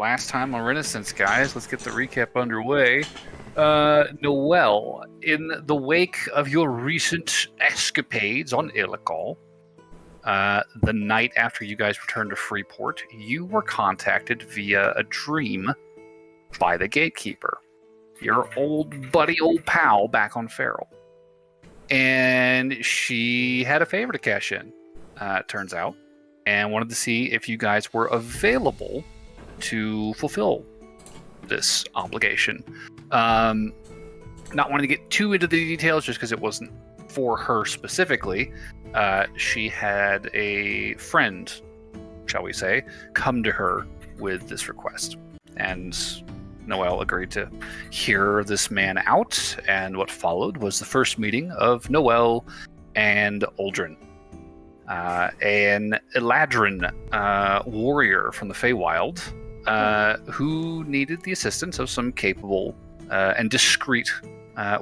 last time on Renascence, guys. Let's get the recap underway. Noelle, in the wake of your recent escapades on Illical, the night after you guys returned to Freeport, you were contacted via a dream by the Gatekeeper, your old buddy, old pal back on Feral. And she had a favor to cash in, it turns out, and wanted to see if you guys were available to fulfill this obligation. Not wanting to get too into the details just because it wasn't for her specifically. She had a friend, shall we say, come to her with this request. And Noelle agreed to hear this man out, and what followed was the first meeting of Noelle and Uldren, an Eladrin warrior from the Feywild, who needed the assistance of some capable and discreet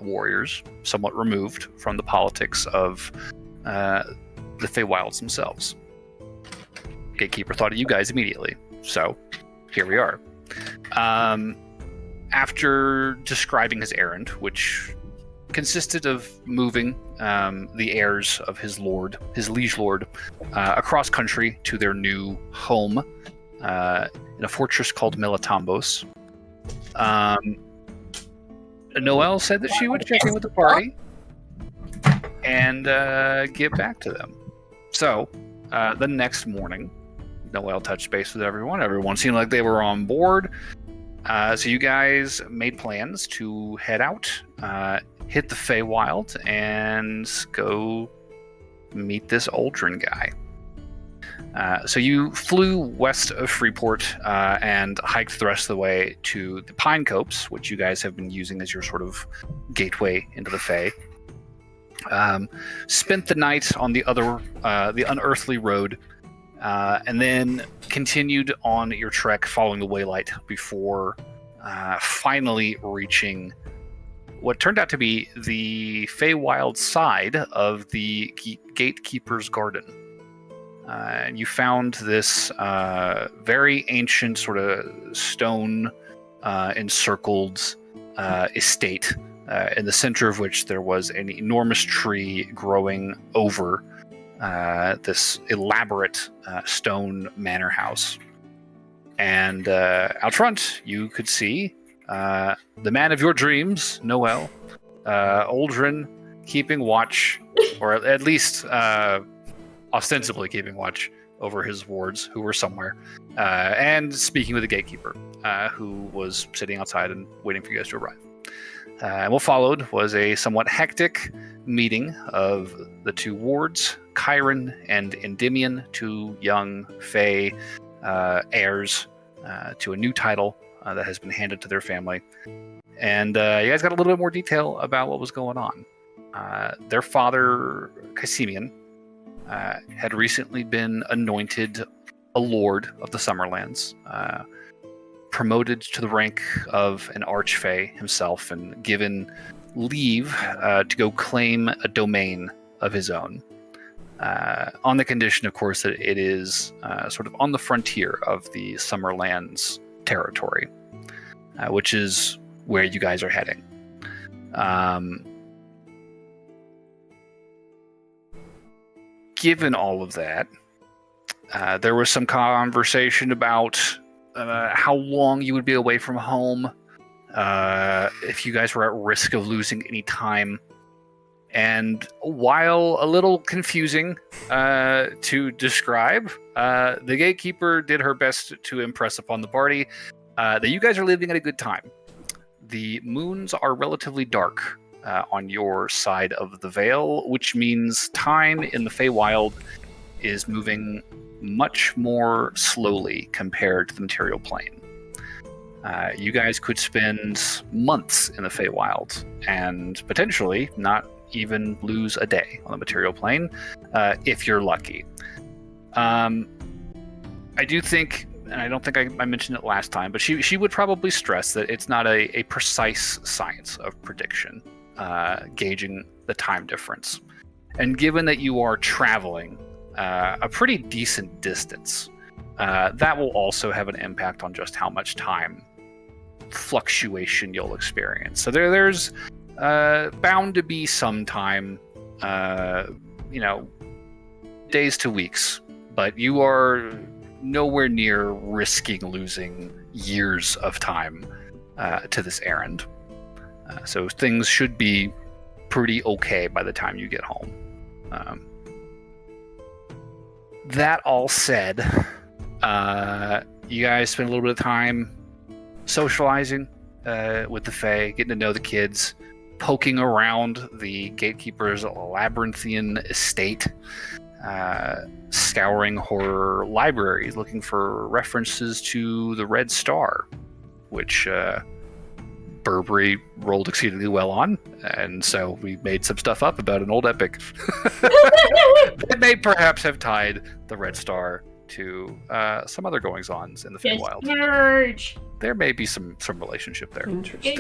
warriors, somewhat removed from the politics of the Feywilds themselves. Gatekeeper thought of you guys immediately, so here we are. After describing his errand, which consisted of moving the heirs of his liege lord, across country to their new home in a fortress called Melitambos, Noelle said that she would check in with the party and get back to them. So the next morning, Noelle touched base with everyone. Everyone seemed like they were on board. So you guys made plans to head out, hit the Feywild, and go meet this Uldren guy. So you flew west of Freeport and hiked the rest of the way to the Pine Copse, which you guys have been using as your sort of gateway into the Fey. Spent the night on the unearthly road, and then continued on your trek following the waylight before finally reaching what turned out to be the Feywild side of the Gatekeeper's Garden. And you found this very ancient sort of stone encircled estate, in the center of which there was an enormous tree growing over this elaborate stone manor house. And out front, you could see the man of your dreams, Noelle, Uldren, keeping watch, or at least ostensibly keeping watch over his wards, who were somewhere, and speaking with the Gatekeeper, who was sitting outside and waiting for you guys to arrive. And what followed was a somewhat hectic meeting of the two wards, Chiron and Endymion, two young Fey heirs to a new title that has been handed to their family. And you guys got a little bit more detail about what was going on. Their father, Cassimian, had recently been anointed a lord of the Summerlands, promoted to the rank of an archfey himself, and given leave to go claim a domain of his own, on the condition, of course, that it is sort of on the frontier of the Summerlands territory, which is where you guys are heading. Given all of that, there was some conversation about how long you would be away from home, if you guys were at risk of losing any time. And while a little confusing to describe, the Gatekeeper did her best to impress upon the party that you guys are living at a good time. The moons are relatively dark on your side of the Veil, which means time in the Feywild is moving much more slowly compared to the material plane. You guys could spend months in the Feywild and potentially not even lose a day on the material plane, if you're lucky. I do think, and I don't think I mentioned it last time, but she would probably stress that it's not a precise science of prediction, gauging the time difference. And given that you are traveling a pretty decent distance, that will also have an impact on just how much time fluctuation you'll experience. So there's bound to be some time, days to weeks, but you are nowhere near risking losing years of time to this errand. So things should be pretty okay by the time you get home. That all said, you guys spend a little bit of time socializing with the Fae, getting to know the kids, poking around the gatekeeper's labyrinthian estate, scouring horror libraries, looking for references to the Red Star, which Burberry rolled exceedingly well on, and so we made some stuff up about an old epic that may perhaps have tied the Red Star to some other goings-ons in the Feywild. Scourge. There may be some relationship there. Interesting.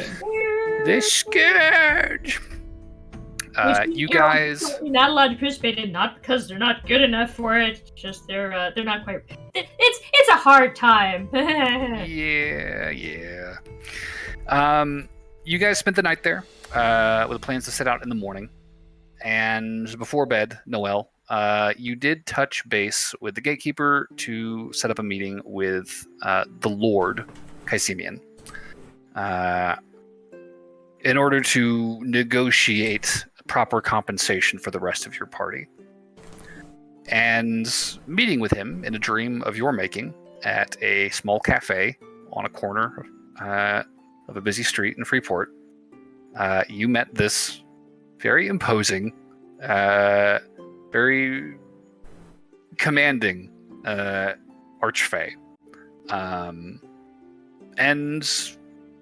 The Scourge. You guys, you're not allowed to participate in, not because they're not good enough for it. Just they're not quite. It's a hard time. yeah. You guys spent the night there with plans to set out in the morning, and before bed, Noel, you did touch base with the gatekeeper to set up a meeting with the Lord Caesimian in order to negotiate proper compensation for the rest of your party. And meeting with him in a dream of your making at a small cafe on a corner of a busy street in Freeport, you met this very imposing, very commanding archfey, and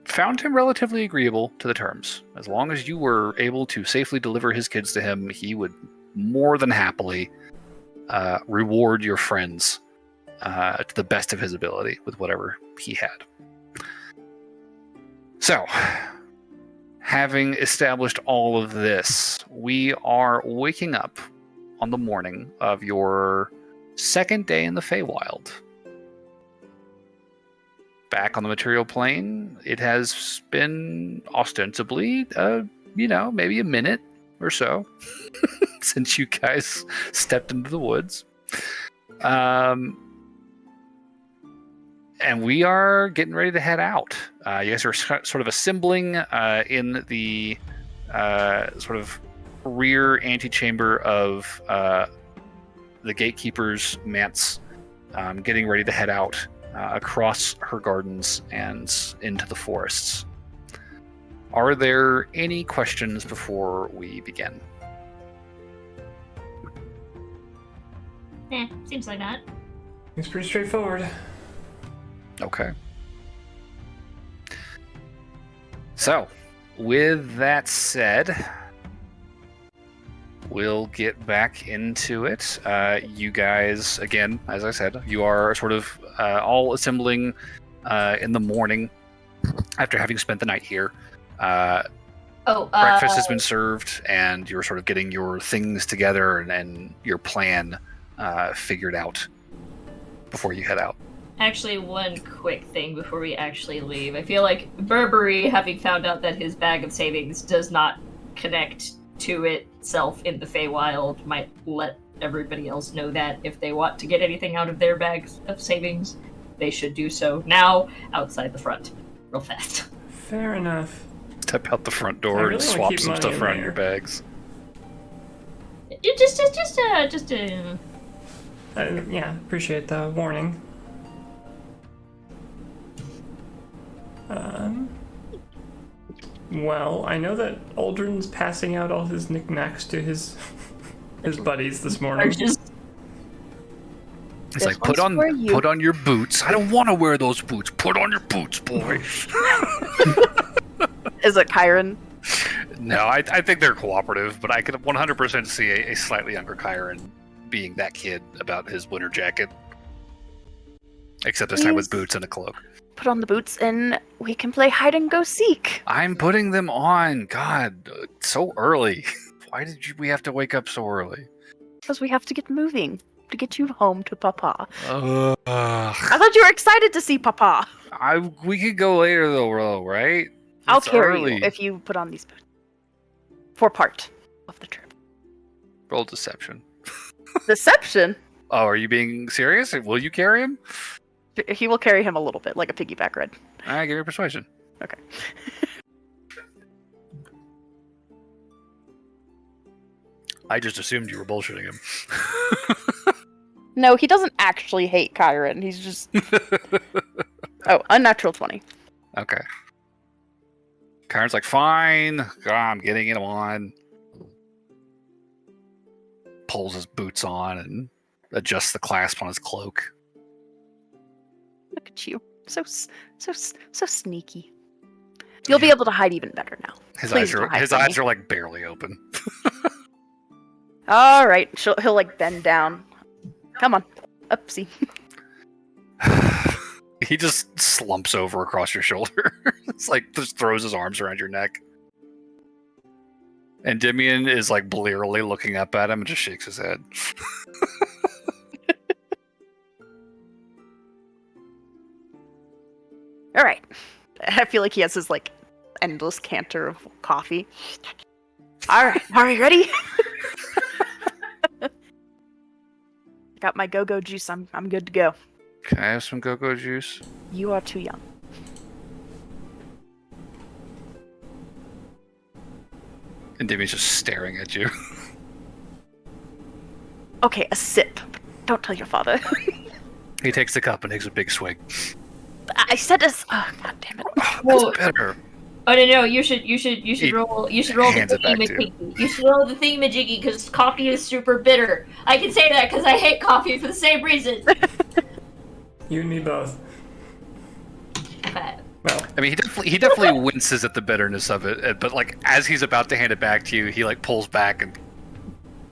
found him relatively agreeable to the terms. As long as you were able to safely deliver his kids to him, he would more than happily reward your friends to the best of his ability with whatever he had. So, having established all of this, we are waking up on the morning of your second day in the Feywild. Back on the material plane, it has been ostensibly, maybe a minute or so since you guys stepped into the woods. And we are getting ready to head out. You guys are sort of assembling in the sort of rear antechamber of the gatekeeper's manse, getting ready to head out across her gardens and into the forests. Are there any questions before we begin? Seems like that. It's pretty straightforward. Okay. So, with that said, we'll get back into it. You guys, again, as I said, you are sort of all assembling in the morning after having spent the night here. Breakfast has been served, and you're sort of getting your things together and your plan figured out before you head out. Actually, one quick thing before we actually leave. I feel like Burberry, having found out that his bag of savings does not connect to itself in the Feywild, might let everybody else know that if they want to get anything out of their bags of savings, they should do so now, outside the front, real fast. Fair enough. Step out the front door and swap some stuff around your bags. Yeah, appreciate the warning. Well, I know that Aldrin's passing out all his knickknacks to his buddies this morning. He's like, put on your boots. I don't want to wear those boots. Put on your boots, boy. Is it Kyron? No, I think they're cooperative, but I could 100% see a slightly younger Kyron being that kid about his winter jacket. Except this time with boots and a cloak. Put on the boots and we can play hide and go seek. I'm putting them on. God, so early. Why did we have to wake up so early? Because we have to get moving. to get you home to Papa. Uh, I thought you were excited to see Papa. we could go later though, right? I'll It's carry early. you if you put on these boots. For part of the trip. Roll deception. Deception? Oh, are you being serious? Will you carry him? He will carry him a little bit, like a piggyback ride. Give me persuasion. Okay. I just assumed you were bullshitting him. No, he doesn't actually hate Kyron. He's just... Oh, unnatural 20. Okay. Kyron's like, fine. God, I'm getting it on. Pulls his boots on and adjusts the clasp on his cloak. Look at you. So sneaky. You'll be able to hide even better now. His Please eyes are don't hide his from eyes me. are like barely open. All right. He'll like bend down. Come on. Upsie. He just slumps over across your shoulder. It's like just throws his arms around your neck. And Dimian is like blearily looking up at him and just shakes his head. All right. I feel like he has his like endless canter of coffee. All right. Are you ready? Got my go-go juice. I'm good to go. Can I have some go-go juice? You are too young. And Dimian's just staring at you. Okay, a sip. Don't tell your father. He takes the cup and takes a big swig. I said this. Oh, God damn it. Whoa. That's better. Oh no! You should He roll the hands it back to you. thingamajiggy. You should roll the thingamajiggy because coffee is super bitter. I can say that because I hate coffee for the same reason. You and me both. But Well, I mean, he definitely winces at the bitterness of it, but like as he's about to hand it back to you, he like pulls back and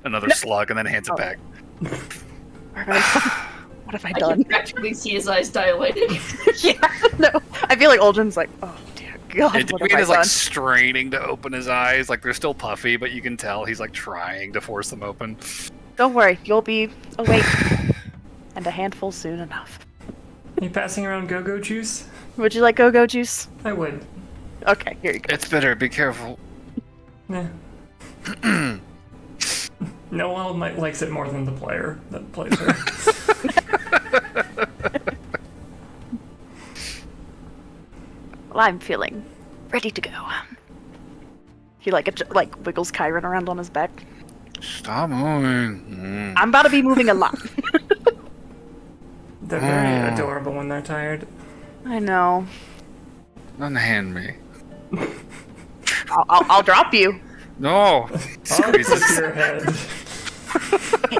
another slug and then hands it back. What have I I done? can practically see his eyes dilating. Yeah, no. I feel like Aldrin's like, oh dear God, And what have Dimian I is like done? straining to open his eyes, like they're still puffy, but you can tell he's like trying to force them open. Don't worry, you'll be awake. And a handful soon enough. are you passing around go-go juice? Would you like go-go juice? I would. Okay, here you go. It's bitter. Be careful. Yeah. No one likes it more than the player that plays her. Well, I'm feeling ready to go. He like wiggles Kyron around on his back. Stop moving. I'm about to be moving a lot. They're very adorable when they're tired. I know. Unhand me. I'll drop you. No. I'll Squeezes. kiss your head.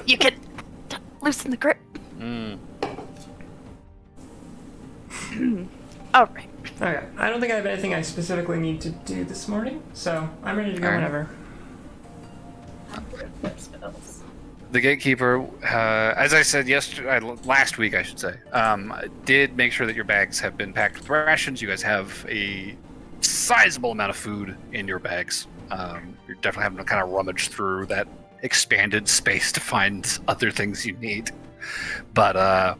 You can loosen the grip. All right. Okay, I don't think I have anything I specifically need to do this morning, so I'm ready to go Alright. whenever. The gatekeeper, as I said last week, I should say, did make sure that your bags have been packed with rations. You guys have a sizable amount of food in your bags. You're definitely having to kind of rummage through that expanded space to find other things you need. But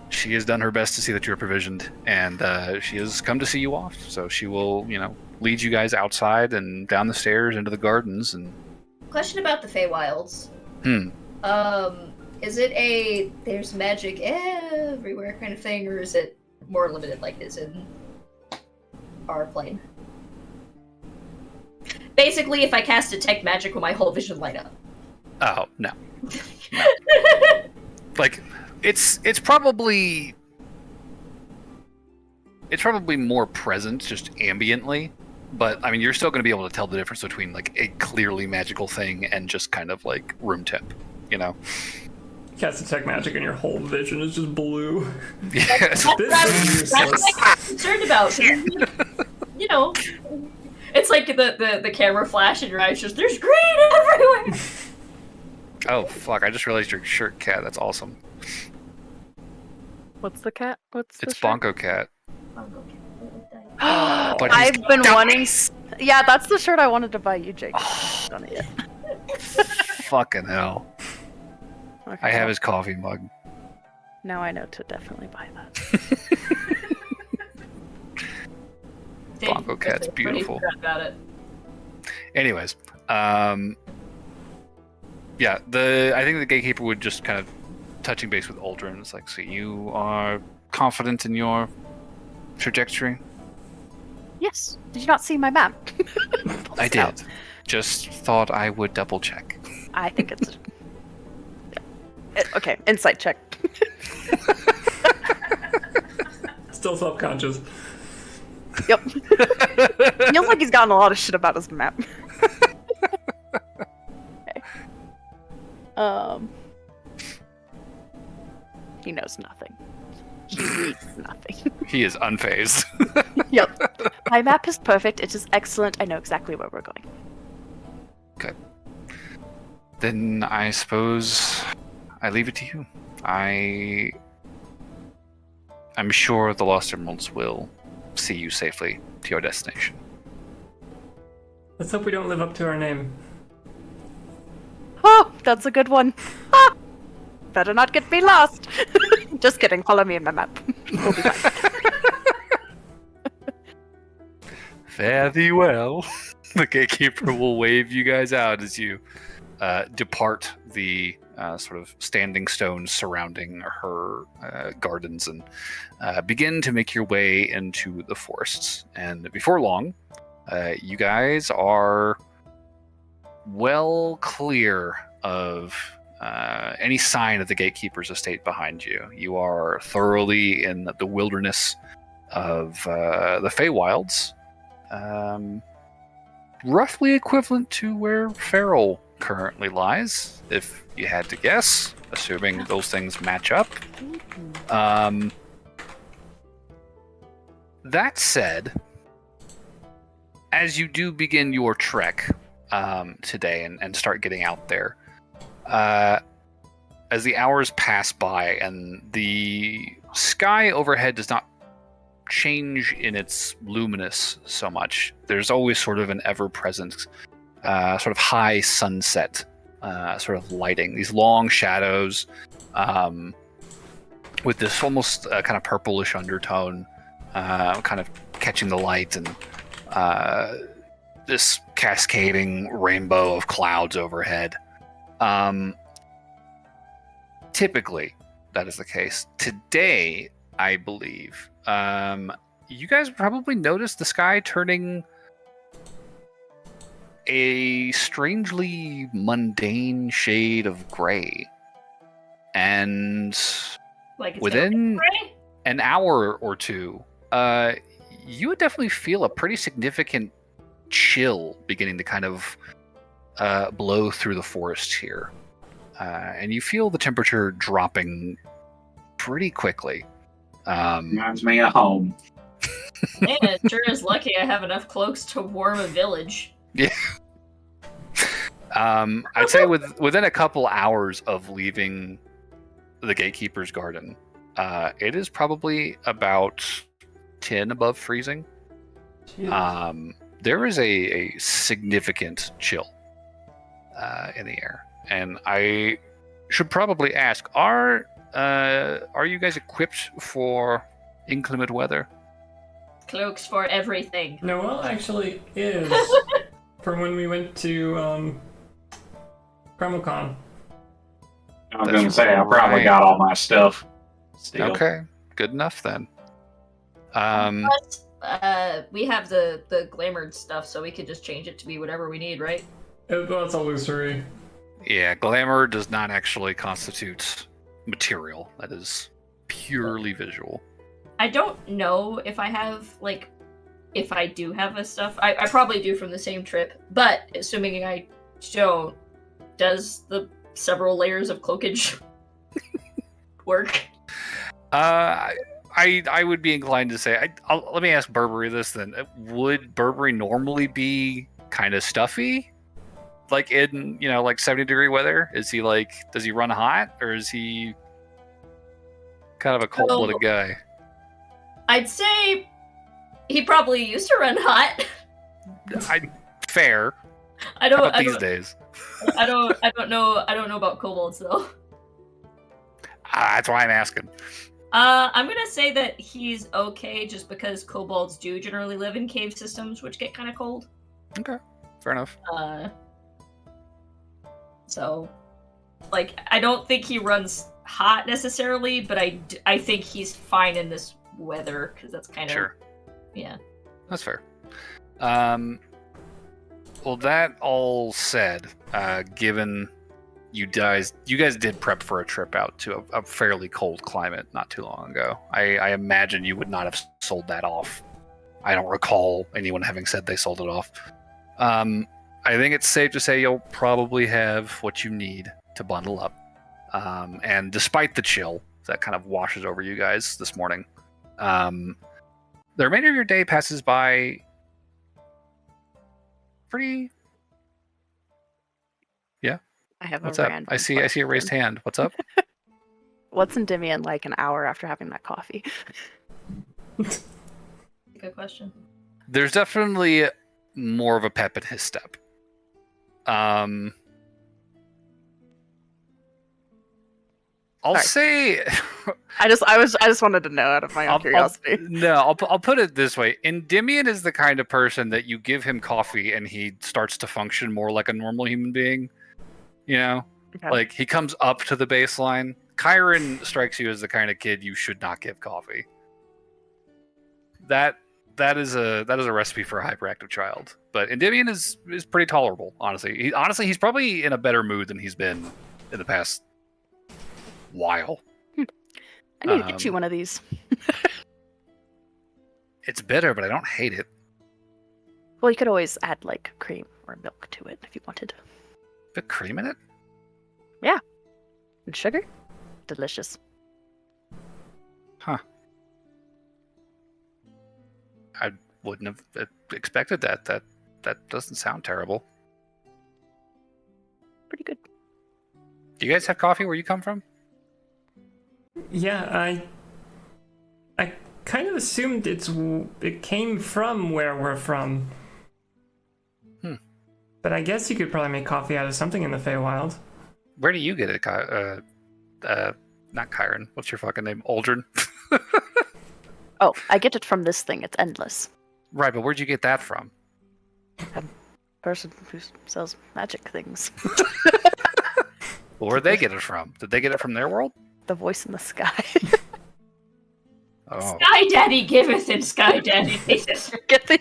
she has done her best to see that you're provisioned, and she has come to see you off. So she will, lead you guys outside and down the stairs into the gardens. And Question about the Feywilds. Is it a there's magic everywhere kind of thing, or is it more limited like it is in our plane? Basically, if I cast detect magic, will my whole vision light up? Oh no. Like it's probably more present just ambiently, but I mean you're still going to be able to tell the difference between like a clearly magical thing and just kind of like room temp, Cast detect magic and your whole vision is just blue. Yes. This is That's what useless. I'm concerned about. It's like the camera flash in your eyes, just there's green everywhere. Oh fuck! I just realized your shirt, Cat. That's awesome. What's the cat? What's the It's shirt? Bonko Cat. Oh, But he's I've been dying. wanting. Yeah, that's the shirt I wanted to buy you, Jake. Done it yet. Fucking hell. Okay, I have well, his coffee mug. now I know to definitely buy that. Bongo Cat's What do you beautiful. forgot about it? Anyways, yeah, I think the gatekeeper would just kind of touching base with Aldrin. It's like, so you are confident in your trajectory? Yes. Did you not see my map? I Pulls it out. did. Just thought I would double check. I think it's. Okay, insight check. Still self-conscious. Yep. Feels like he's gotten a lot of shit about his map. Okay. He knows nothing. He reads nothing. He is unfazed. Yep. My map is perfect. It is excellent. I know exactly where we're going. Okay. Then I suppose I leave it to you. I'm sure the Lost Emeralds will see you safely to your destination. Let's hope we don't live up to our name. Oh, that's a good one. Ah! Better not get me lost. Just kidding. Follow me in my map. We'll be fine. Fare thee well. The gatekeeper will wave you guys out as you depart the sort of standing stones surrounding her gardens and begin to make your way into the forests. And before long, you guys are well clear of any sign of the gatekeeper's estate behind you. You are thoroughly in the wilderness of the Feywilds, roughly equivalent to where Feral currently lies, if you had to guess, assuming those things match up. That said, as you do begin your trek today and start getting out there, as the hours pass by and the sky overhead does not change in its luminous so much, there's always sort of an ever-present sort of high sunset sort of lighting, these long shadows with this almost kind of purplish undertone kind of catching the light, and this cascading rainbow of clouds overhead. Typically, that is the case. Today, I believe, you guys probably noticed the sky turning a strangely mundane shade of gray. And Like it's within gray? an hour or two, you would definitely feel a pretty significant chill beginning to kind of blow through the forest here. And you feel the temperature dropping pretty quickly. Reminds me of home. Man, it sure is lucky I have enough cloaks to warm a village. Yeah. I'd say within a couple hours of leaving the gatekeeper's garden, it is probably about 10 above freezing. There is a significant chill in the air, and I should probably ask: Are you guys equipped for inclement weather? Cloaks for everything. Noelle actually is from when we went to ChromoCon. I was going to say, I probably got all my stuff still. Okay, good enough then. Plus, we have the glamored stuff, so we could just change it to be whatever we need, right? That's illusory. Yeah, glamour does not actually constitute material. That is purely visual. I don't know if I have, like, if I do have a stuff. I probably do from the same trip, but assuming I don't, does the several layers of cloakage work? I would be inclined to say, let me ask Burberry this then. Would Burberry normally be kind of stuffy? Like in, like 70-degree weather? Is he like, does he run hot? Or is he kind of a cold-blooded guy? I'd say he probably used to run hot. Fair. I How don't about these days? I don't know about kobolds though. That's why I'm asking. I'm gonna say that he's okay, just because kobolds do generally live in cave systems, which get kind of cold. Okay, fair enough. So, like, I don't think he runs hot necessarily, but I think he's fine in this weather, because that's kind of... Sure. Yeah. That's fair. Well, that all said, given you guys did prep for a trip out to a fairly cold climate not too long ago, I imagine you would not have sold that off. I don't recall anyone having said they sold it off. I think it's safe to say you'll probably have what you need to bundle up. And despite the chill that kind of washes over you guys this morning, the remainder of your day passes by pretty... Yeah? I have What's a up? random I see a raised question. hand. What's up? What's Endymion like an hour after having that coffee? Good question. There's definitely more of a pep in his step. I'll say... I just wanted to know out of my own curiosity. I'll put it this way. Endymion is the kind of person that you give him coffee and he starts to function more like a normal human being. You know? Okay. Like, he comes up to the baseline. Kyron strikes you as the kind of kid you should not give coffee. That is a recipe for a hyperactive child. But Endymion is pretty tolerable, honestly. He's probably in a better mood than he's been in the past while. I need to get you one of these. It's bitter, but I don't hate it. Well, you could always add like cream or milk to it if you wanted. Bit cream in it? Yeah. And sugar? Delicious. Huh. I wouldn't have expected that. That doesn't sound terrible. Pretty good. Do you guys have coffee where you come from? Yeah, I kind of assumed it came from where we're from. But I guess you could probably make coffee out of something in the Feywild. Where do you get it, not Kyron. What's your fucking name? Aldrin? Oh, I get it from this thing. It's endless. Right, but where'd you get that from? A person who sells magic things. Well, where'd they get it from? Did they get it from their world? The voice in the sky. Oh. Sky Daddy giveth and Sky Daddy taketh. Get the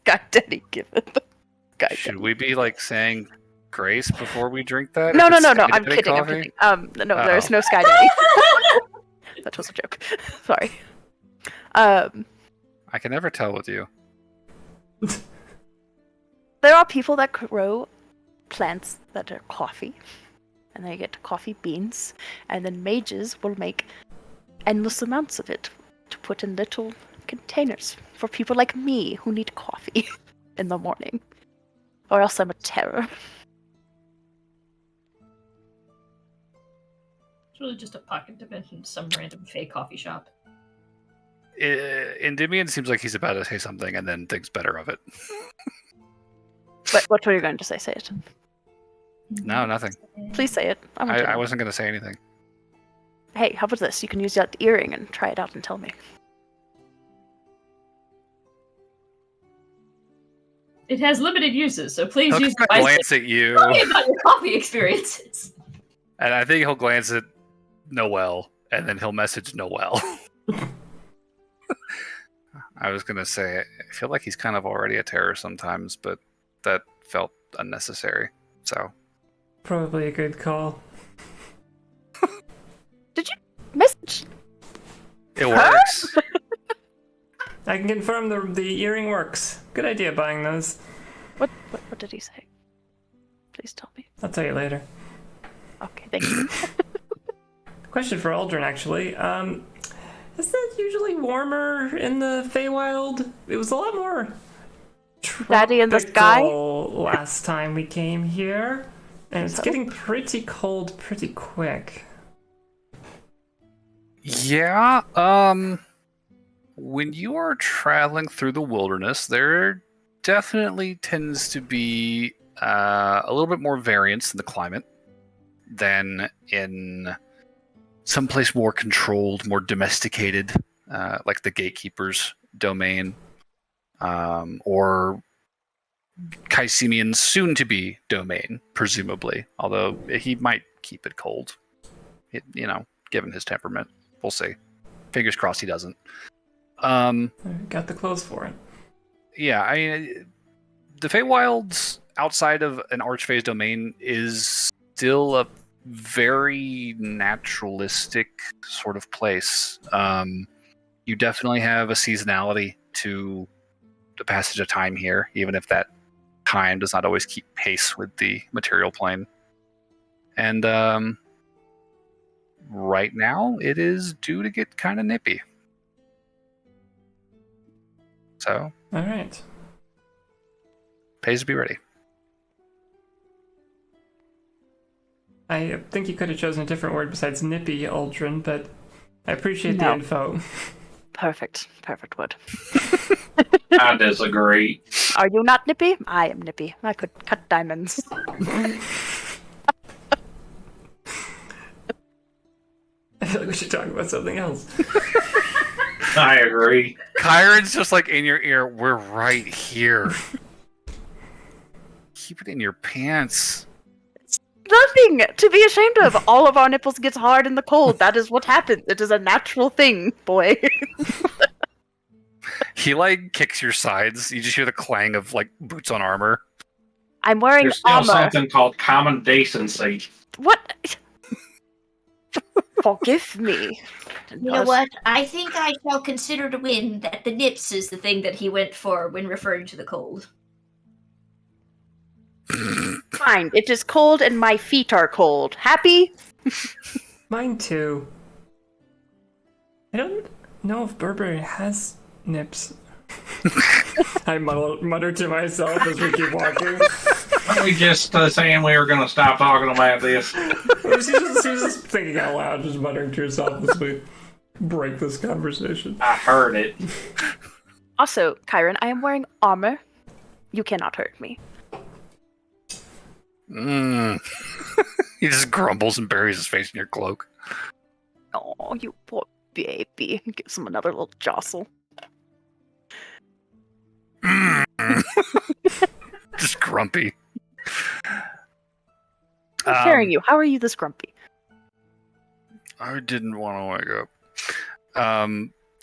Sky Daddy giveth. Sky Should Daddy. we be like saying grace before we drink that? No. If it's Sky I'm Daddy kidding. coffee? I'm kidding. No, there's no Sky Daddy. That was a joke. Sorry. I can never tell with you. There are people that grow plants that are coffee, and they get coffee beans, and then mages will make endless amounts of it to put in little containers for people like me who need coffee in the morning. Or else I'm a terror. It's really just a pocket dimension, some random fake coffee shop. Endymion seems like he's about to say something and then thinks better of it. But what were you going to say? Say it. No, nothing. Please say it. I want to I know. wasn't going to say anything. Hey, how about this? You can use that earring and try it out and tell me. It has limited uses, so please He'll use kind it of wisely. glance at you, Tell me about your coffee experiences. and I think he'll glance at Noelle, and then he'll message Noelle. I was going to say, I feel like he's kind of already a terror sometimes, but that felt unnecessary, so... Probably a good call. Did you message? It works. I can confirm the earring works. Good idea buying those. What did he say? Please tell me. I'll tell you later. Okay, thank you. Question for Aldrin, actually. Isn't it usually warmer in the Feywild? It was a lot more Daddy in the sky? tropical last time we came here. And it's So? getting pretty cold pretty quick. Yeah, when you are traveling through the wilderness, there definitely tends to be a little bit more variance in the climate than in someplace more controlled, more domesticated, like the gatekeeper's domain, or Kaisemian's soon-to-be domain, presumably. Although he might keep it cold, given his temperament. We'll see. Fingers crossed he doesn't. Got the clothes for it. Yeah, I mean, the Feywilds outside of an Archfae's domain is still a very naturalistic sort of place. You definitely have a seasonality to the passage of time here, even if that time does not always keep pace with the material plane. And right now, it is due to get kind of nippy. So, all right. Pays to be ready. I think you could have chosen a different word besides nippy, Aldrin, but I appreciate the info. Perfect word. I disagree. Are you not nippy? I am nippy. I could cut diamonds. I feel like we should talk about something else. I agree. Kyron's just like in your ear. We're right here. Keep it in your pants. Nothing to be ashamed of. All of our nipples get hard in the cold. That is what happens. It is a natural thing, boy. He like kicks your sides. You just hear the clang of like boots on armor. I'm wearing There's still armor. something called common decency. What? Forgive me. You know what? I think I shall consider to win that the nips is the thing that he went for when referring to the cold. Fine. It is cold and my feet are cold. Happy? Mine too. I don't know if Burberry has nips. I mutter to myself as we keep walking. We just saying we were going to stop talking about this. She's just thinking out loud, just muttering to herself as we break this conversation. I heard it. Also, Kyron, I am wearing armor. You cannot hurt me. He just grumbles and buries his face in your cloak. Oh, you poor baby. Gives him another little jostle. Just grumpy. I'm sharing you. How are you this grumpy? I didn't want to wake up.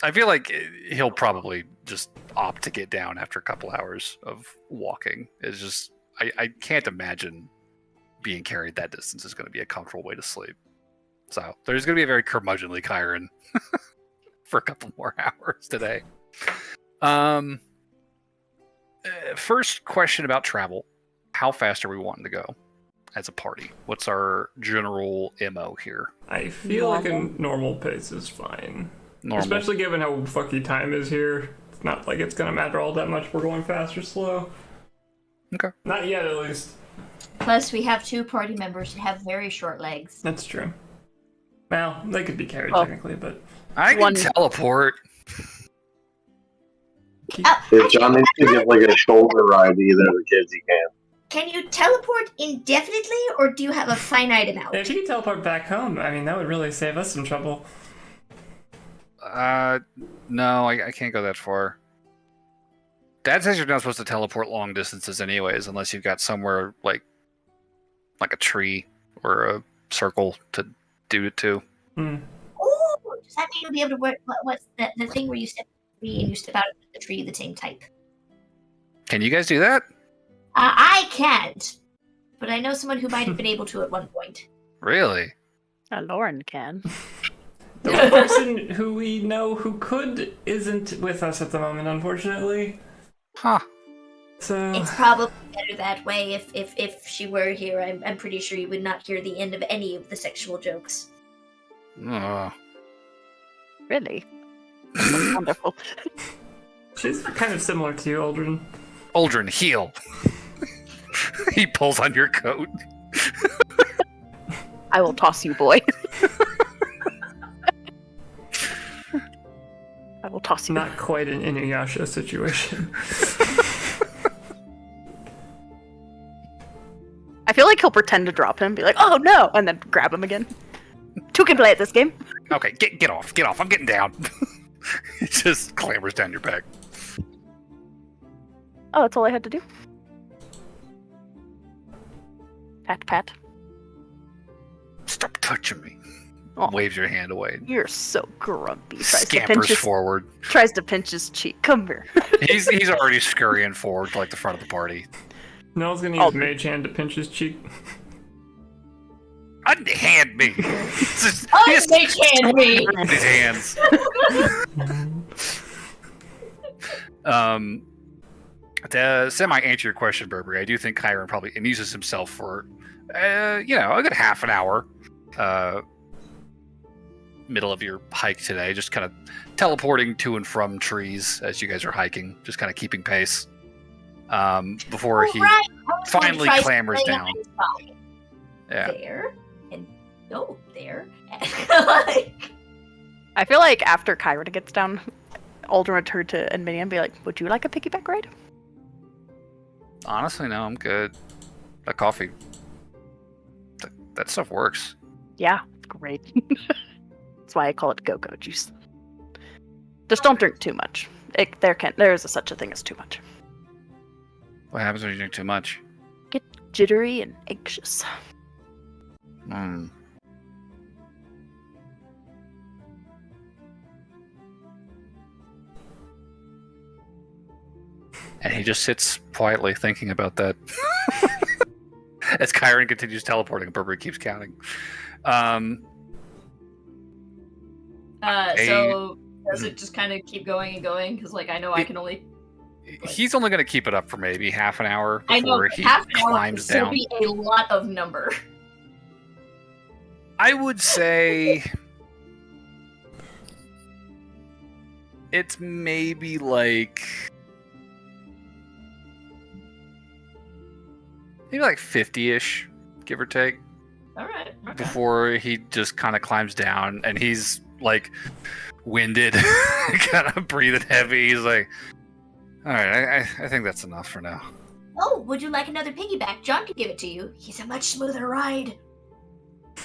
I feel like he'll probably just opt to get down after a couple hours of walking. It's just, I can't imagine being carried that distance is going to be a comfortable way to sleep. So there's going to be a very curmudgeonly Kyron for a couple more hours today. First question about travel. How fast are we wanting to go as a party? What's our general MO here? I feel like a normal pace is fine. Normal. Especially given how fucky time is here. It's not like it's going to matter all that much. We're going fast or slow. Okay. Not yet, at least. Plus, we have 2 party members who have very short legs. That's true. Well, they could be carried technically, but... I can teleport. If John needs to get like a shoulder ride to either of the kids, he can. Can you teleport indefinitely, or do you have a finite amount? If you can teleport back home, I mean, that would really save us some trouble. No, I can't go that far. Dad says you're not supposed to teleport long distances anyways, unless you've got somewhere like a tree or a circle to do it to. Oh, does that mean you'll be able to work? What's the thing where you step and you step out of the tree the same type? Can you guys do that? I can't, but I know someone who might have been able to at one point. Really? Lauren can. The one person who we know who could isn't with us at the moment, unfortunately. Huh. So It's probably better that way. If she were here, I'm pretty sure you would not hear the end of any of the sexual jokes. Really? That's wonderful. she's kind of similar to you, Aldrin. Aldrin, heal. He pulls on your coat. I will toss you, boy. I will toss you. Not quite an Inuyasha situation. I feel like he'll pretend to drop him, be like, "Oh no," and then grab him again. Two can play at this game. Okay, get off. I'm getting down. It just clambers down your back. Oh, that's all I had to do. Pat, pat. Stop touching me. Oh. Waves your hand away. You're so grumpy. Scampers forward. Tries to pinch his cheek. Come here. He's already scurrying forward to like the front of the party. Noel's gonna use Mage Hand to pinch his cheek. Unhand me. Mage hand me. His hands. To semi-answer your question, Burberry, I do think Chiron probably amuses himself for, a good half an hour, middle of your hike today, just kind of teleporting to and from trees as you guys are hiking, just kind of keeping pace, before he finally clambers down. Yeah. There and there. Like, I feel like after Chiron gets down, Aldrin would turn to Enmity and be like, would you like a piggyback ride? Honestly, no, I'm good. That coffee, that stuff works. Yeah, it's great. That's why I call it go-go juice. Just don't drink too much. There is such a thing as too much. What happens when you drink too much? Get jittery and anxious. Hmm. And he just sits quietly thinking about that. As Chiron continues teleporting, Burberry keeps counting. So does it just kind of keep going and going? Because I know I can only. He's only going to keep it up for maybe half an hour I know before he half an hour climbs will down. be a lot of number. I would say it's maybe like 50-ish, give or take. All right. Okay. Before he just kind of climbs down, and he's like winded, kind of breathing heavy. He's like, all right, I think that's enough for now. Oh, would you like another piggyback? John could give it to you. He's a much smoother ride.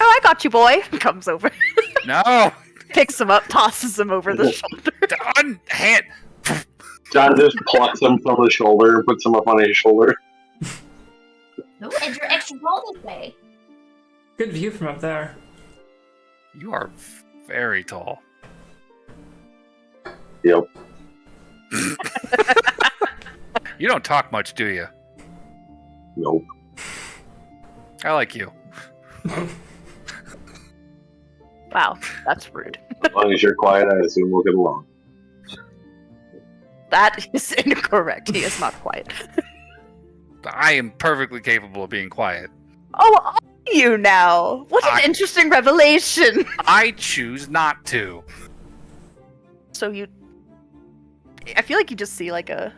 Oh, I got you, boy. Comes over. No! Picks him up, tosses him over the shoulder. Unhand! John just plucks him from the shoulder and puts him up on his shoulder. Oh, and you're extra tall this way. Good view from up there. You are very tall. Yep. You don't talk much, do you? Nope. I like you. Wow, that's rude. As long as you're quiet, I assume we'll get along. That is incorrect. He is not quiet. I am perfectly capable of being quiet. Oh, are you now? What an interesting revelation. I choose not to. So I feel like you just see like a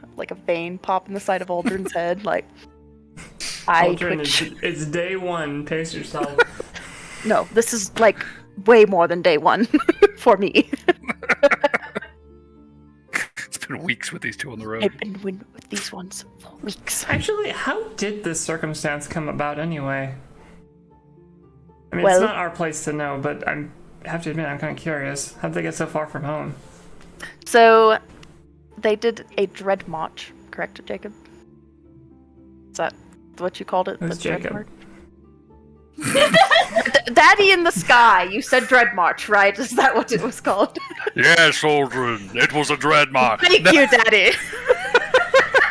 vein pop in the side of Aldrin's head, like Aldrin, it's day one. Pace yourself. No, this is like way more than day one for me. It's been weeks with these two on the road. I've been with these ones for weeks. Actually, how did this circumstance come about anyway? I mean, Well- it's not our place to know, but I have to admit, I'm kind of curious. How'd they get so far from home? So, they did a dread march, correct, Jacob? Is that what you called it? Who's The dread Jacob? march? Daddy in the sky. You said dread march, right? Is that what it was called? Yes, Aldrin, it was a dread mark. Thank you, Daddy.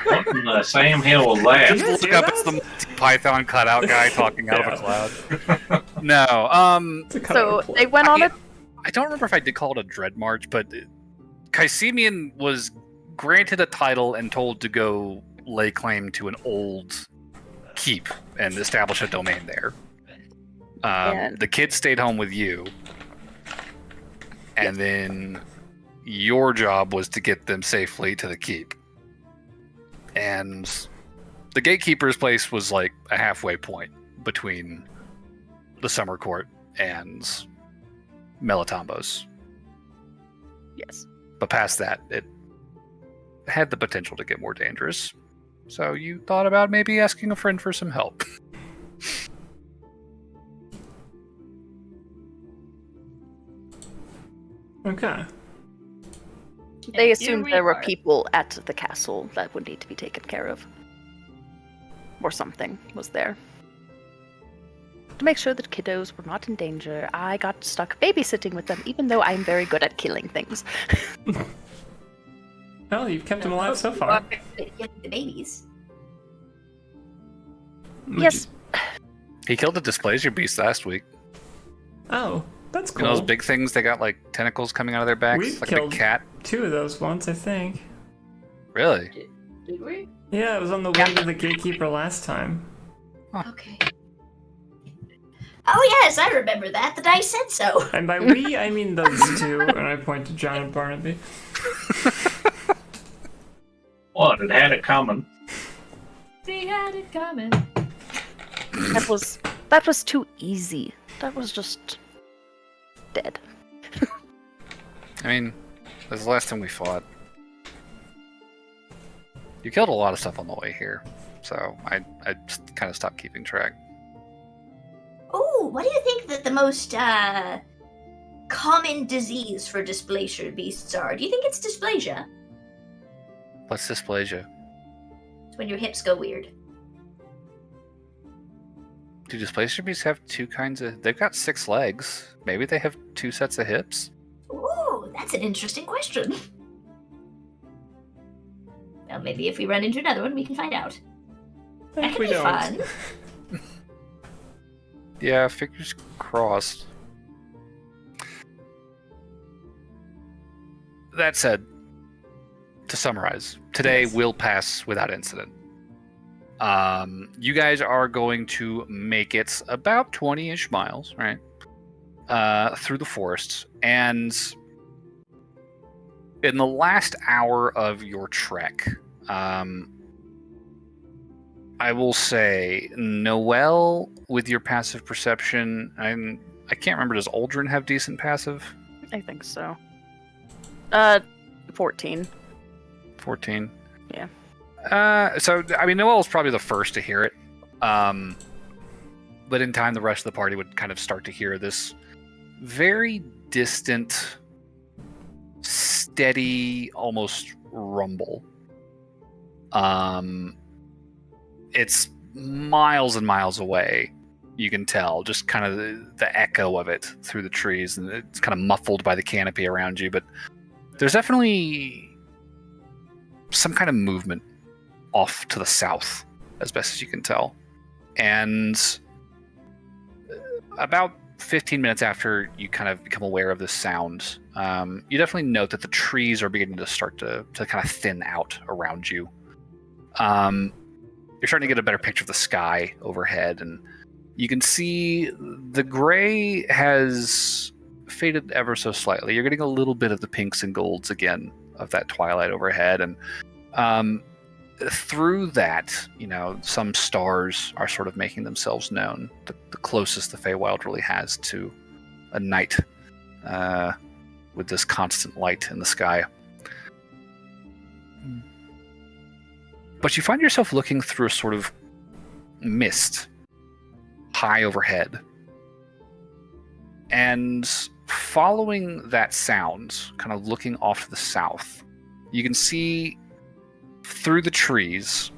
What in the Sam Hill was that? Just look up, it's the Python cutout guy talking out of a cloud. No, It's a cut So out of they went on a. I don't remember if I did call it a dread march, but Caesimian was granted a title and told to go lay claim to an old keep and establish a domain there. And- The kids stayed home with you, and then your job was to get them safely to the keep. And the gatekeeper's place was like a halfway point between the summer court and Melitombo's. Yes. But past that, it had the potential to get more dangerous. So you thought about maybe asking a friend for some help. Okay. They Here assumed we there were are. people at the castle that would need to be taken care of. Or something was there. To make sure that kiddos were not in danger, I got stuck babysitting with them, even though I'm very good at killing things. Well, you've kept them alive so You far. are good at killing the babies. Would Yes, He killed a displacer beast last week. Oh, that's You cool. know those big things? They got like tentacles coming out of their backs, We've like a big killed- cat. 2 of those once, I think. Really? Did we? Yeah, it was on the way to the gatekeeper last time. Okay. Oh yes, I remember that. The dice said so. And by we, I mean those 2, and I point to John and Barnaby. What? It had it coming. They had it coming. that was too easy. That was just dead. I mean, this is the last time we fought. You killed a lot of stuff on the way here, so I just kind of stopped keeping track. Oh, what do you think that the most common disease for displacer beasts are? Do you think it's dysplasia? What's dysplasia? It's when your hips go weird. Do displacer beasts have 2 kinds of... They've got 6 legs. Maybe they have 2 sets of hips? Ooh, that's an interesting question. Well, maybe if we run into another one, we can find out. That If could we be don't. fun. Yeah, fingers crossed. That said, to summarize, today Yes. will pass without incident. You guys are going to make it about 20-ish miles, right? Through the forests. And in the last hour of your trek, I will say, Noelle, with your passive perception, I can't remember, does Aldrin have decent passive? I think so. 14. 14. Yeah. So, I mean, Noelle's probably the first to hear it. But in time, the rest of the party would kind of start to hear this very distant, steady, almost rumble. It's miles and miles away. You can tell just kind of the echo of it through the trees, and it's kind of muffled by the canopy around you. But there's definitely some kind of movement off to the south, as best as you can tell. And about 15 minutes after you kind of become aware of this sound, you definitely note that the trees are beginning to start to kind of thin out around you. You're starting to get a better picture of the sky overhead, and you can see the gray has faded ever so slightly. You're getting a little bit of the pinks and golds again of that twilight overhead, and through that, some stars are sort of making themselves known. The closest the Feywild really has to a night with this constant light in the sky. But you find yourself looking through a sort of mist high overhead. And following that sound, kind of looking off to the south, you can see through the trees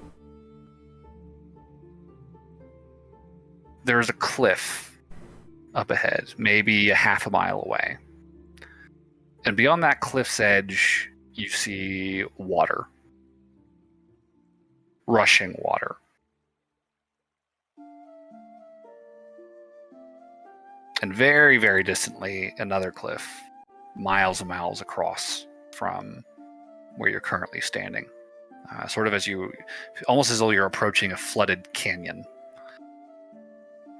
there's a cliff up ahead, maybe a half a mile away. And beyond that cliff's edge, you see water. Rushing water. And very, very distantly, another cliff, miles and miles across from where you're currently standing. Sort of almost as though you're approaching a flooded canyon.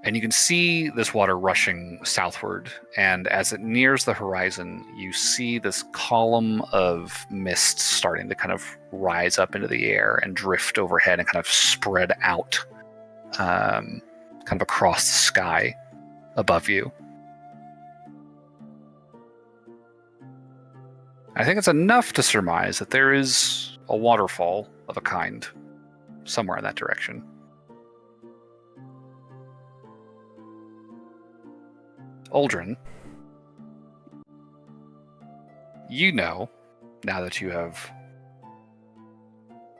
And you can see this water rushing southward, and as it nears the horizon, you see this column of mist starting to kind of rise up into the air and drift overhead and kind of spread out kind of across the sky above you. I think it's enough to surmise that there is a waterfall of a kind somewhere in that direction. Aldrin, you know, now that you have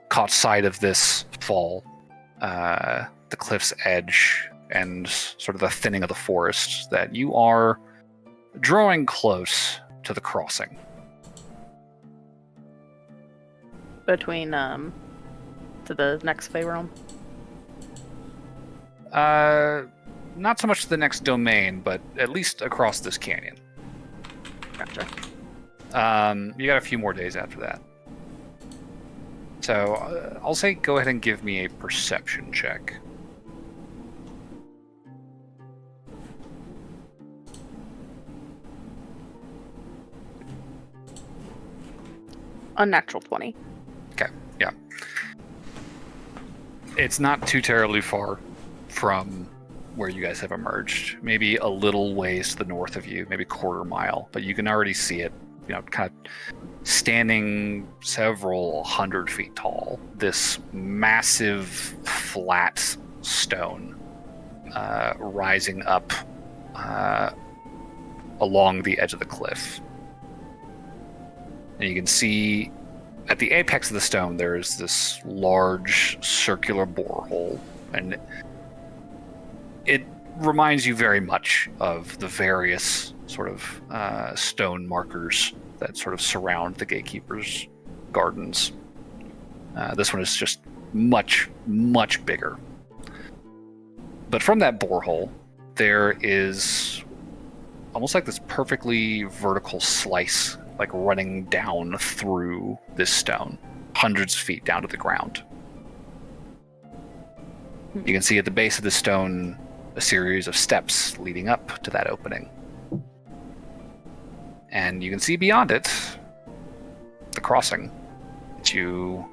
caught sight of this fall, the cliff's edge and sort of the thinning of the forest, that you are drawing close to the crossing. Between, to the next Fey realm. Not so much the next domain, but at least across this canyon. Gotcha. You got a few more days after that. So I'll say go ahead and give me a perception check. Unnatural 20. Okay, yeah. It's not too terribly far from where you guys have emerged. Maybe a little ways to the north of you, maybe a quarter mile, but you can already see it, kind of standing several 100 feet tall. This massive flat stone rising up along the edge of the cliff. And you can see at the apex of the stone there is this large circular borehole, and it reminds you very much of the various sort of stone markers that sort of surround the gatekeeper's gardens. This one is just much, much bigger. But from that borehole, there is almost like this perfectly vertical slice, like running down through this stone, hundreds of feet down to the ground. You can see at the base of the stone a series of steps leading up to that opening. And you can see beyond it the crossing that you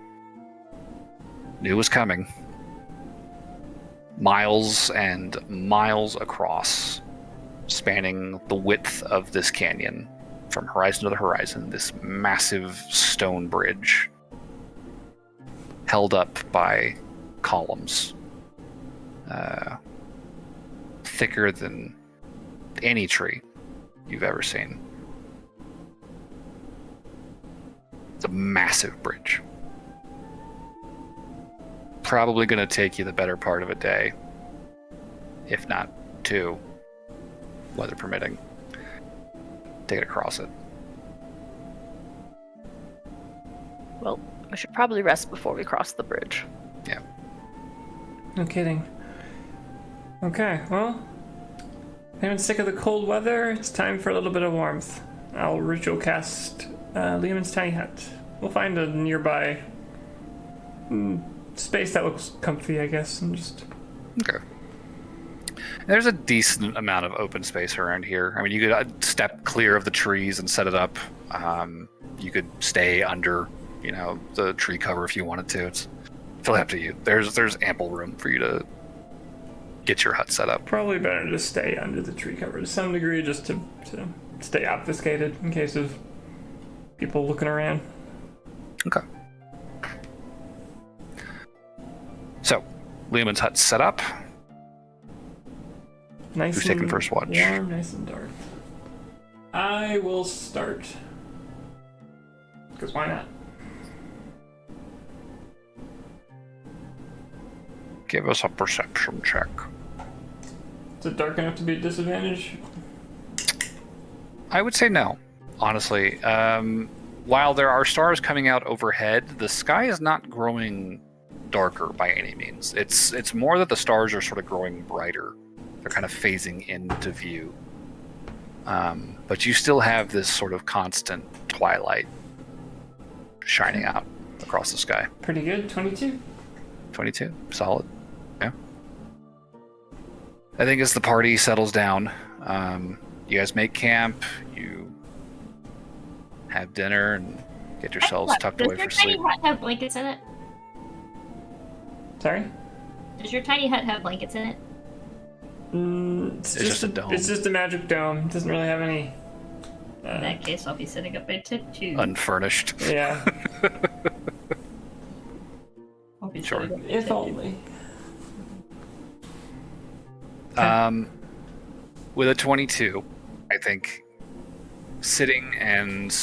knew was coming. Miles and miles across, spanning the width of this canyon from horizon to horizon, this massive stone bridge held up by columns thicker than any tree you've ever seen. It's a massive bridge. Probably going to take you the better part of a day, if not 2, weather permitting, to get across it. Well, we should probably rest before we cross the bridge. Yeah. No kidding. Okay, well, anyone sick of the cold weather? It's time for a little bit of warmth. I'll ritual cast Lehman's tiny hut. We'll find a nearby space that looks comfy, I guess, and just... Okay. There's a decent amount of open space around here. I mean, you could step clear of the trees and set it up. You could stay under, the tree cover if you wanted to. It's totally up to you. There's ample room for you to get your hut set up. Probably better to stay under the tree cover to some degree, just to stay obfuscated in case of people looking around. Okay. So, Lehman's hut's set up. Nice. Who's taking first watch? Warm, nice and dark. I will start. Because why not? Give us a perception check. Is it dark enough to be a disadvantage? I would say no, honestly. While there are stars coming out overhead, the sky is not growing darker by any means. It's more that the stars are sort of growing brighter. They're kind of phasing into view. But you still have this sort of constant twilight shining out across the sky. Pretty good. 22. 22, solid. Yeah. I think as the party settles down, you guys make camp, you have dinner, and get yourselves tucked away for sleep. Does your tiny hut have blankets in it? Sorry? Does your tiny hut have blankets in it? It's just a dome. It's just a magic dome. It doesn't really have any... In that case, I'll be setting up my tent too. Unfurnished. Yeah. I'll be Sure. setting up my If tent, too. only. With a 22, I think sitting and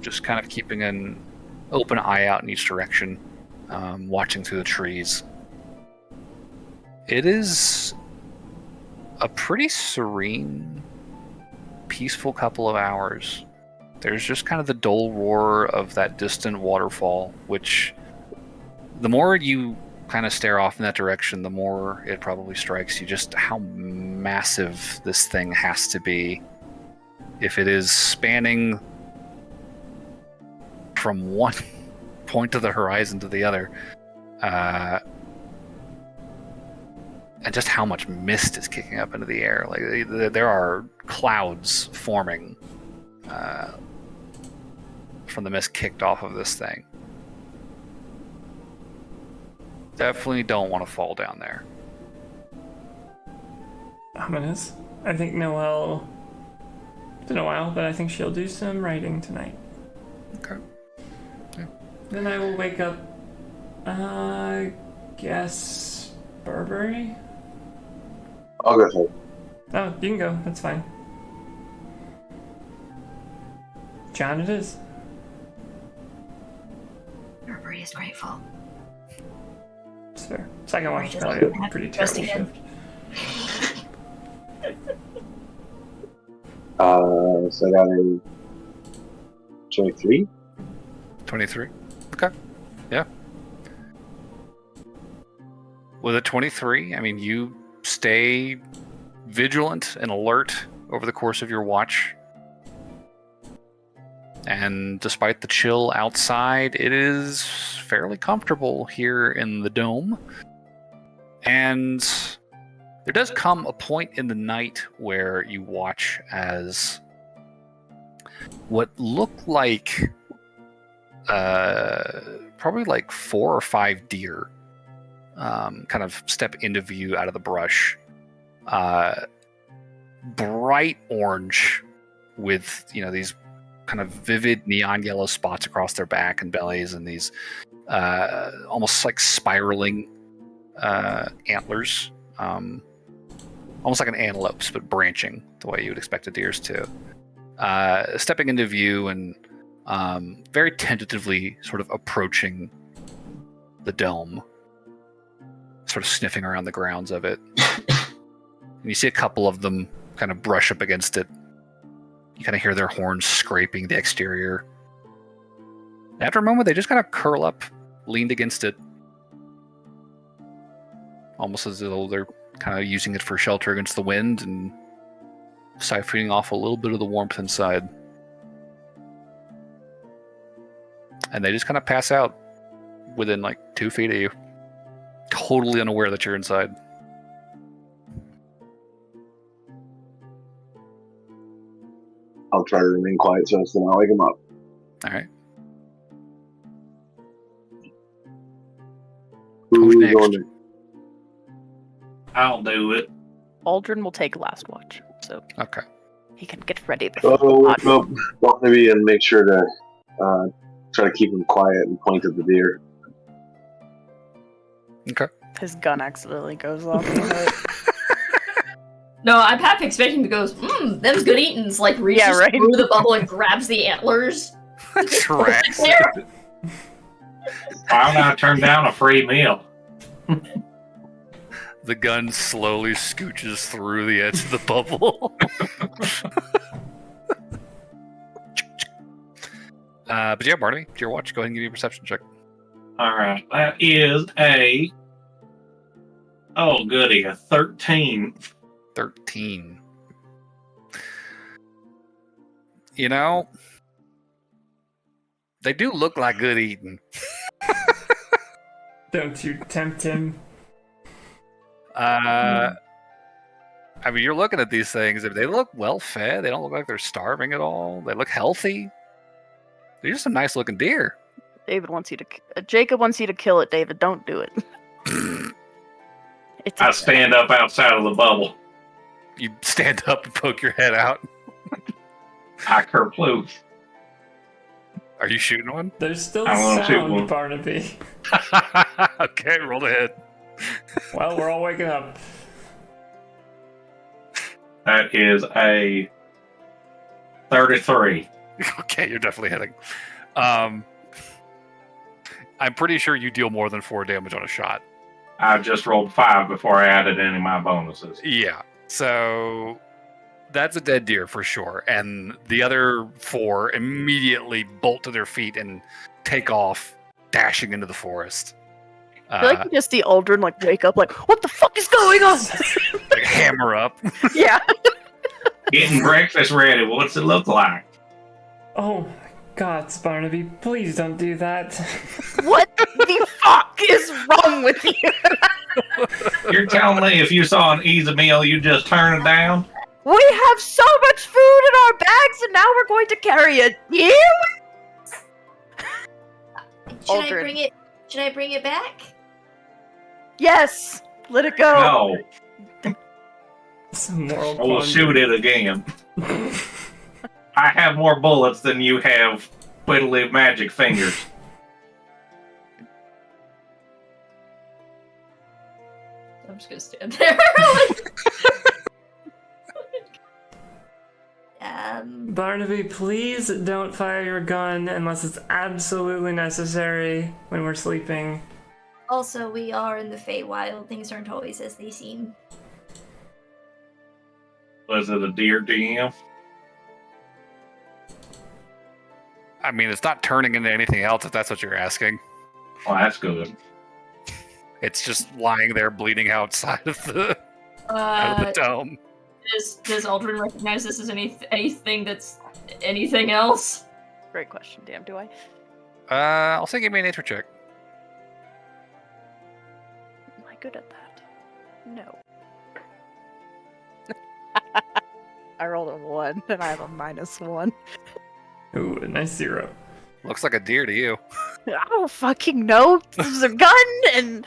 just kind of keeping an open eye out in each direction, watching through the trees. It is a pretty serene, peaceful couple of hours. There's just kind of the dull roar of that distant waterfall, which the more you kind of stare off in that direction, the more it probably strikes you just how massive this thing has to be. If it is spanning from one point of the horizon to the other, and just how much mist is kicking up into the air. Like there are clouds forming from the mist kicked off of this thing. Definitely don't want to fall down there. Ominous. I think Noelle. It's been a while, but I think she'll do some writing tonight. Okay. Yeah. Then I will wake up. Guess Burberry. I'll go ahead. Oh, you can go. That's fine. John, it is. Burberry is grateful. It's fair. Second watch is Just probably a have pretty to rest terrible again. shift. So I got a 23. 23. Okay. Yeah. With a 23, I mean, you stay vigilant and alert over the course of your watch. And despite the chill outside, it is fairly comfortable here in the dome. And there does come a point in the night where you watch as what look like probably like 4 or 5 deer kind of step into view out of the brush. Bright orange with, these kind of vivid neon yellow spots across their back and bellies, and these almost like spiraling antlers, almost like an antelope's, but branching the way you would expect a deer's to. Stepping into view and very tentatively sort of approaching the dome, sort of sniffing around the grounds of it. And you see a couple of them kind of brush up against it. You kind of hear their horns scraping the exterior. After a moment, they just kind of curl up, leaned against it, almost as though they're kind of using it for shelter against the wind and siphoning off a little bit of the warmth inside. And they just kind of pass out within like 2 feet of you, totally unaware that you're inside. I'll try to remain quiet so as to not wake him up. All right. Who's next? going to? I'll do it. Aldrin will take last watch, so Okay. he can get ready before Oh, well, maybe and make sure to try to keep him quiet and point at the deer. Okay. his gun accidentally goes off. No, I'm half expecting to go, them's good eatins. Like, reaches Yeah, right. through the bubble and grabs the antlers. Trash. There. Why would I turn down a free meal? The gun slowly scooches through the edge of the bubble. But yeah, Barnaby, it's your watch. Go ahead and give me a perception check. Alright, that is a... Oh, goody, a 13. 13. You know, they do look like good eating. Don't you tempt him? I mean, you're looking at these things. If they look well fed, they don't look like they're starving at all. They look healthy. They're just some nice looking deer. David wants you to. Jacob wants you to kill it. David, don't do it. It's I stand up outside of the bubble. You stand up and poke your head out. I kerploof. Are you shooting one? There's still I wanna shoot sound, one. Barnaby. Okay, roll the hit. Well, we're all waking up. That is a 33. Okay, you're definitely hitting. I'm pretty sure you deal more than 4 damage on a shot. I just rolled 5 before I added any of my bonuses. Yeah, so that's a dead deer for sure. And the other 4 immediately bolt to their feet and take off, dashing into the forest. I feel like you just see Aldrin like wake up like, what the fuck is going on? Like hammer up. Yeah. Getting breakfast ready. What's it look like? Oh my God, Barnaby, please don't do that. What the fuck is wrong with you? You're telling me if you saw an easy meal, you just turn it down? We have so much food in our bags, and now we're going to carry a deer? Should I bring it back? Yes. Let it go. No. Some moral I will shoot it again. I have more bullets than you have twiddly magic fingers. I'm just gonna stand there. Barnaby, please don't fire your gun unless it's absolutely necessary when we're sleeping. Also, we are in the Feywild. Things aren't always as they seem. Was it a deer DM? I mean, it's not turning into anything else if that's what you're asking. Well, that's good. It's just lying there bleeding outside of the, out of the dome. Does Aldrin recognize this as anything that's anything else? Great question, damn, do I? I'll say give me a nature check. Am I good at that? No. I rolled a 1, and I have a -1. Ooh, a nice 0. Looks like a deer to you. I don't fucking know. There's a gun and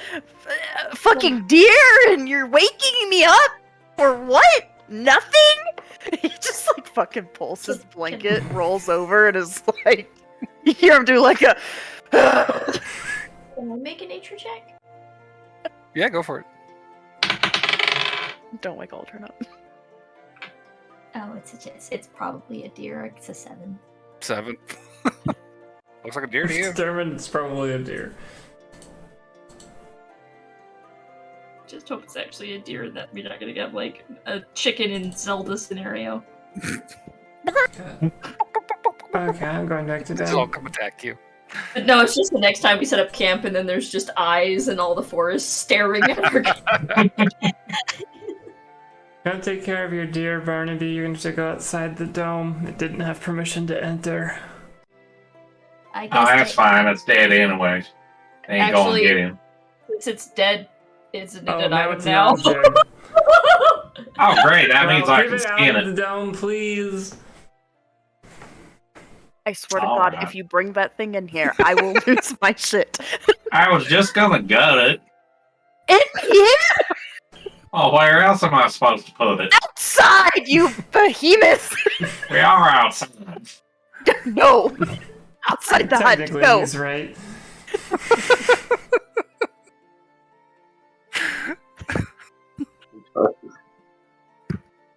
fucking deer, and you're waking me up for what? Nothing? He just like fucking pulls his blanket, rolls over, and is like, you hear him do like a. Can I make a nature check? Yeah, go for it. Don't wake Aldrin up. Oh, it's probably a deer. It's a 7. 7. Looks like a deer to you. Determined it's probably a deer. Just hope it's actually a deer and that we're not gonna get like a chicken in Zelda scenario. Okay, I'm going back to It'll down. come attack you. But no, it's just the next time we set up camp and then there's just eyes and all the forest staring at our Gotta take care of your deer, Barnaby. You're gonna have to go outside the dome. It didn't have permission to enter. I Oh, guess that's fine. It's dead anyways. They ain't going to get him. Since it's dead, isn't it Oh, an now item it's an now? object. Oh, great. That means I Keep can it skin out of it. the dome, please. I swear to All God, right. if you bring that thing in here, I will lose my shit. I was just going to gut it. In here? Oh, where else am I supposed to put it? Outside, you behemoth! We are outside. No! Outside the hut, Technically, no! he's right.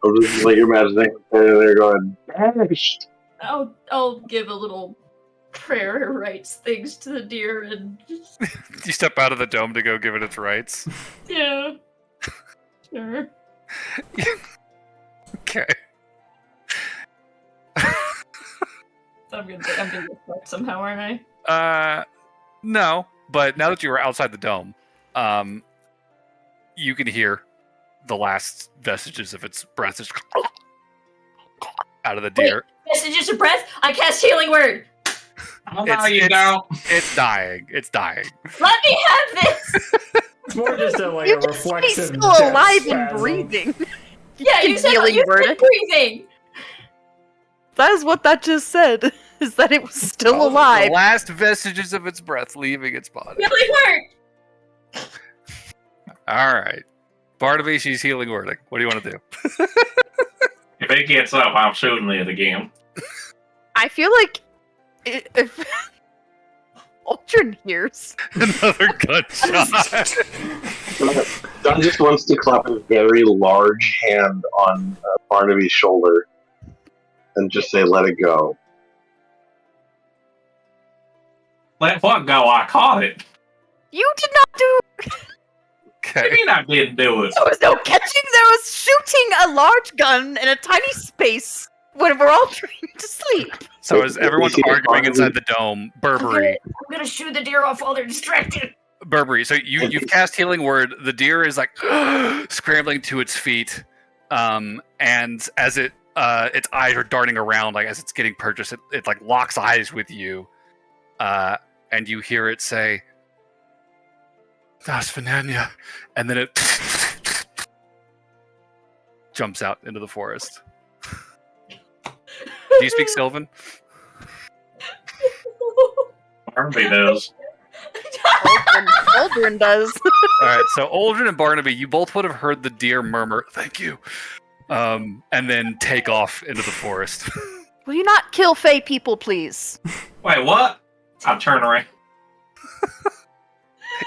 I'll just let your imagination there going, vanished. I'll give a little prayer rites things to the deer and You step out of the dome to go give it its rights. yeah. Sure. Okay. I'm gonna get fucked somehow, aren't I? No, but now that you are outside the dome, you can hear the last vestiges of its breath just out of the deer. Messages of breath. I cast healing word. Oh, no, you don't. It's dying. It's dying. Let me have this. It's more just a You just reflexive. he's still death alive spasm. and breathing. Yeah, you said healing word. breathing. That is what that just said. Is that it was still The alive. last vestiges of its breath leaving its body. Healing word. All right. Barnaby, she's healing wording. What do you want to do? If it gets up, I'm shooting it again. I feel like if Aldrin hears. Another gunshot. Don just wants to clap a very large hand on Barnaby's shoulder and just say, let it go. Let what go? I caught it. You did not do. What do you Okay. mean I didn't do it? There was no catching. There was shooting a large gun in a tiny space when we're all trying to sleep. So as everyone's see the arguing Barnaby- inside the dome, Burberry, I'm gonna shoot the deer off while they're distracted. Burberry. So you've cast Healing Word. The deer is like scrambling to its feet, and as its eyes are darting around, like as it's getting purchased, it like locks eyes with you, and you hear it say, "Das Venania," and then it jumps out into the forest. Do you speak Sylvan? Barnaby does. Aldrin does. All right, so Aldrin and Barnaby, you both would have heard the deer murmur, "Thank you," and then take off into the forest. Will you not kill Fey people, please? Wait, what? I turn around.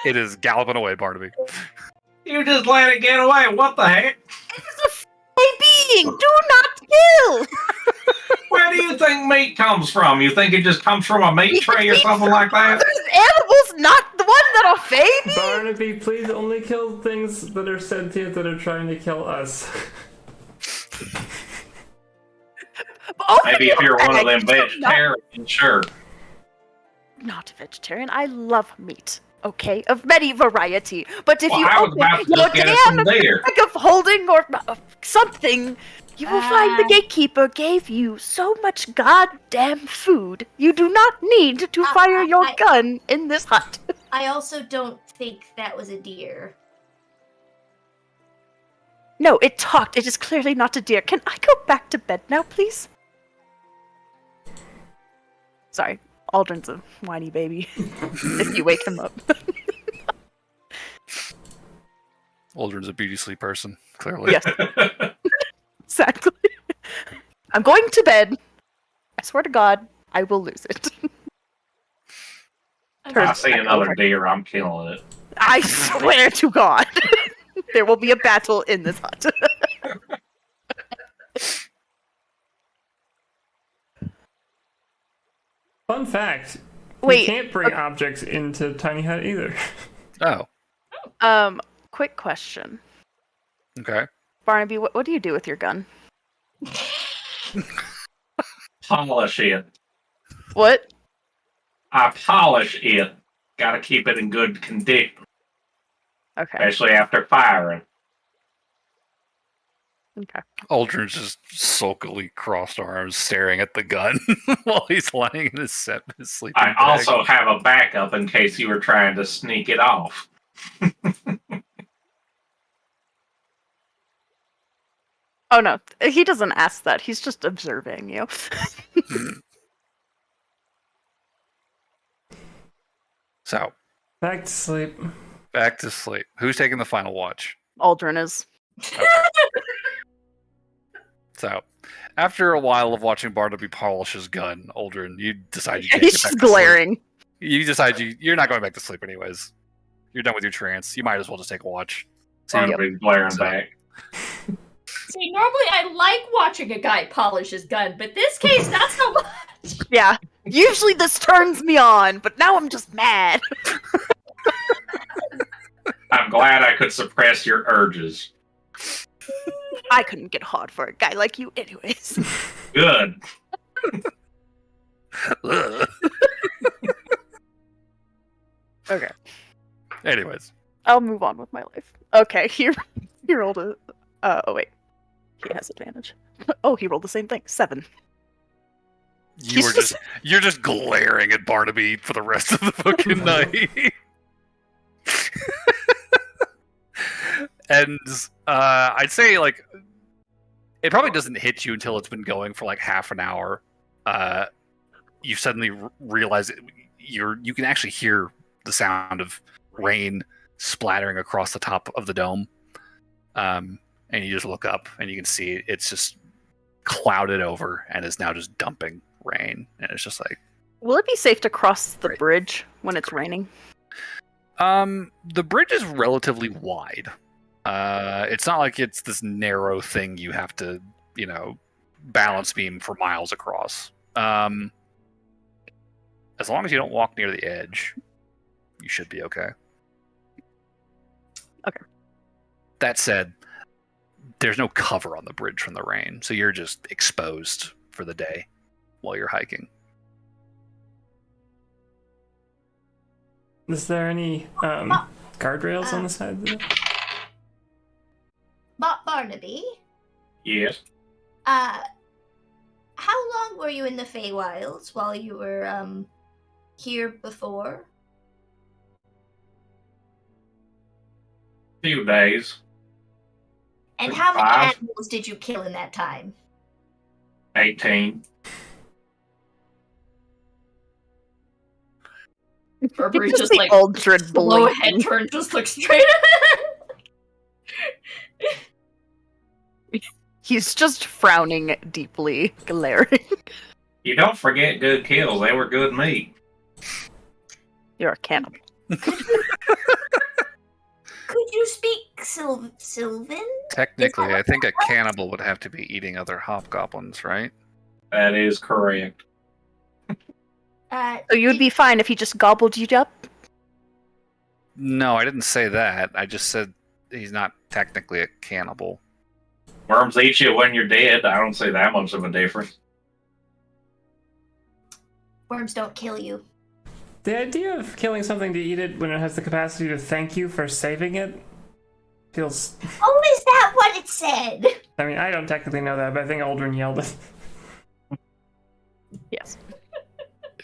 It is galloping away, Barnaby. You just let it get away. What the heck? Fey being, do not kill. Where do you think meat comes from? You think it just comes from a meat tray or something like that? There's animals, not the ones that are Fey beings. Barnaby, please only kill things that are sentient that are trying to kill us. Maybe if you're one of them vegetarians, sure. Not a vegetarian. I love meat. Okay, of many variety. But if Well, you I was open about to your just get us some damn deer. bag of holding or something, you will find the gatekeeper gave you so much goddamn food. You do not need to fire your gun in this hut. I also don't think that was a deer. No, it talked. It is clearly not a deer. Can I go back to bed now, please? Sorry, Aldrin's a whiny baby. If you wake him up. Aldrin's a beauty sleep person, clearly. Yes, exactly. I'm going to bed. I swear to God, I will lose it. If I see another deer, I'm killing it. I swear to God, there will be a battle in this hut. Fun fact. Wait, You can't bring objects into Tiny Hut either. Oh, quick question. okay. Barnaby, what do you do with your gun? Polish it. What? I polish it. Gotta keep it in good condition, Okay. especially after firing. Okay. Aldrin's just sulkily crossed arms, staring at the gun while he's lying in his sleeping I bag. also have a backup in case you were trying to sneak it off. Oh no, he doesn't ask that. He's just observing you. So, Back to sleep. back to sleep. Who's taking the final watch? Aldrin is. So, after a while of watching Barnaby polish his gun, Aldrin, you decide you can't He's get back just to sleep. glaring. You decide you're not going back to sleep anyways. You're done with your trance. You might as well just take a watch. So you- Barnaby glaring So- back. See, normally I like watching a guy polish his gun, but this case, not so much. Yeah. Usually this turns me on, but now I'm just mad. I'm glad I could suppress your urges. I couldn't get hard for a guy like you anyways. Good. Ugh. Okay. Anyways, I'll move on with my life. Okay, he rolled a... oh wait. He has advantage. Oh, he rolled the same thing. 7. you're just glaring at Barnaby for the rest of the fucking night. And I'd say like it probably doesn't hit you until it's been going for like half an hour. You suddenly realize you can actually hear the sound of rain splattering across the top of the dome. And you just look up and you can see it's just clouded over and is now just dumping rain. And it's just like, Will it be safe to cross the Right. bridge when it's raining? the bridge is relatively wide. It's not like it's this narrow thing you have to, balance beam for miles across. as long as you don't walk near the edge, you should be okay. Okay. That said, there's no cover on the bridge from the rain, so you're just exposed for the day while you're hiking. Is there any guardrails on the side of the... Barnaby, Yes. how long were you in the Feywilds while you were here before? Few days. And how many 5. animals did you kill in that time? 18. Burberry Just just the like Aldrin low blinking. head turn, just looks straight He's just frowning deeply, glaring. You don't forget good kills. They were good meat. You're a cannibal. Could you speak Sylvan? Technically, I think a cannibal would have to be eating other hobgoblins, right? That is correct. So you'd be fine if he just gobbled you up? No, I didn't say that. I just said he's not technically a cannibal. Worms eat you when you're dead. I don't see that much of a difference. Worms don't kill you. The idea of killing something to eat it when it has the capacity to thank you for saving it feels... Oh, is that what it said? I mean, I don't technically know that, but I think Aldrin yelled it. Yes.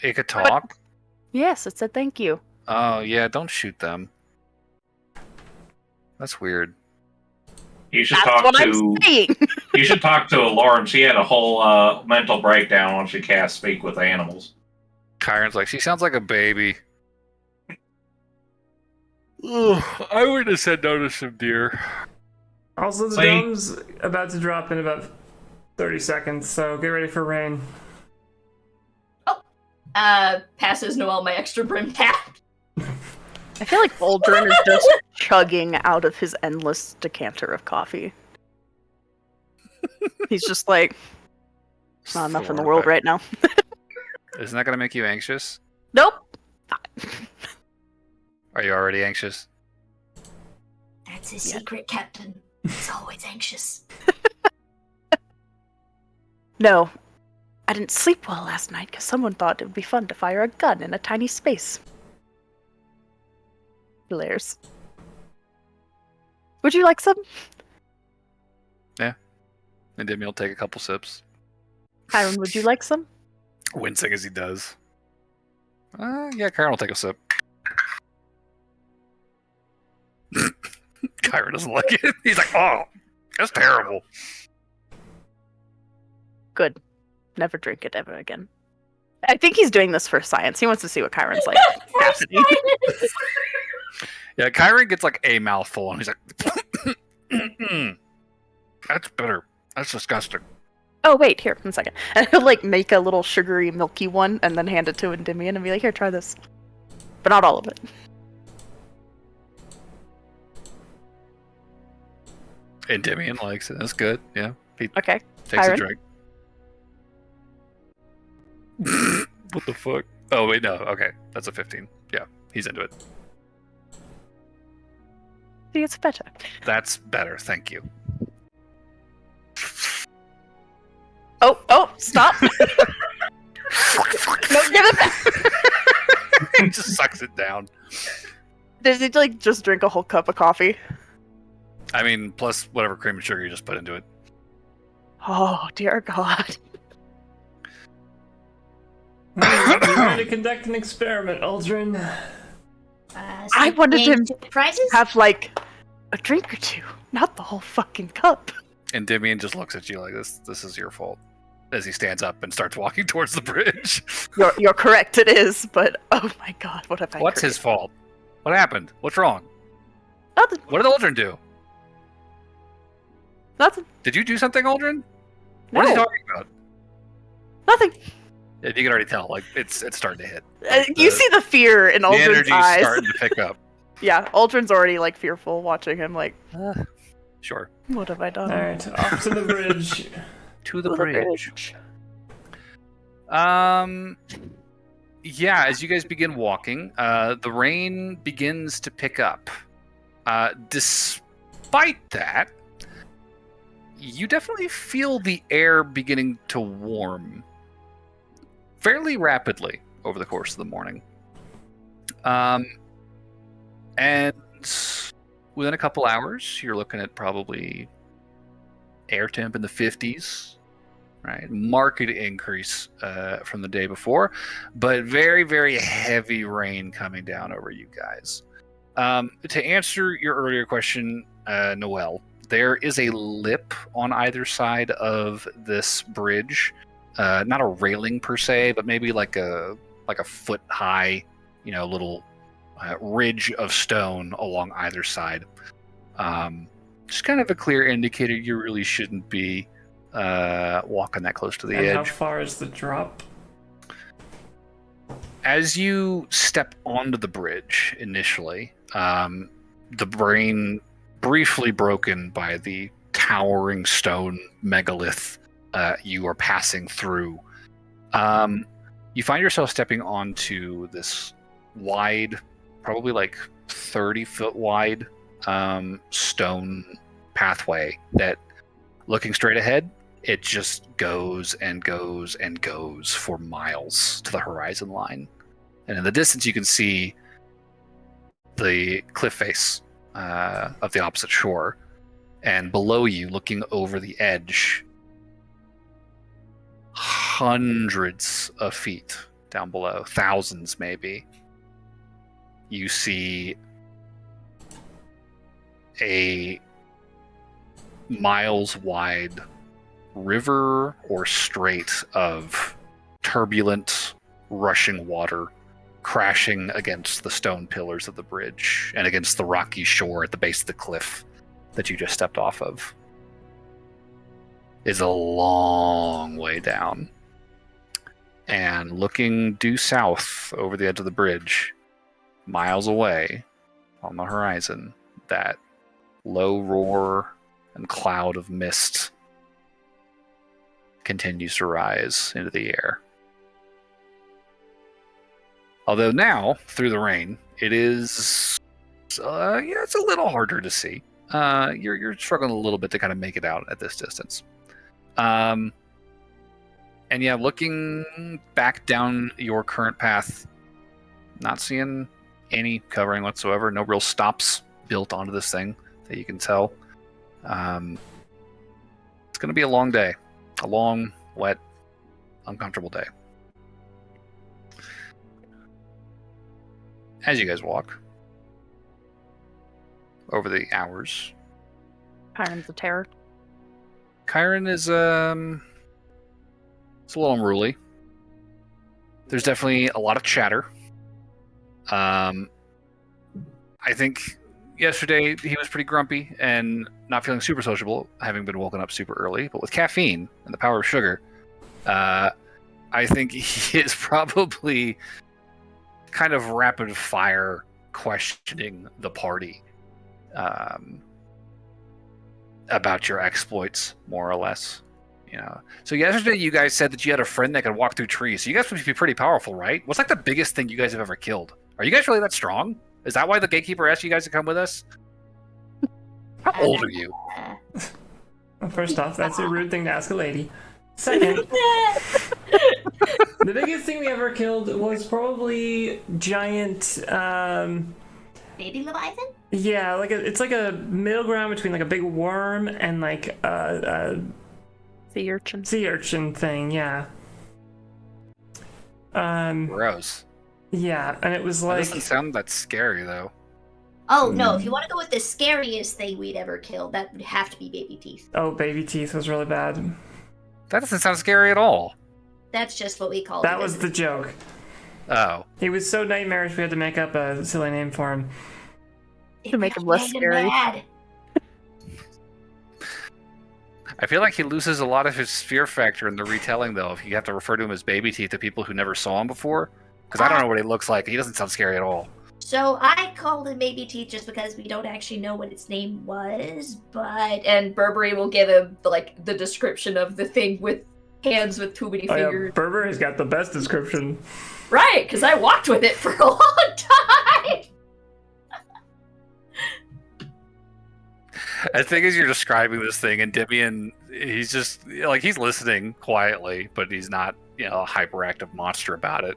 It could talk? Yes, it said thank you. Oh, yeah, don't shoot them. That's weird. You should That's talk what to. I'm saying. You should talk to Lauren. She had a whole mental breakdown when she cast Speak with Animals. Kyron's like, she sounds like a baby. Ugh, I wouldn't have said no to some deer. Also, the See? dome's about to drop in about 30 seconds, so get ready for rain. passes Noelle my extra brimmed hat. I feel like Aldrin is just chugging out of his endless decanter of coffee. He's just like, there's not enough in the world right now. Isn't that going to make you anxious? Nope. Are you already anxious? That's his secret, Captain. He's always anxious. No. I didn't sleep well last night because someone thought it would be fun to fire a gun in a tiny space. Blares. Would you like some? Yeah. And Demi will take a couple sips. Kyron, would you like some? Wincing as he does. Yeah, Kyron will take a sip. Kyron doesn't like it. He's like, oh, that's terrible. Good. Never drink it ever again. I think he's doing this for science. He wants to see what Kyron's like. happening. Yeah, Kyron gets like a mouthful and he's like, that's bitter. That's disgusting. Oh, wait, here, 1 second. And he'll like make a little sugary, milky one and then hand it to Endymion and be like, here, try this. But not all of it. Endymion likes it. That's good. Yeah. He Okay. takes a Kyron? drink. What the fuck? Oh, wait, no. Okay. That's a 15. Yeah. He's into it. See, it's better. That's better. Thank you. Oh, stop. No, give it back. He just sucks it down. Does he like just drink a whole cup of coffee? I mean, plus whatever cream and sugar you just put into it. Oh, dear God. We're going to conduct an experiment, Aldrin. I wanted him prizes? Have like a drink or two, not the whole fucking cup. And Endymion just looks at you like, this is your fault. As he stands up and starts walking towards the bridge. You're correct, it is, but oh my God, what have I What's his fault? What happened? What's wrong? Nothing. What did Aldrin do? Nothing. Did you do something, Aldrin? No. What is he talking about? Nothing. Yeah, you can already tell, like, it's starting to hit. You see the fear in The Aldrin's energy's eyes. starting to pick up. Yeah, Aldrin's already like fearful watching him like, Sure. what have I done? Alright, off to the bridge. To the To the bridge. bridge. Yeah, as you guys begin walking, the rain begins to pick up. Despite that, you definitely feel the air beginning to warm fairly rapidly over the course of the morning. And within a couple hours, you're looking at probably air temp in the 50s, right? Marked increase from the day before, but very, very heavy rain coming down over you guys. To answer your earlier question, Noel, there is a lip on either side of this bridge. Not a railing per se, but maybe like a foot high, little ridge of stone along either side. Just kind of a clear indicator you really shouldn't be walking that close to the edge. How far is the drop? As you step onto the bridge initially, the rain briefly broken by the towering stone megalith you are passing through. You find yourself stepping onto this wide, probably like 30-foot wide stone pathway that, looking straight ahead, it just goes and goes and goes for miles to the horizon line. And in the distance, you can see the cliff face of the opposite shore. And below you, looking over the edge, hundreds of feet down below, thousands maybe, you see a miles-wide river or strait of turbulent, rushing water crashing against the stone pillars of the bridge and against the rocky shore at the base of the cliff that you just stepped off of. Is a long way down. And looking due south over the edge of the bridge, miles away on the horizon, that low roar and cloud of mist continues to rise into the air. Although now, through the rain, it is, it's a little harder to see. You're struggling a little bit to kind of make it out at this distance. And yeah, looking back down your current path, not seeing any covering whatsoever. No real stops built onto this thing that you can tell. It's going to be a long day. A long, wet, uncomfortable day. As you guys walk over the hours, Chiron's a terror. Chiron is it's a little unruly. There's definitely a lot of chatter. I think yesterday he was pretty grumpy and not feeling super sociable, having been woken up super early. But with caffeine and the power of sugar, I think he is probably kind of rapid fire questioning the party about your exploits, more or less. So yesterday you guys said that you had a friend that could walk through trees. So you guys must be pretty powerful, right? What's like the biggest thing you guys have ever killed? Are you guys really that strong? Is that why the gatekeeper asked you guys to come with us? How old are you? Well, first off, that's a rude thing to ask a lady. Second, the biggest thing we ever killed was probably giant. Baby Leviathan? Yeah, it's like a middle ground between like a big worm and like a Sea urchin. sea urchin thing. Yeah. Gross. Yeah, and it was That like doesn't sound that scary, though. Oh no, if you want to go with the scariest thing we'd ever killed, that would have to be baby teeth. oh, baby teeth was really bad. That doesn't sound scary at all. That's just what we call That it. was the joke. Oh. He was so nightmarish we had to make up a silly name for him. It To make him made less scary. mad. I feel like he loses a lot of his fear factor in the retelling, though, if you have to refer to him as baby teeth to people who never saw him before. Because I don't know what he looks like. He doesn't sound scary at all. So I called him baby teeth just because we don't actually know what its name was, but And Burberry will give him the description of the thing with hands with too many Oh, yeah, fingers. Berber has got the best description. Right, because I walked with it for a long time. I think as you're describing this thing, and Demian, he's just like he's listening quietly, but he's not, a hyperactive monster about it.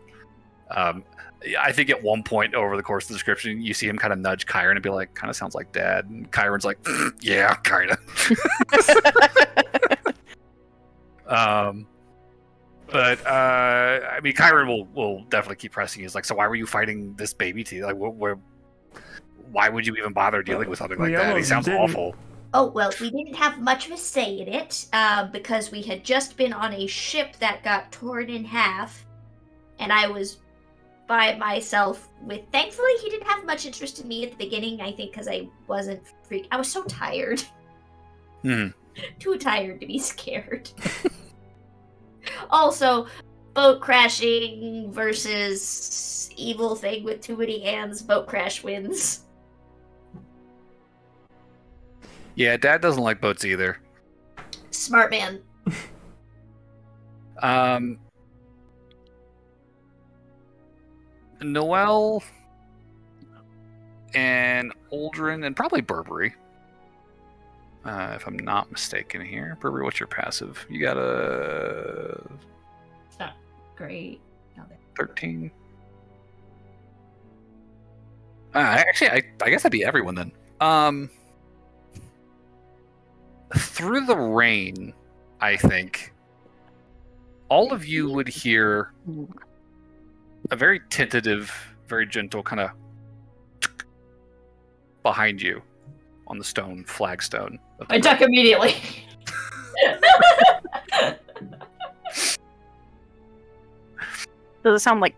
I think at one point over the course of the description, you see him kind of nudge Kyron and be like, "Kind of sounds like Dad," and Kyron's like, "Yeah, kind of." But I mean, Kyron will definitely keep pressing. He's like, "So why were you fighting this baby to you? Like, why would you even bother dealing with something like that? He sounds awful." Oh, well, we didn't have much of a say in it, because we had just been on a ship that got torn in half, and I was by myself with... Thankfully, he didn't have much interest in me at the beginning, I think because I wasn't I was so tired. Too tired to be scared. Also, boat crashing versus evil thing with too many hands, boat crash wins. Yeah, Dad doesn't like boats either. Smart man. Noelle and Aldrin and probably Burberry, if I'm not mistaken here. Burberry, what's your passive? You got a... It's not great. 13. Actually, I guess that'd be everyone then. Through the rain, I think, all of you would hear a very tentative, very gentle kind of behind you on the flagstone. I duck immediately. Does it sound like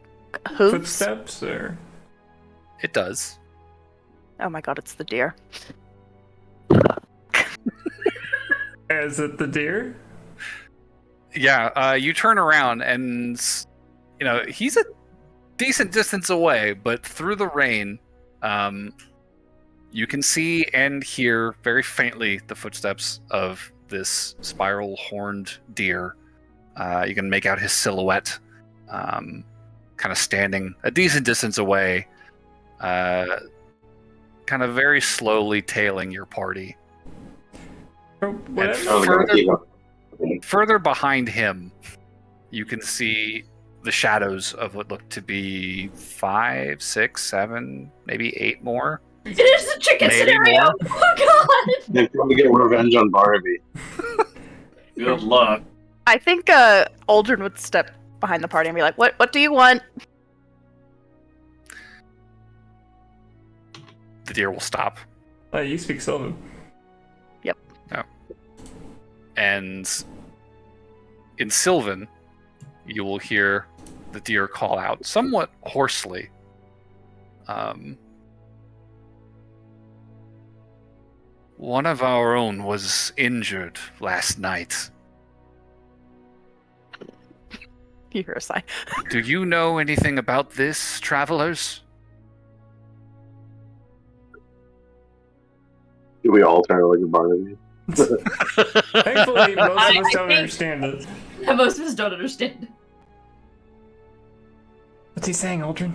hooves? Footsteps, or? It does. Oh my god, it's the deer. Is it the deer? Yeah, you turn around and, he's a decent distance away, but through the rain, you can see and hear very faintly the footsteps of this spiral-horned deer. You can make out his silhouette, kind of standing a decent distance away, kind of very slowly tailing your party. And further behind him, you can see the shadows of what look to be 5, 6, 7, maybe 8 more. It is a chicken Maybe scenario! more. Oh god! They're trying to get revenge on Barnaby. Good luck. I think Aldrin would step behind the party and be like, "What do you want?" The deer will stop. You speak Sylvan. Yep. Oh. And in Sylvan, you will hear the deer call out, somewhat hoarsely. One of our own was injured last night. You hear a sigh. Do you know anything about this, travelers? Do we all turn to look at Barnaby? Thankfully, most of us I don't think- understand it. Most of us don't understand. What's he saying, Aldrin?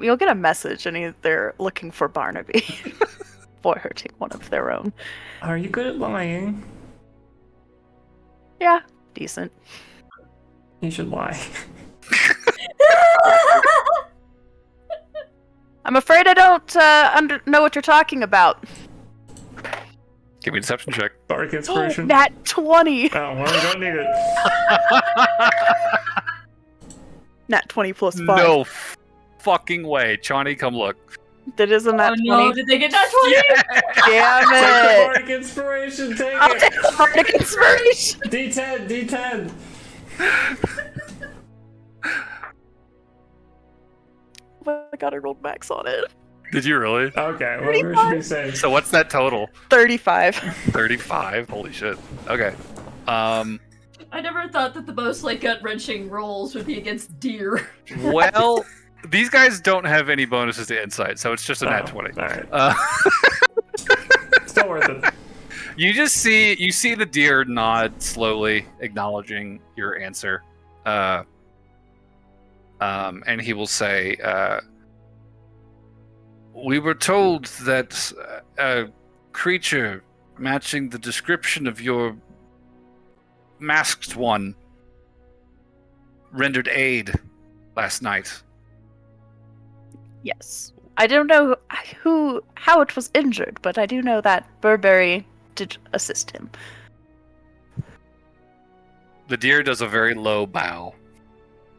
You'll get a message, and they're looking for Barnaby for hurting one of their own. Are you good at lying? Yeah, decent. You should lie. I'm afraid I don't know what you're talking about. Give me a deception check. Dark inspiration. Nat 20. Oh, well, we don't need it. Nat 20 plus 5. No fucking way. Chani, come look. That isn't Oh that 20. no, did they get that 20? Damn Take the it. Bardic inspiration, take I'll it! take the Bardic inspiration. D10. Oh my god, I rolled max on it. Did you really? Okay, well, we should be safe. So what's that total? 35. 35? Holy shit. Okay. I never thought that the most gut-wrenching rolls would be against deer. Well, these guys don't have any bonuses to insight, so it's just a nat 20. Alright. Uh, Still worth it. you see the deer nod slowly, acknowledging your answer. and he will say, "We were told that a creature matching the description of your masked one rendered aid last night." Yes. I don't know how it was injured, but I do know that Burberry did assist him. The deer does a very low bow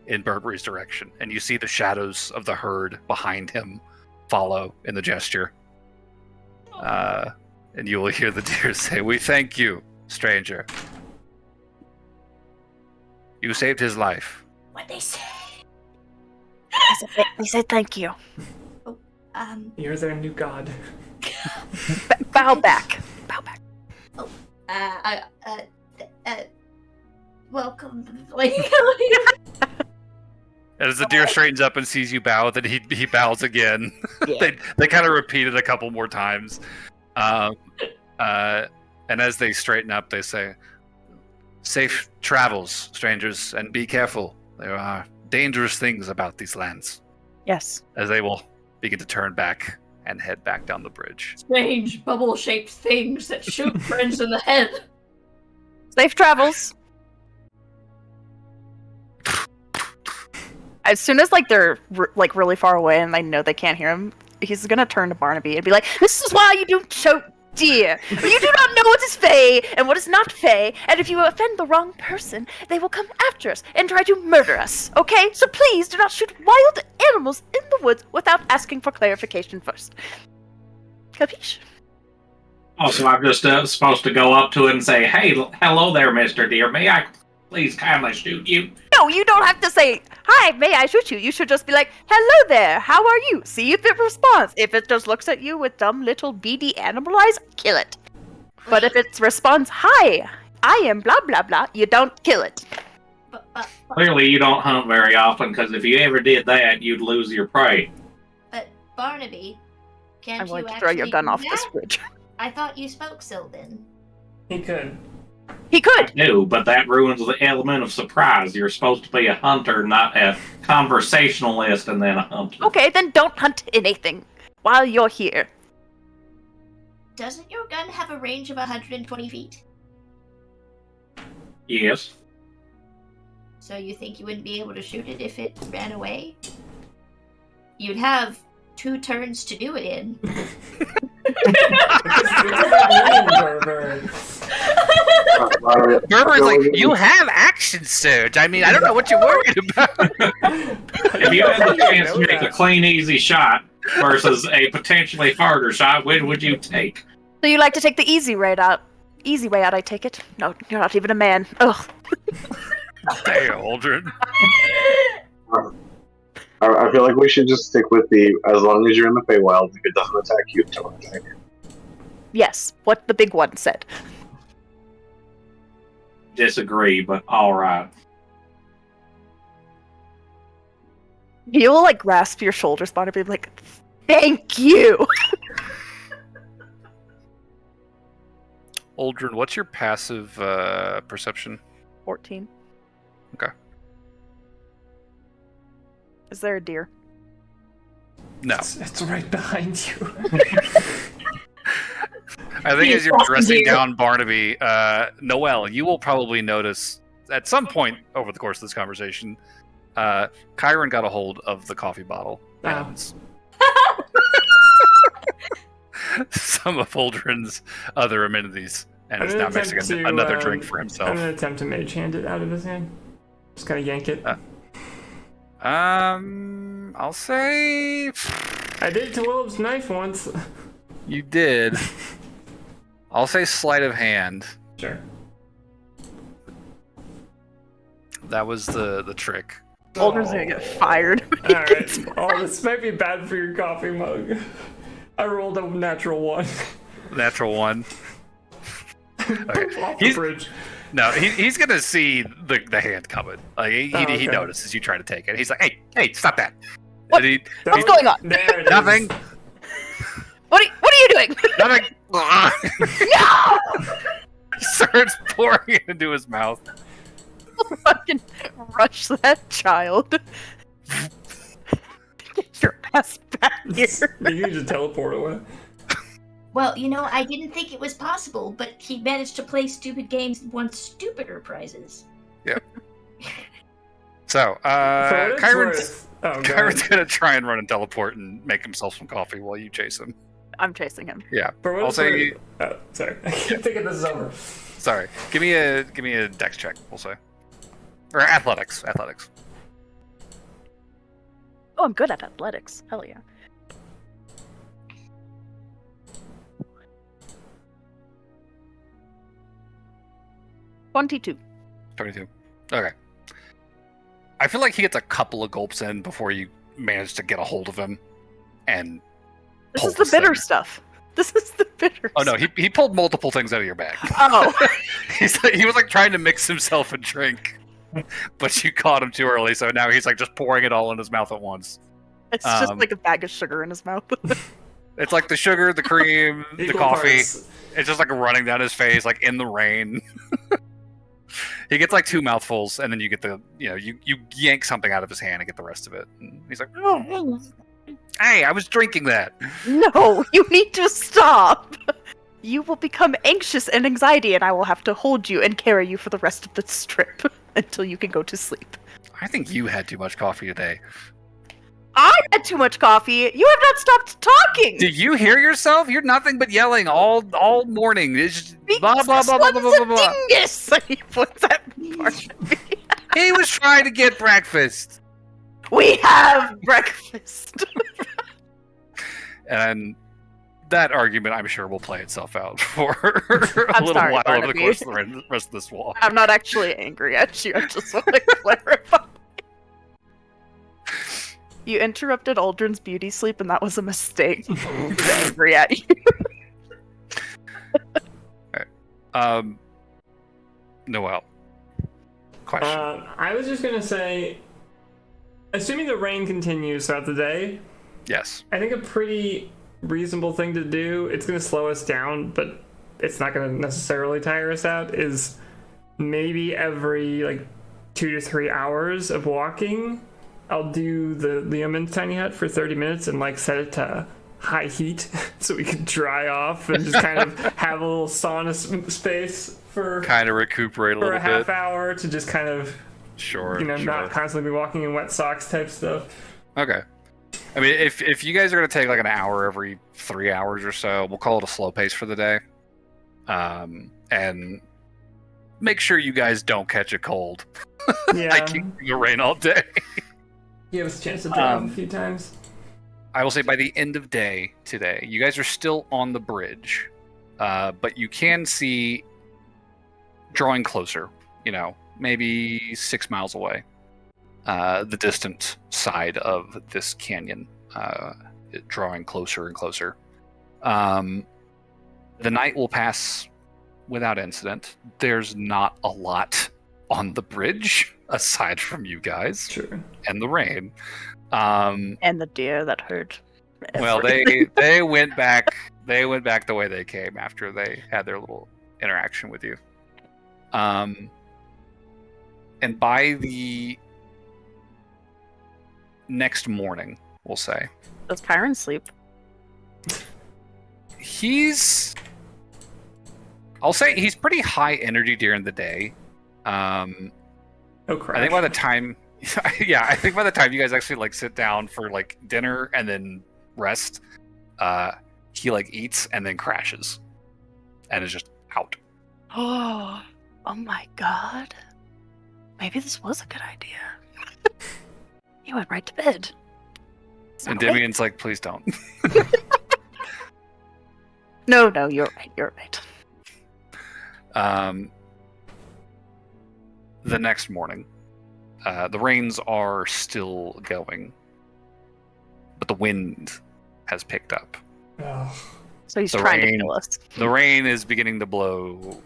in Burberry's direction, and you see the shadows of the herd behind him follow in the gesture. And you will hear the deer say, "We thank you, stranger. You saved his life." What they say? They said thank you. You're their new god. Bow back. Bow back. Welcome. Like, And as the deer straightens up and sees you bow, then he bows again. Yeah. they kind of repeat it a couple more times. And as they straighten up, they say, "Safe travels, strangers, and be careful. There are dangerous things about these lands." Yes. As they will begin to turn back and head back down the bridge. Strange bubble-shaped things that shoot friends in the head. Safe travels. As soon as they're really far away and I know they can't hear him, he's gonna turn to Barnaby and be like, "This is why you don't shoot deer. You do not know what is fey and what is not fey, and if you offend the wrong person, they will come after us and try to murder us. Okay? So please do not shoot wild animals in the woods without asking for clarification first. Capiche?" Also, I'm just supposed to go up to it and say, "Hey, hello there, Mr. Deer. May I please kindly shoot you?" No, you don't have to say, "Hi, may I shoot you?" You should just be like, "Hello there, how are you?" See if it responds. If it just looks at you with dumb little beady animal eyes, kill it. But if it responds, "Hi, I am blah blah blah," you don't kill it. Clearly, you don't hunt very often, because if you ever did that, you'd lose your prey. But Barnaby, can't I'm going you to throw your actually gun do off this that? bridge. I thought you spoke Sylvan. He could. He could. No, but that ruins the element of surprise. You're supposed to be a hunter, not a conversationalist and then a hunter. Okay, then don't hunt anything while you're here. Doesn't your gun have a range of 120 feet? Yes. So you think you wouldn't be able to shoot it if it ran away? You'd have 2 turns to do it in. Berber's like, "You have action surge. I mean, I don't know what you're worried about." If you had the chance to make a clean, easy shot versus a potentially harder shot, which would you take? So you like to take the easy way out? Easy way out, I take it. No, you're not even a man. Ugh. Damn, Aldrin. I feel like we should just stick with the as long as you're in the Feywild, if it doesn't attack you, don't attack. Yes, what the big one said. Disagree, but alright. He'll grasp your shoulders, Barnaby, like, "Thank you." Aldrin, what's your passive perception? 14. Okay. Is there a deer? No. It's right behind you. I think as you're He's dressing deer. down Barnaby, Noelle, you will probably notice at some point over the course of this conversation, Kyron got a hold of the coffee bottle. And some of Aldrin's other amenities, and is now mixing another drink for I'm himself. gonna attempt to mage hand it out of his hand. Just gotta yank it. I'll say I did it to Willow's knife once. you did. I'll say sleight of hand. Sure. That was the trick. Aldrin's gonna get fired. Alright. Oh, this might be bad for your coffee mug. I rolled a natural 1. Natural 1. Okay. Off the He's- bridge. No, he's gonna see the hand coming. Like he okay. notices you try to take it. He's like, hey, stop that! What? And What's going on? There it is. Nothing. What are you doing? Nothing. No! Starts pouring it into his mouth. Fucking rush that child. Get your ass back here. You can just teleport away. Well, I didn't think it was possible, but he managed to play stupid games and won stupider prizes. So, For what it's Kyron's worth- Oh, go ahead. gonna try and run and teleport and make himself some coffee while you chase him. I'm chasing him. Yeah. For what I'll it's say. worth- Oh, sorry. I keep thinking this is over. Sorry. Give me a dex check. We'll say, or athletics. Athletics. Oh, I'm good at athletics. Hell yeah. $22. 22. Okay. I feel like he gets a couple of gulps in before you manage to get a hold of him, and This pull is the thing. bitter stuff. This is the bitter Oh no, stuff. he pulled multiple things out of your bag. Oh. He was like trying to mix himself a drink, but you caught him too early, so now he's like just pouring it all in his mouth at once. It's just like a bag of sugar in his mouth. It's like the sugar, the cream, the Equal coffee. parts. It's just like running down his face, like in the rain. He gets like 2 mouthfuls, and then you get you yank something out of his hand and get the rest of it. And he's like, "Oh, hey, I was drinking that." No, you need to stop. You will become anxious and anxiety, and I will have to hold you and carry you for the rest of this trip until you can go to sleep. I think you had too much coffee today. I had too much coffee. You have not stopped talking. Did you hear yourself? You're nothing but yelling all morning. It's just blah blah Because blah blah blah this blah one's blah. a dingus. What's that part of me? He was trying to get breakfast, We have breakfast. and that argument, I'm sure, will play itself out for a I'm little sorry, while over the Barnaby. course of the rest of this walk. I'm not actually angry at you. I just want to clarify. You interrupted Aldrin's beauty sleep, and that was a mistake. I'm angry at you. Noel, question. I was just gonna say, assuming the rain continues throughout the day, Yes. I think a pretty reasonable thing to do, it's gonna slow us down, but it's not gonna necessarily tire us out, is maybe every like 2 to 3 hours of walking, I'll do the Leomund's tiny hut for 30 minutes and like set it to high heat so we can dry off and just kind of have a little sauna space for Kind of recuperate a a little half bit. hour to just kind of, Sure. you know, sure. not constantly be walking in wet socks type stuff. Okay. I mean, if you guys are going to take like an hour every 3 hours or so, we'll call it a slow pace for the day. And make sure you guys don't catch a cold. Yeah. Hiking through the rain all day. Give us a chance to drive a few times. I will say by the end of day today, you guys are still on the bridge, but you can see drawing closer, maybe 6 miles away, the distant side of this canyon, drawing closer and closer. The night will pass without incident. There's not a lot on the bridge aside from you guys Sure. and the rain. And the deer that heard. Well, they went back. They went back the way they came after they had their little interaction with you. And by the next morning, we'll say Does Kyron sleep? I'll say he's pretty high energy during the day. Oh crap. I think by the time, I think by the time you guys actually like sit down for like dinner and then rest, he like eats and then crashes, and is just out. Oh my god. Maybe this was a good idea. He went right to bed. It's And not awake. Damien's like, please don't. No, you're right. The next morning, the rains are still going, but the wind has picked up. Oh. So he's The trying rain. to kill us. The rain is beginning to blow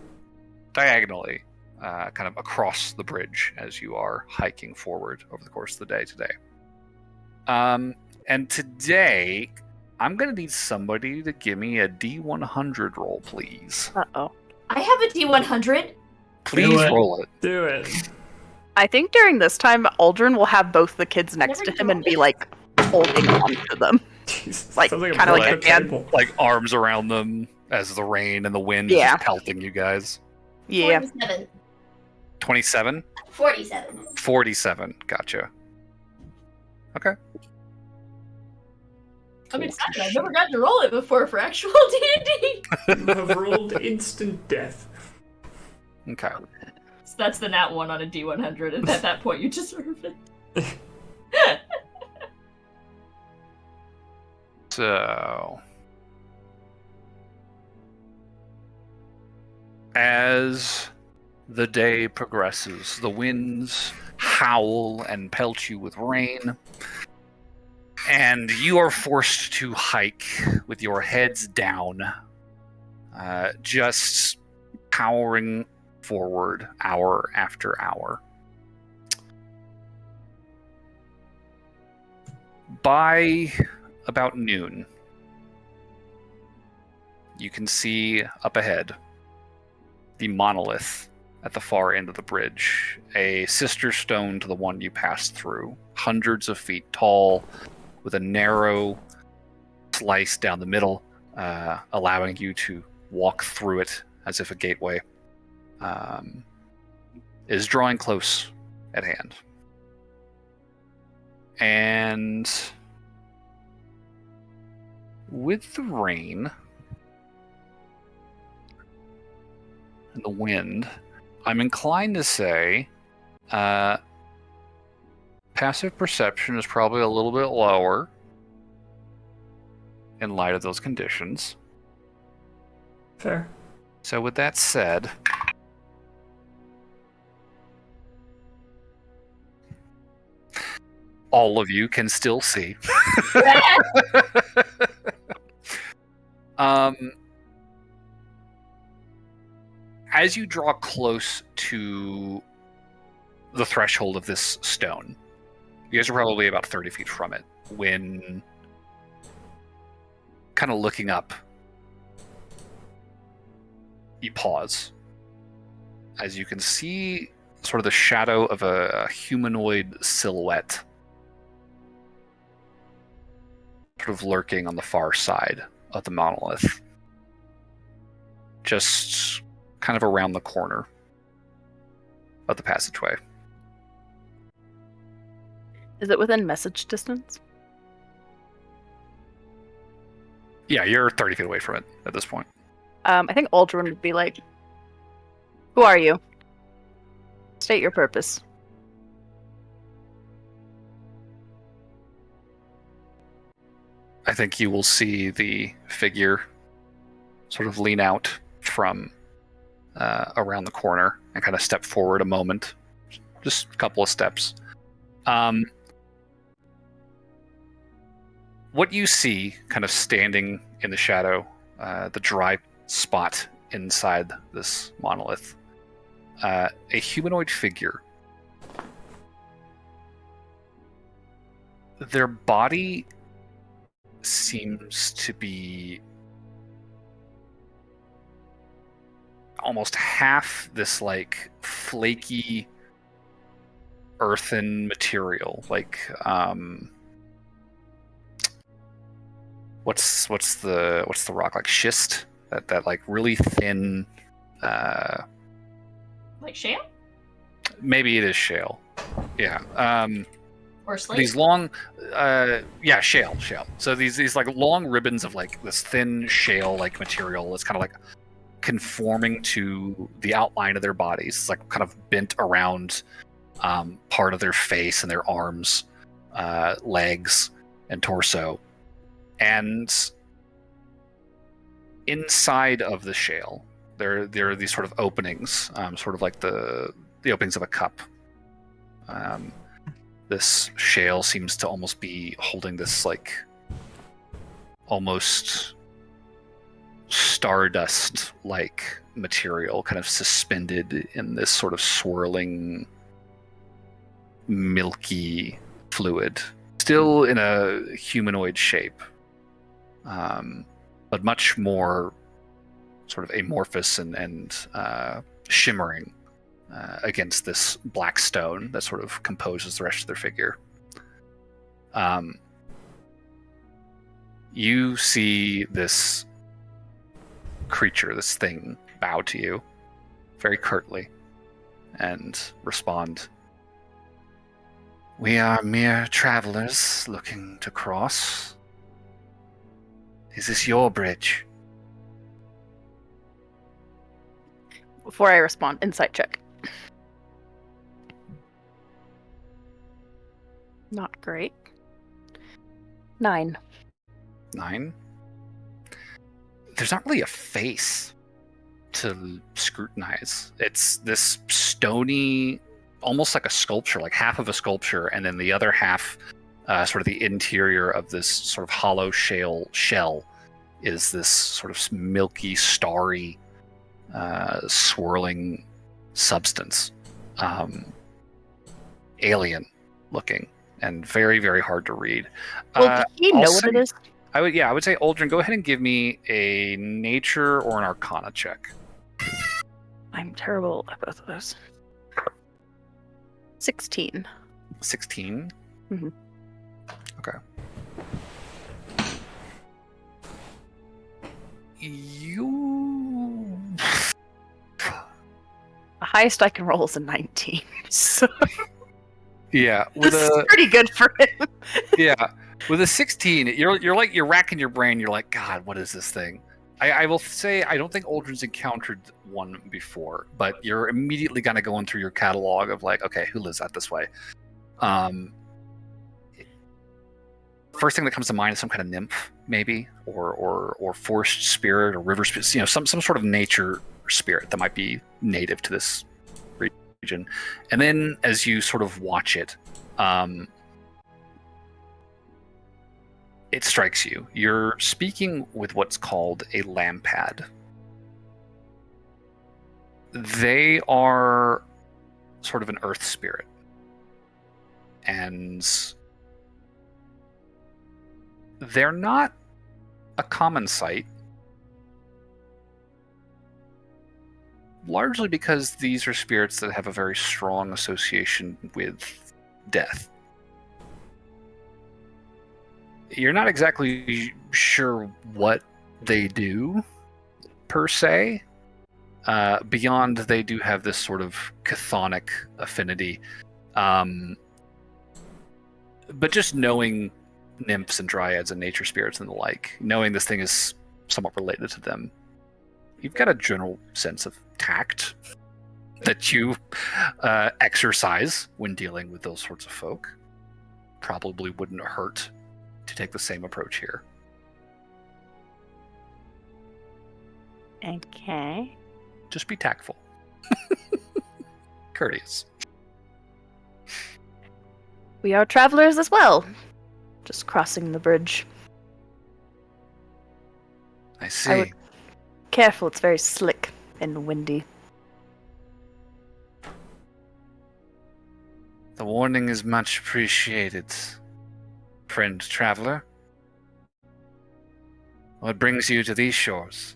diagonally, kind of across the bridge as you are hiking forward over the course of the day today. And today, I'm going to need somebody to give me a D100 roll, please. Uh-oh. I have a D100. Please Do it. roll it. Do it. I think during this time, Aldrin will have both the kids next Never to him and do. be like holding on to them. Jesus, Like, sounds like kinda like a a dad. table. Like arms around them as the rain and the wind is Yeah. just pelting you guys. Yeah. 47. 27? 47. 47. Gotcha. Okay. I'm excited. I've never gotten to roll it before for actual D&D. You have rolled instant death. Okay. So that's the nat 1 on a D100, and at that point you deserve it. So, as the day progresses, the winds howl and pelt you with rain, and you are forced to hike with your heads down, just powering forward hour after hour. By about noon, you can see up ahead the monolith at the far end of the bridge, a sister stone to the one you passed through, hundreds of feet tall, with a narrow slice down the middle, allowing you to walk through it as if a gateway, is drawing close at hand. And with the rain and the wind, I'm inclined to say passive perception is probably a little bit lower in light of those conditions. Fair. So with that said, all of you can still see. As you draw close to the threshold of this stone, you guys are probably about 30 feet from it, when kind of looking up, you pause. As you can see sort of the shadow of a humanoid silhouette sort of lurking on the far side of the monolith. Just kind of around the corner of the passageway. Is it within message distance? Yeah, you're 30 feet away from it at this point. I think Aldrin would be like, "Who are you? State your purpose." I think you will see the figure sort of lean out from around the corner and kind of step forward a moment. Just a couple of steps. What you see kind of standing in the shadow, the dry spot inside this monolith, a humanoid figure. Their body seems to be almost half this like flaky earthen material, like what's the rock, like schist, that like really thin, Like shale? maybe it is shale, yeah. Or slate? These long, yeah, shale. So these like long ribbons of like this thin shale like material that's kind of like conforming to the outline of their bodies. It's like kind of bent around part of their face and their arms, legs, and torso. And inside of the shale, there are these sort of openings, sort of like the openings of a cup. This shale seems to almost be holding this like almost stardust-like material, kind of suspended in this sort of swirling, milky fluid, still in a humanoid shape, but much more sort of amorphous and shimmering against this black stone that sort of composes the rest of their figure. You see this creature, this thing, bow to you very curtly and respond. We are mere travelers looking to cross. Is this your bridge? Before I respond, insight check. Not great. 9. 9? There's not really a face to scrutinize. It's this stony, almost like a sculpture, like half of a sculpture, and then the other half, sort of the interior of this sort of hollow shell, is this sort of milky, starry, swirling substance. Alien looking and very, very hard to read. Well, do you know what it is? I would say, Aldrin, go ahead and give me a nature or an arcana check. I'm terrible at both of those. 16. 16? Mhm. Okay. You... The highest I can roll is a 19. So Yeah, this is pretty good for him. Yeah, with a 16, you're racking your brain. You're like, God, what is this thing? I will say I don't think Aldrin's encountered one before, but you're immediately kind of going through your catalog of like, okay, who lives out this way? First thing that comes to mind is some kind of nymph, maybe, or forest spirit or river spirit. You know, some sort of nature spirit that might be native to this region. And then as you sort of watch it, it strikes you. You're speaking with what's called a lampad. They are sort of an earth spirit. And they're not a common sight. Largely because these are spirits that have a very strong association with death. You're not exactly sure what they do, per se. Beyond, they do have this sort of chthonic affinity. But just knowing nymphs and dryads and nature spirits and the like, knowing this thing is somewhat related to them, you've got a general sense of tact that you exercise when dealing with those sorts of folk. Probably wouldn't hurt to take the same approach here. Okay. Just be tactful. Courteous. We are travelers as well. Just crossing the bridge. I see. Careful, it's very slick and windy. The warning is much appreciated, friend traveler. What brings you to these shores?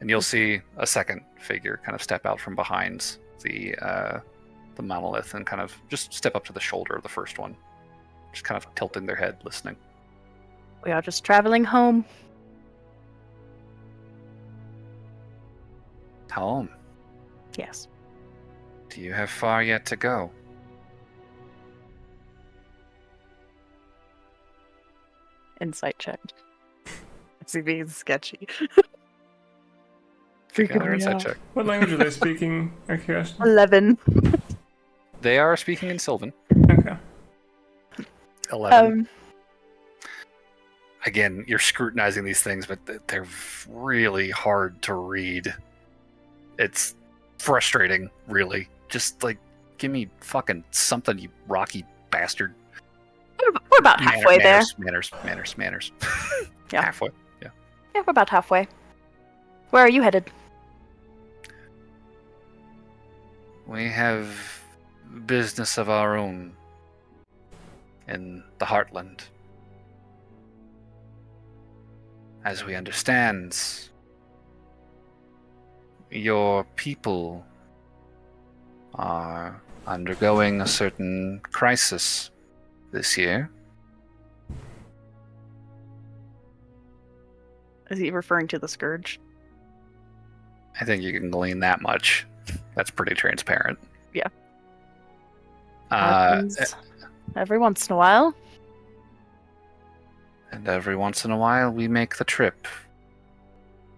And you'll see a second figure kind of step out from behind the monolith and kind of just step up to the shoulder of the first one, just kind of tilting their head, listening. We are just traveling home. Home? Yes. Do you have far yet to go? Insight check. It's being sketchy. Another insight check. What language are they speaking? Out of curiosity. 11. They are speaking in Sylvan. Okay. 11. Again, you're scrutinizing these things, but they're really hard to read. It's frustrating, really. Just, like, give me fucking something, you rocky bastard. We're about halfway there. Manners. Yeah. Halfway, yeah. Yeah, we're about halfway. Where are you headed? We have business of our own in the Heartland. As we understand, your people are undergoing a certain crisis this year. Is he referring to the Scourge? I think you can glean that much. That's pretty transparent. Yeah. Uh, Happens every once in a while. and every once in a while, we make the trip.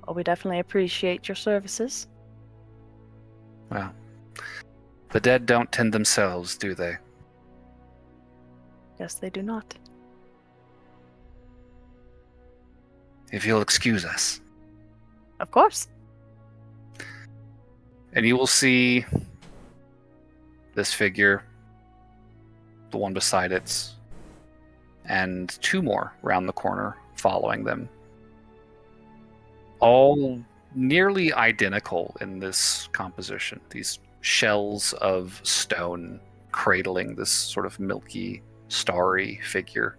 Well, we definitely appreciate your services. Well, the dead don't tend themselves, do they? Yes, they do not. If you'll excuse us. Of course. And you will see this figure, the one beside it, and two more round the corner following them. All nearly identical in this composition. These shells of stone cradling this sort of milky, starry figure.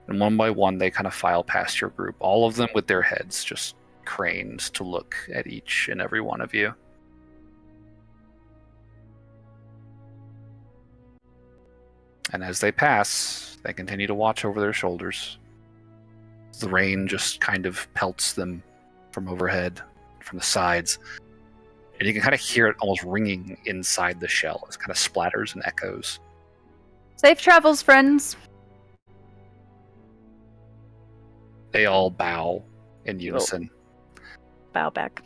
And one by one, they kind of file past your group, all of them with their heads just craned to look at each and every one of you. And as they pass, they continue to watch over their shoulders. The rain just kind of pelts them from overhead, from the sides. And you can kind of hear it almost ringing inside the shell. It kind of splatters and echoes. Safe travels, friends. They all bow in unison. Bow back.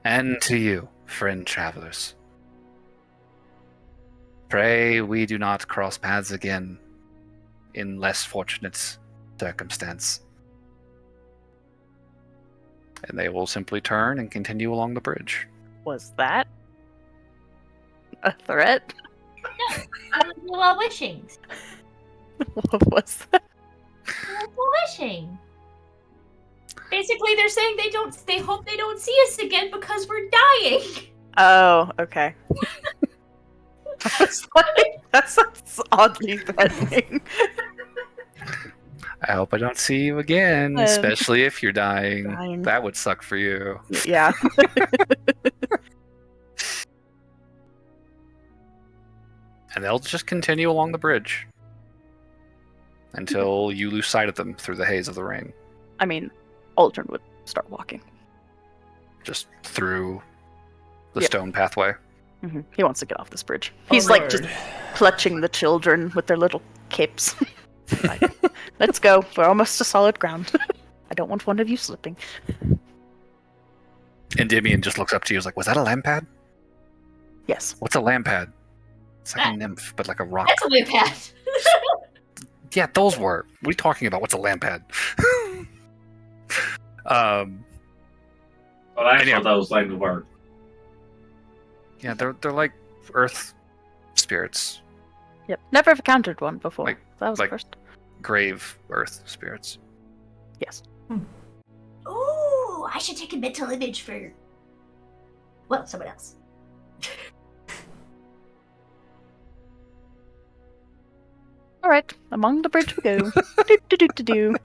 And to you, friend travelers. Pray we do not cross paths again in less fortunate circumstance. And they will simply turn and continue along the bridge. Was that a threat? Well wishing. What was that? Well wishing. Basically, they're saying they hope they don't see us again because we're dying. Oh, okay. I was like, that sounds oddly threatening. I hope I don't see you again, especially if you're dying. Dying. That would suck for you. Yeah. And they'll just continue along the bridge until you lose sight of them through the haze of the rain. I mean, Aldrin would start walking. Just through the Yep. stone pathway. Mm-hmm. He wants to get off this bridge. He's like just clutching the children with their little capes. Like, let's go. We're almost to solid ground. I don't want one of you slipping. And Dimian just looks up to you and is like, was that a lampad? Yes. What's a lampad? It's like a nymph, but like a rock. That's a whip hat. Yeah, those were. What are you talking about? What's a lampad? Well, that's Anyhow. what those things were. Yeah, they're like earth spirits. Yep. Never encountered one before. Like- that was like- the first. Grave earth spirits. Yes. Ooh, I should take a mental image for, well, someone else. All right. Among the bridge we go. do, do, do, do, do.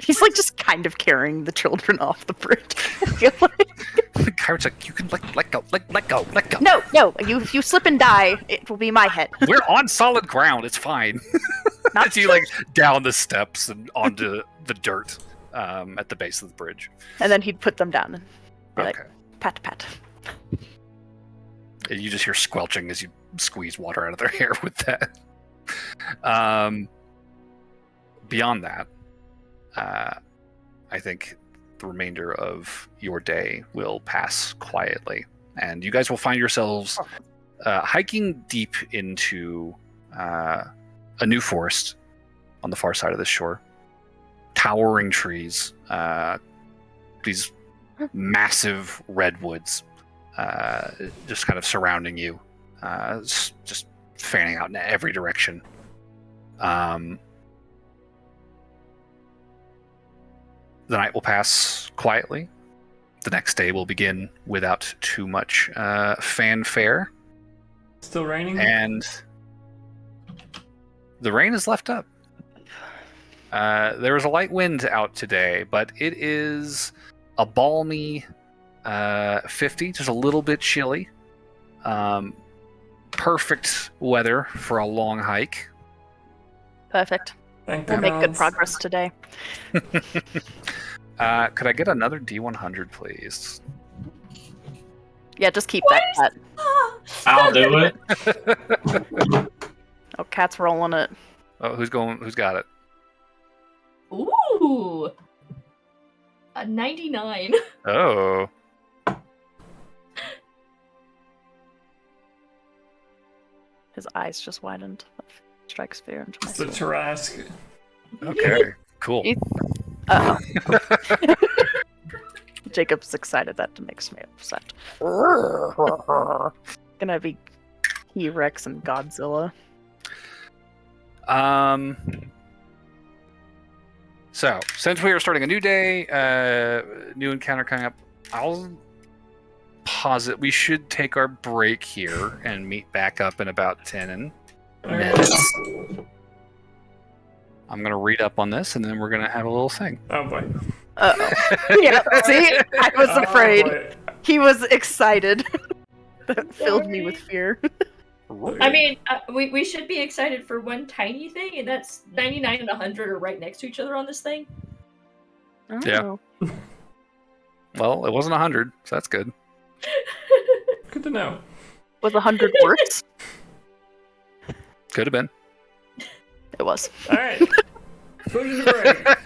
He's like just kind of carrying the children off the bridge. I feel like. Kyra's like, you can let go, let go. No, if you slip and die, it will be my head. We're on solid ground. It's fine. Not As you like down the steps and onto the dirt at the base of the bridge. And then he'd put them down and be Okay. like, pat, pat. And you just hear squelching as you squeeze water out of their hair with that. Beyond that, I think the remainder of your day will pass quietly, and you guys will find yourselves hiking deep into a new forest on the far side of the shore. Towering trees, these massive redwoods, just kind of surrounding you, just fanning out in every direction. The night will pass quietly. The next day will begin without too much fanfare. Still raining? And the rain is left up. There is a light wind out today, but it is a balmy 50, just a little bit chilly. Perfect weather for a long hike. Perfect. Thank We'll the make good gods. progress today. Could I get another D100, please? Yeah, just keep that cat. I'll do it. Oh, cat's rolling it. Oh, who's going? Who's got it? Ooh, a 99. Oh, His eyes just widened. Strikes fear into my It's the soul. Tarask. okay, cool. Uh-oh. Jacob's excited that makes me upset. Gonna be T-Rex and Godzilla. So, since we are starting a new day, new encounter coming up, I'll posit we should take our break here and meet back up in about 10 minutes. I'm going to read up on this, and then we're going to have a little thing. Oh boy. Uh-oh. Yeah, see? I was Oh, afraid. boy. He was excited. That filled me with fear. I mean, we should be excited for one tiny thing, and that's 99 and 100 are right next to each other on this thing. Yeah. Well, it wasn't 100, so that's good. Good to know. Was 100 worse? Could have been. It was. All right. Food to break.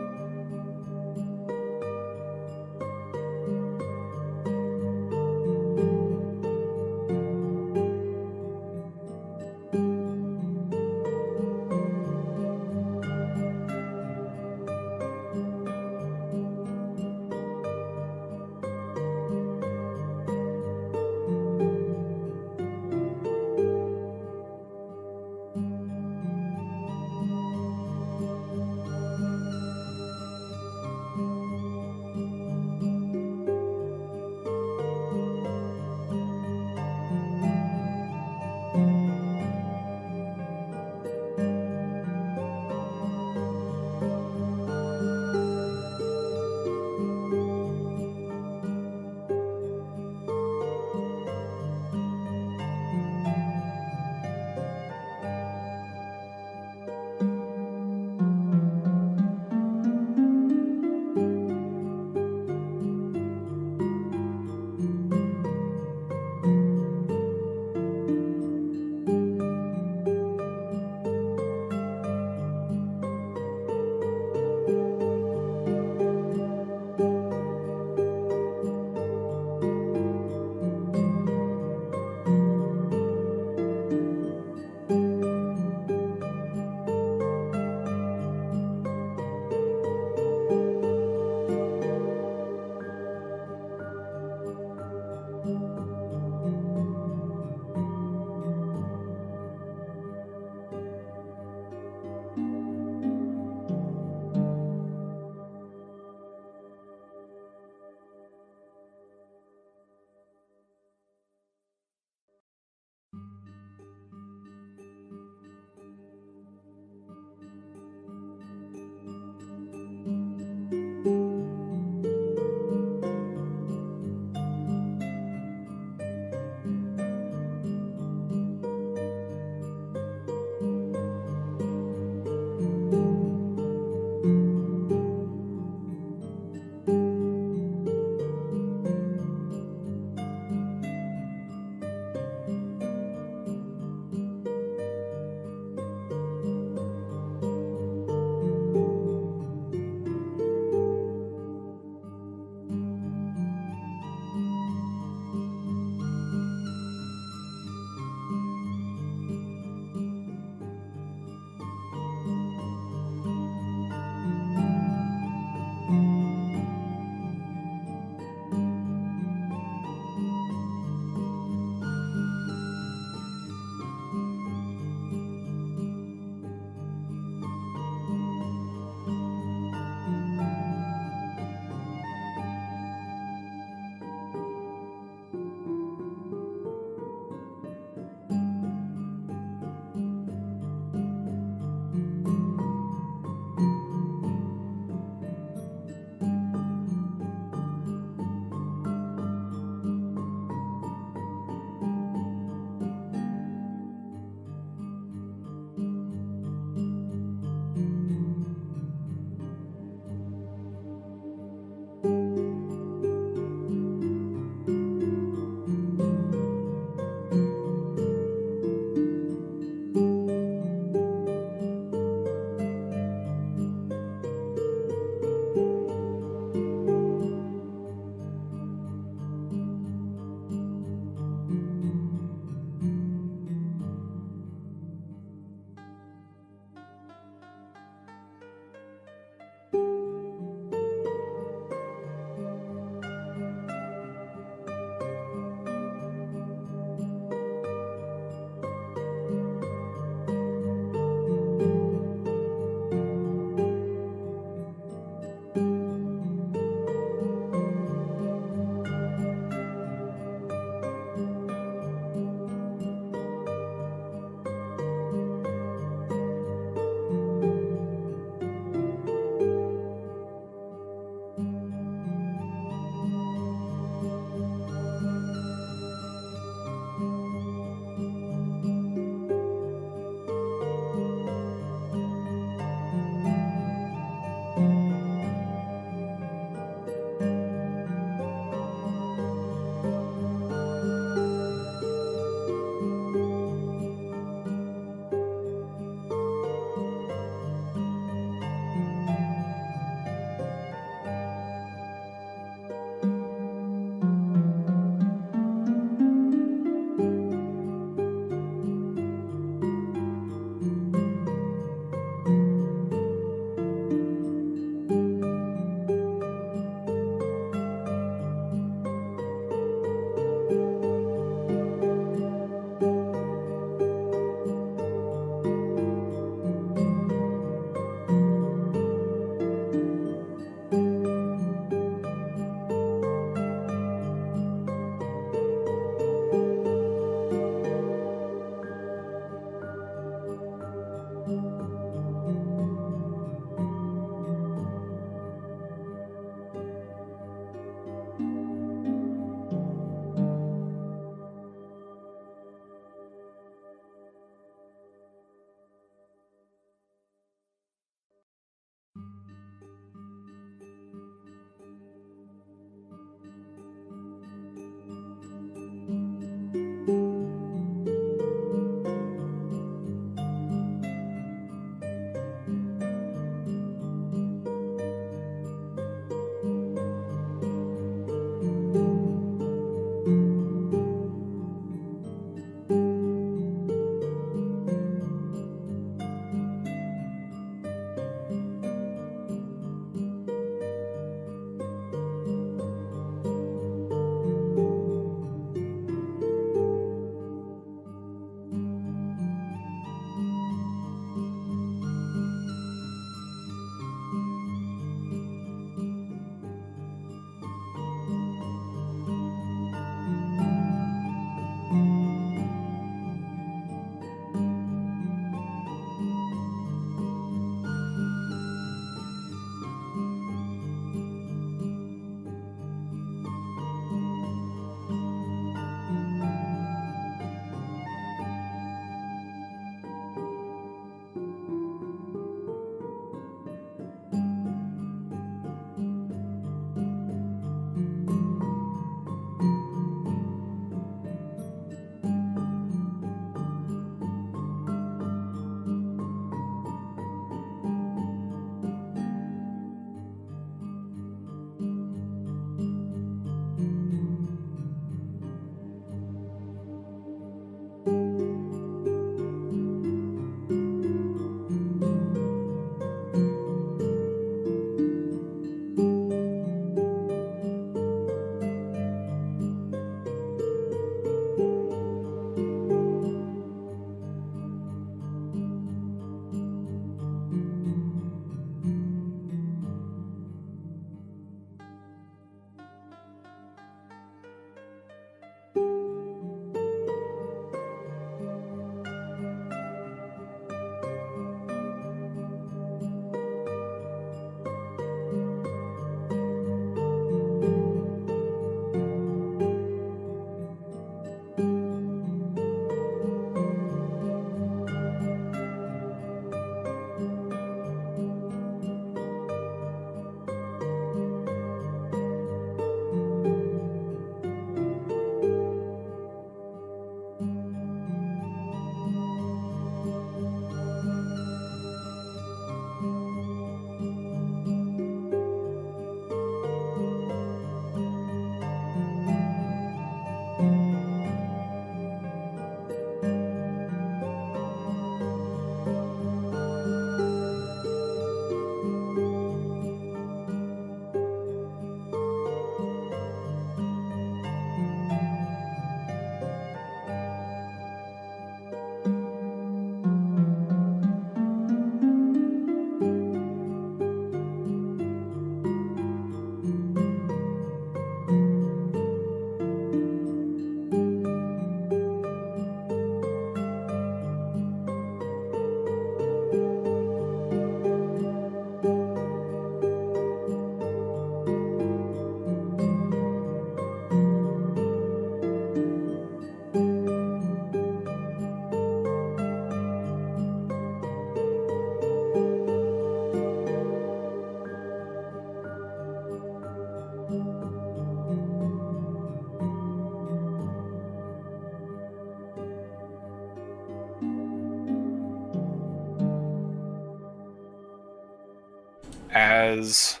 as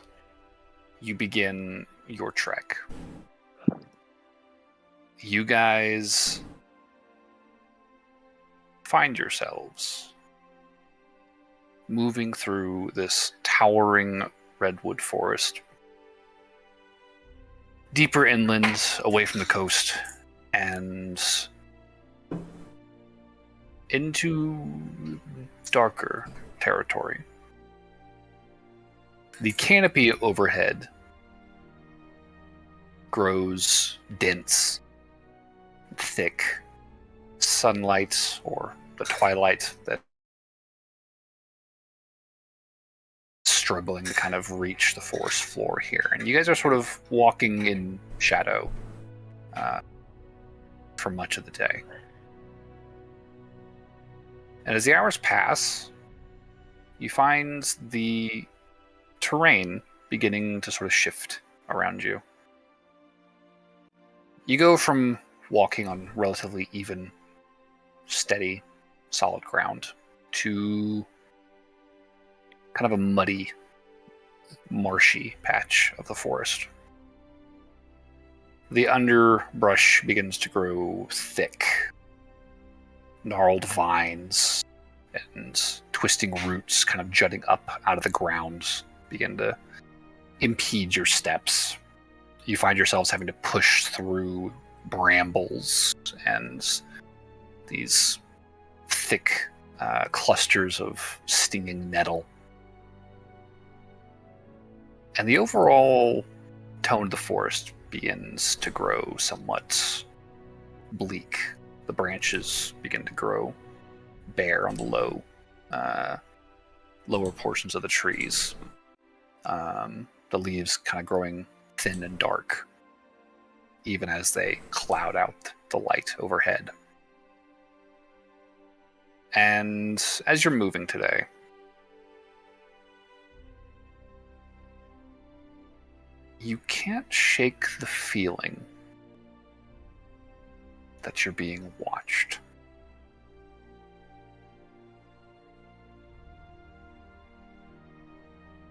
you begin your trek, you guys find yourselves moving through this towering redwood forest, deeper inland, away from the coast, and into darker territory. The canopy overhead grows dense, thick. Sunlight, or the twilight, that struggling to kind of reach the forest floor here. And you guys are sort of walking in shadow for much of the day. And as the hours pass, you find the terrain beginning to sort of shift around you. You go from walking on relatively even, steady, solid ground to kind of a muddy, marshy patch of the forest. The underbrush begins to grow thick. Gnarled vines and twisting roots kind of jutting up out of the ground begin to impede your steps. You find yourselves having to push through brambles and these thick clusters of stinging nettle. And the overall tone of the forest begins to grow somewhat bleak. The branches begin to grow bare on the lower portions of the trees. The leaves kind of growing thin and dark, even as they cloud out the light overhead. And as you're moving today, you can't shake the feeling that you're being watched.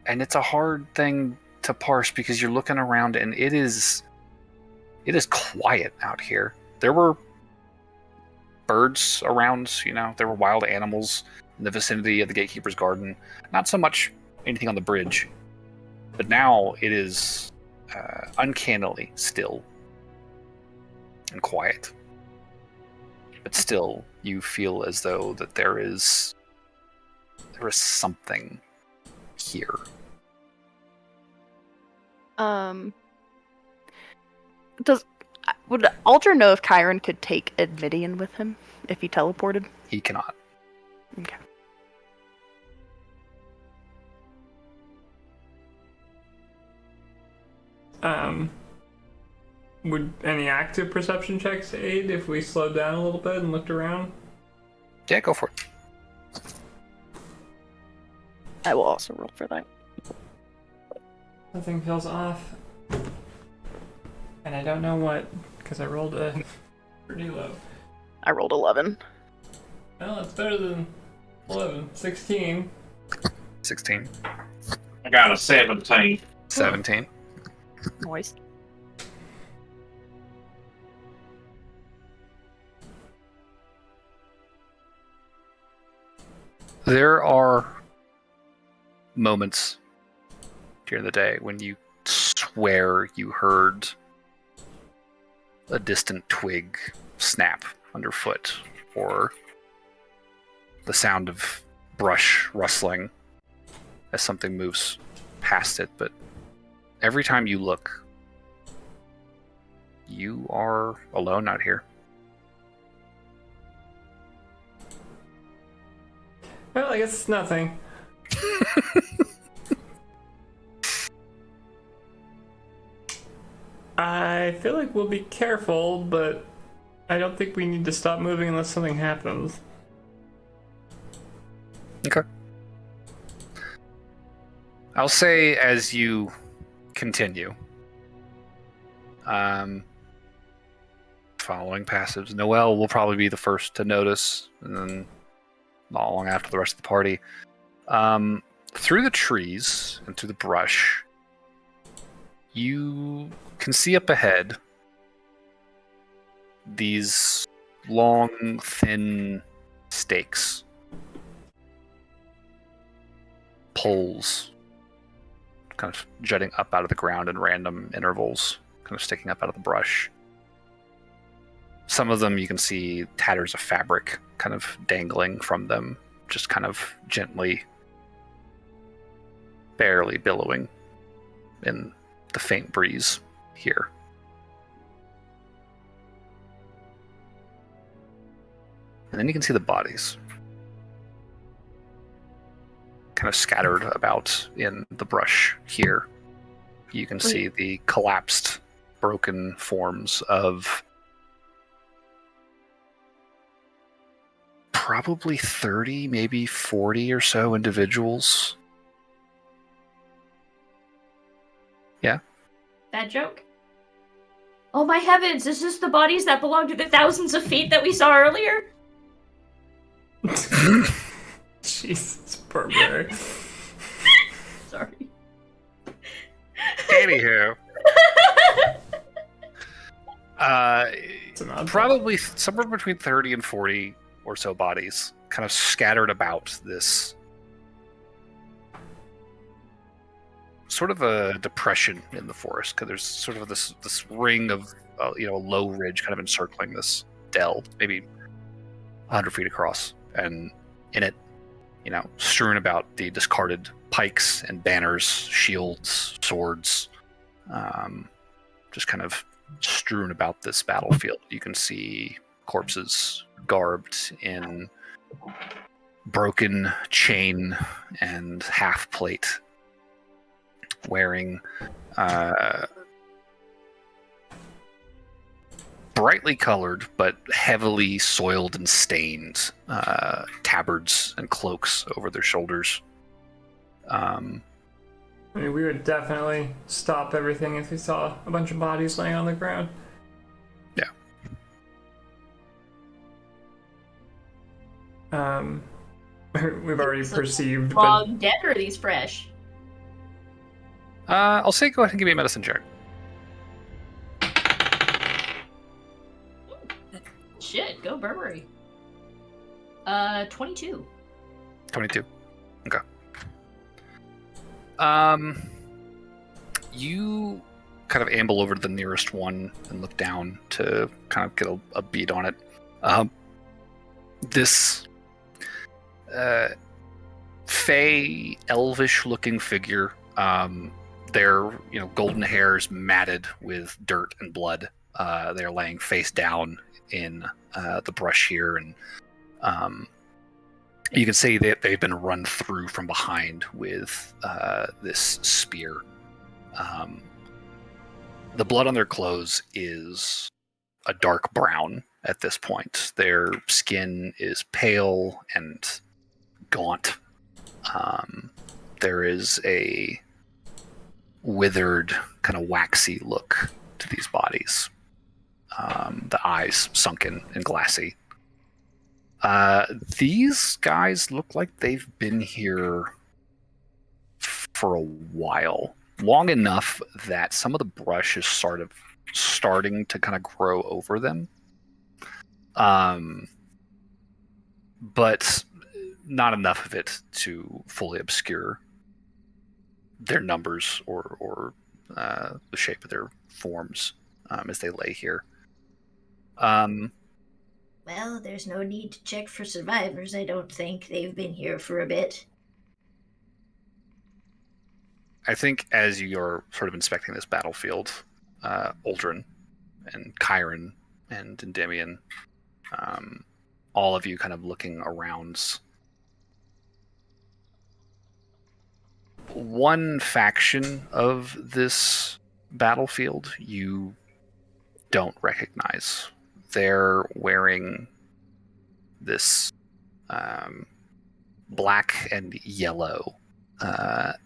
And it's a hard thing to parse because you're looking around and it is quiet out here. There were birds around, there were wild animals in the vicinity of the gatekeeper's garden. Not so much anything on the bridge, but now it is uncannily still and quiet. But still, you feel as though that there is something here. Would Aldrin know if Chiron could take Admidian with him if he teleported? He cannot. Okay. Would any active perception checks aid if we slowed down a little bit and looked around? Yeah, go for it. I will also roll for that. Nothing feels off. And I don't know what, because I rolled a pretty low. I rolled 11. Well, that's better than 11. 16. 16. I got a 17. 17. Noise. There are moments during the day when you swear you heard a distant twig snap underfoot, or the sound of brush rustling as something moves past it, but every time you look, you are alone out here. Well, I guess it's nothing. I feel like we'll be careful, but I don't think we need to stop moving unless something happens. Okay. I'll say as you continue, following passives, Noelle will probably be the first to notice, and then not long after the rest of the party. through the trees and through the brush, you can see up ahead these long, thin stakes, poles, kind of jutting up out of the ground in random intervals, kind of sticking up out of the brush. Some of them you can see tatters of fabric kind of dangling from them, just kind of gently, barely billowing in the faint breeze here. And then you can see the bodies kind of scattered about in the brush here. You can see the collapsed, broken forms of probably 30, maybe 40 or so individuals. Yeah? Bad joke? Oh my heavens, is this the bodies that belong to the thousands of feet that we saw earlier? Jesus, Burberry. Sorry. Anywho. It's an odd Probably somewhere between 30 and 40 or so bodies kind of scattered about this sort of a depression in the forest, because there's sort of this ring of a low ridge kind of encircling this dell, maybe 100 feet across, and in it, strewn about the discarded pikes and banners, shields, swords, just kind of strewn about this battlefield. You can see corpses garbed in broken chain and half plate, wearing brightly colored but heavily soiled and stained tabards and cloaks over their shoulders. I mean, we would definitely stop everything if we saw a bunch of bodies laying on the ground. Yeah. We've already perceived, but Long dead, or are these fresh? I'll say go ahead and give me a medicine check. Shit, go Burberry. 22. 22. Okay. You kind of amble over to the nearest one and look down to kind of get a beat on it. This fey, elvish-looking figure. Their golden hair is matted with dirt and blood. They're laying face down in the brush here, and you can see that they've been run through from behind with this spear. The blood on their clothes is a dark brown at this point. Their skin is pale and gaunt. There is a withered, kind of waxy look to these bodies. The eyes sunken and glassy. These guys look like they've been here for a while. Long enough that some of the brush is sort of starting to kind of grow over them. But not enough of it to fully obscure their numbers or the shape of their forms as they lay here. Well, there's no need to check for survivors, I don't think. They've been here for a bit. I think as you're sort of inspecting this battlefield, Uldren and Chiron and Endymion, all of you kind of looking around. One faction of this battlefield you don't recognize. They're wearing this black and yellow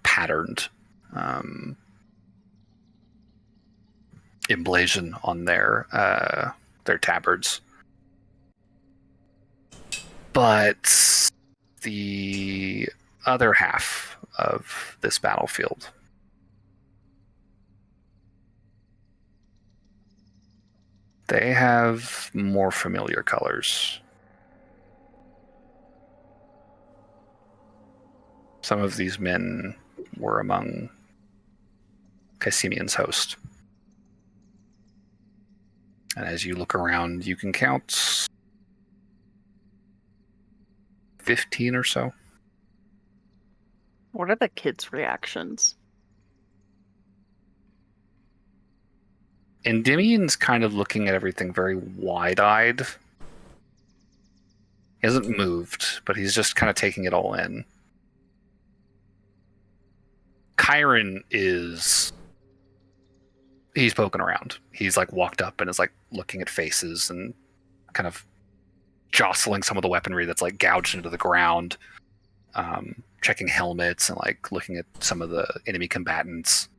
patterned emblazon on their tabards. But the other half of this battlefield. They have more familiar colors. Some of these men were among Cassimian's host. And as you look around, you can count 15 or so. What are the kids' reactions? Endymion's kind of looking at everything very wide-eyed. He hasn't moved, but he's just kind of taking it all in. Chiron is... He's poking around. He's like walked up and is like looking at faces and kind of jostling some of the weaponry that's like gouged into the ground, checking helmets and like looking at some of the enemy combatants,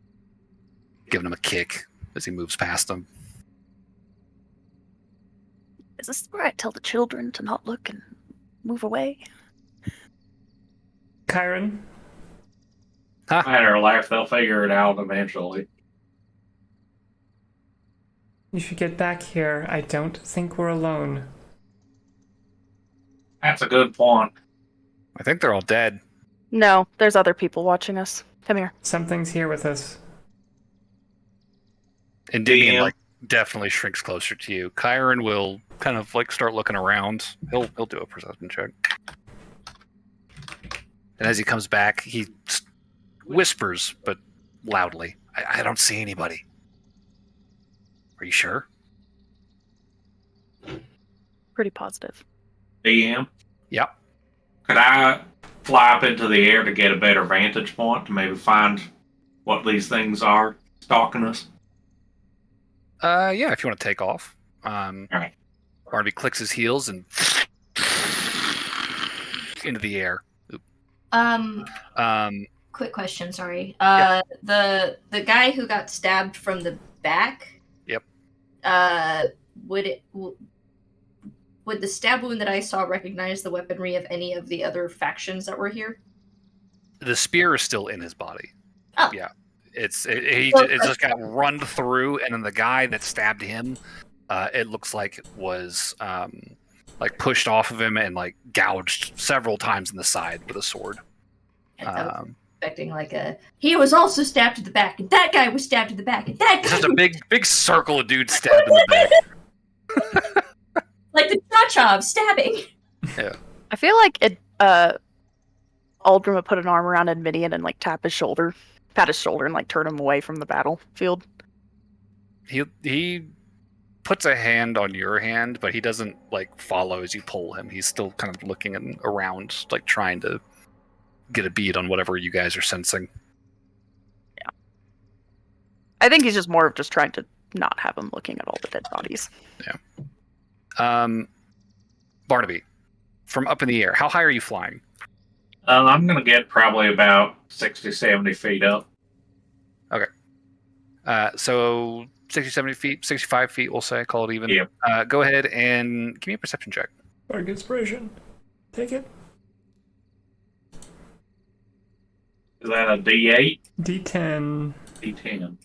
giving them a kick as he moves past them. Is this where I tell the children to not look and move away? Chiron, Matter of life, they'll figure it out eventually. you should get back here. I don't think we're alone. That's a good point. I think they're all dead. No, there's other people watching us. Come here. Something's here with us. Endymion Damn. like definitely shrinks closer to you. Chiron will kind of like start looking around. He'll do a perception check. And as he comes back, he whispers, but loudly, I don't see anybody. Are you sure? Pretty positive. DM, Yep. could I fly up into the air to get a better vantage point to maybe find what these things are stalking us? Yeah, if you want to take off. Alright. Barnaby clicks his heels and into the air. Quick question, sorry. Yeah. The guy who got stabbed from the back. Yep. Would the stab wound that I saw recognize the weaponry of any of the other factions that were here? The spear is still in his body. Oh. Yeah. It just got run through, and then the guy that stabbed him, it looks like it was like pushed off of him and like gouged several times in the side with a sword. And I was expecting like he was also stabbed to the back, and that guy was stabbed to the back, and that It's guy just a big circle of dudes stabbed in the back. like the cha-cha of stabbing. I feel like Aldrin would put an arm around Endymion and like pat his shoulder and like turn him away from the battlefield. He puts a hand on your hand, but he doesn't like follow as you pull him. He's still kind of looking around, like trying to get a bead on whatever you guys are sensing. Yeah. I think he's just more of just trying to not have him looking at all the dead bodies. Yeah. Barnaby, from up in the air, how high are you flying? I'm going to get probably about 60, 70 feet up. So 60, 70 feet, 65 feet, we'll say, call it even. Yep. Go ahead and give me a perception check. Bardic inspiration. Take it. Is that a D8? D10. D10.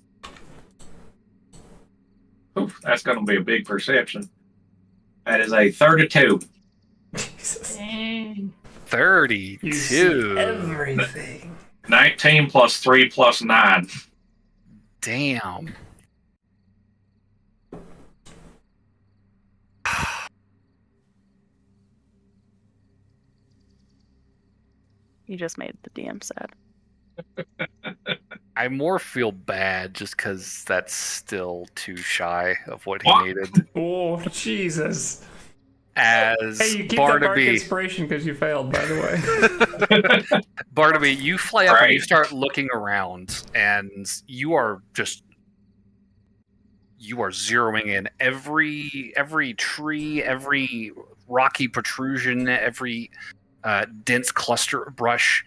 Oof, that's going to be a big perception. That is a 32. Jesus. Dang. 32. You see everything. 19 plus 3 plus 9. Damn. You just made the DM sad. I more feel bad just because that's still too shy of what he What? needed. Oh, Jesus. As Hey, you keep that Bardic Barnaby, inspiration because you failed, by the way. Barnaby, you fly up and Right. you start looking around, and you are zeroing in every tree, every rocky protrusion, every dense cluster of brush.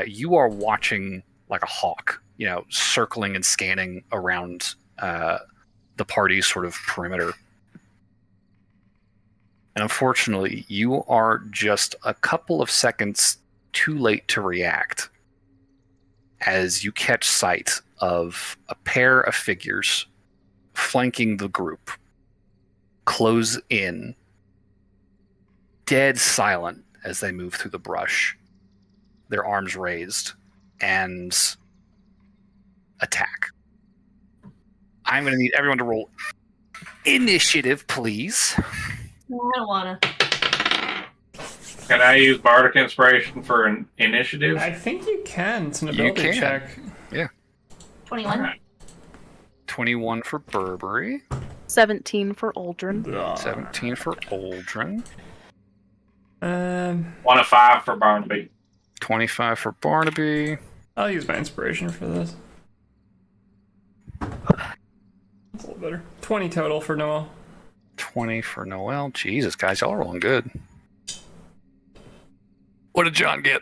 You are watching like a hawk, circling and scanning around the party's sort of perimeter. And unfortunately, you are just a couple of seconds too late to react. as you catch sight of a pair of figures flanking the group close in, dead silent as they move through the brush, their arms raised, and attack. I'm going to need everyone to roll initiative, please. I don't wanna. Can I use Bardic Inspiration for an initiative? I think you can. It's an You ability can. check. 21. Alright. 21 for Burberry, 17 for Aldrin. 17 for Aldrin, 1 of 5 for Barnaby. 25 for Barnaby. I'll use my inspiration for this. It's a little better. 20 total for Noel. 20 for Noel. Jesus, guys, y'all are rolling good. What did John get?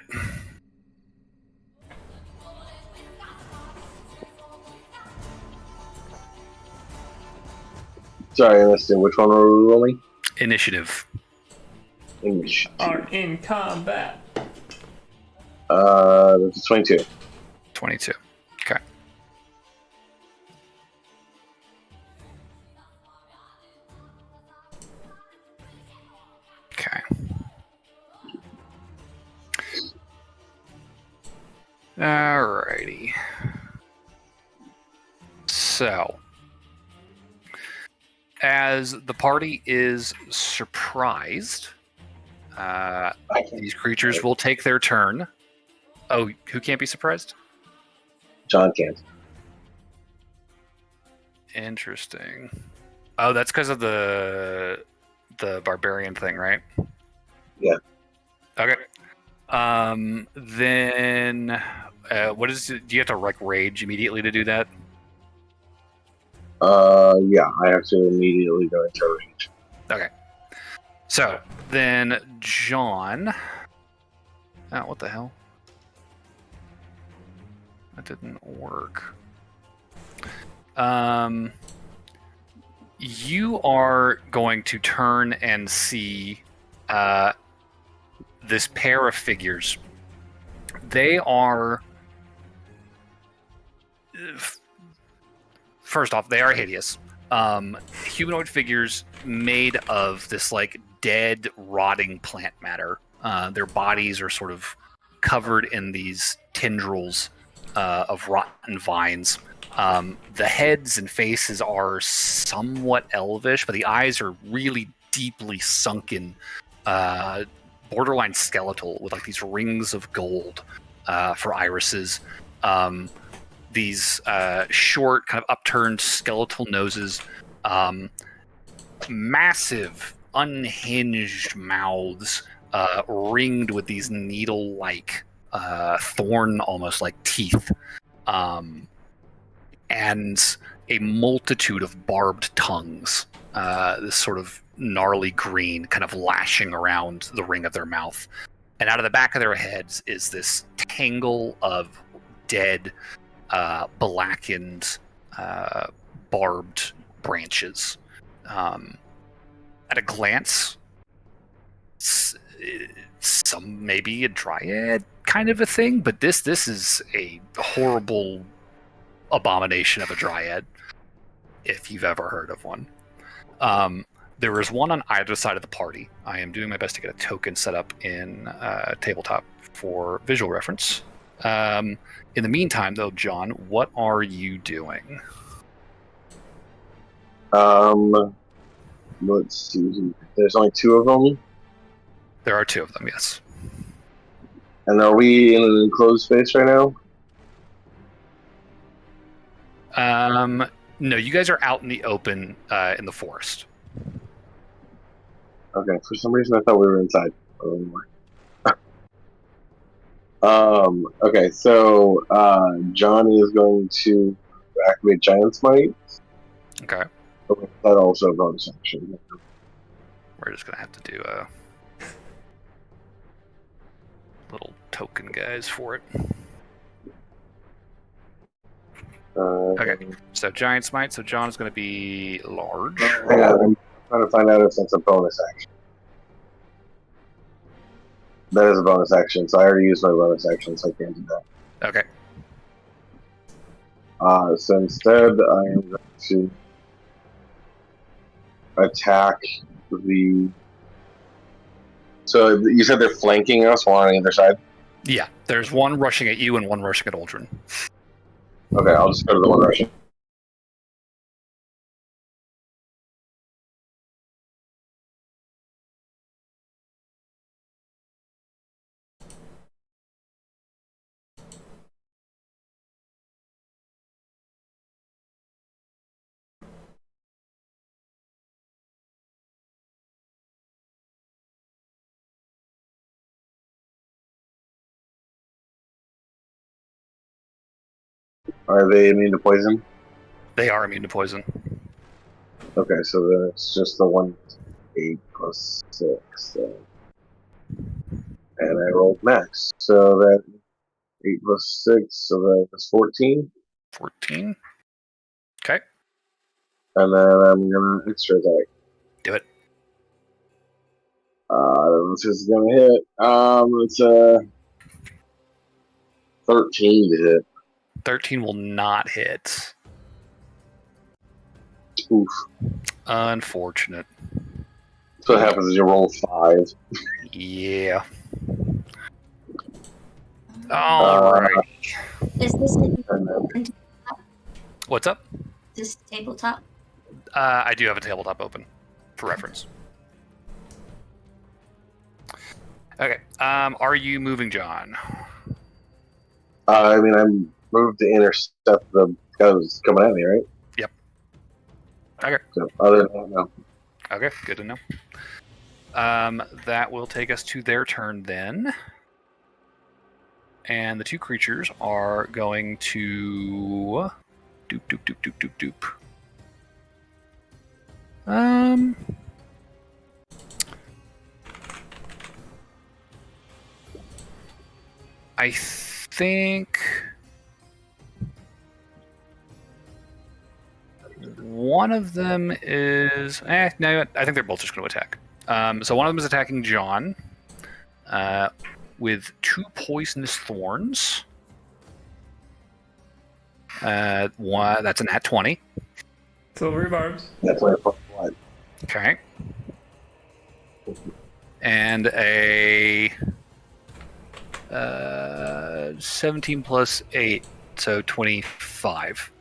Sorry, I missed it. Which one were we rolling? Initiative. English. Are in combat. That's a 22. 22. Okay. Okay. Alrighty. So, as the party is surprised, these creatures will take their turn. Oh, who can't be surprised? John can't. Interesting. Oh, that's because of the barbarian thing, right? Yeah. Okay. Then what is it? Do you have to like rage immediately to do that? Yeah, I have to immediately go into range. Okay. So then, John. Oh, what the hell? That didn't work. You are going to turn and see this pair of figures. They are. First off, they are hideous. Humanoid figures made of this like dead, rotting plant matter. Their bodies are sort of covered in these tendrils of rotten vines. The heads and faces are somewhat elvish, but the eyes are really deeply sunken, borderline skeletal, with like these rings of gold for irises. These short, kind of upturned skeletal noses, massive, unhinged mouths, ringed with these needle-like, thorn, almost like teeth, and a multitude of barbed tongues, this sort of gnarly green, kind of lashing around the ring of their mouth. And out of the back of their heads is this tangle of dead, blackened, barbed branches. At a glance, some maybe a dryad kind of a thing, but this is a horrible abomination of a dryad, if you've ever heard of one. There is one on either side of the party. I am doing my best to get a token set up in tabletop for visual reference. In the meantime, though, John, what are you doing? Let's see. There's only 2 of them. There are 2 of them, yes. And are we in an enclosed space right now? No, you guys are out in the open in the forest. Okay, for some reason I thought we were inside. Okay, so Johnny is going to activate Giant Smite. Okay. Okay, that also a bonus action. We're just going to have to do a little token, guys, for it. Okay, so Giant Smite, so John is going to be large. Hang on, I'm trying to find out if that's a bonus action. That is a bonus action, so I already used my bonus action, so I can't do that. Okay. So instead, I am going to attack the. So you said they're flanking us, one on either side? Yeah, there's one rushing at you and one rushing at Aldrin. Okay, I'll just go to the one rushing. Are they immune to poison? They are immune to poison. Okay, so then it's just the 1d8 plus 6. So. And I rolled max. So that 8 plus 6, so that's 14. 14. Okay, And then I'm going to extra attack. do it. This is going to hit. It's a 13 to hit. 13 will not hit. Oof. Unfortunate. So what happens is you roll 5. Yeah. Alright. Is this And then What's up? this tabletop? I do have a tabletop open for reference. Okay. Are you moving, John? I mean, I'm moved to intercept the guy who's coming at me, right? Yep. Okay. So other than that, no. Okay, good to know. That will take us to their turn then. And the two creatures are going to doop doop doop doop doop doop. I think one of them is no, I think they're both just going to attack. So one of them is attacking John with 2 poisonous thorns. One that's an at 20. Silvery barbs. That's why I put what? Okay. And a 17 plus 8, so 25.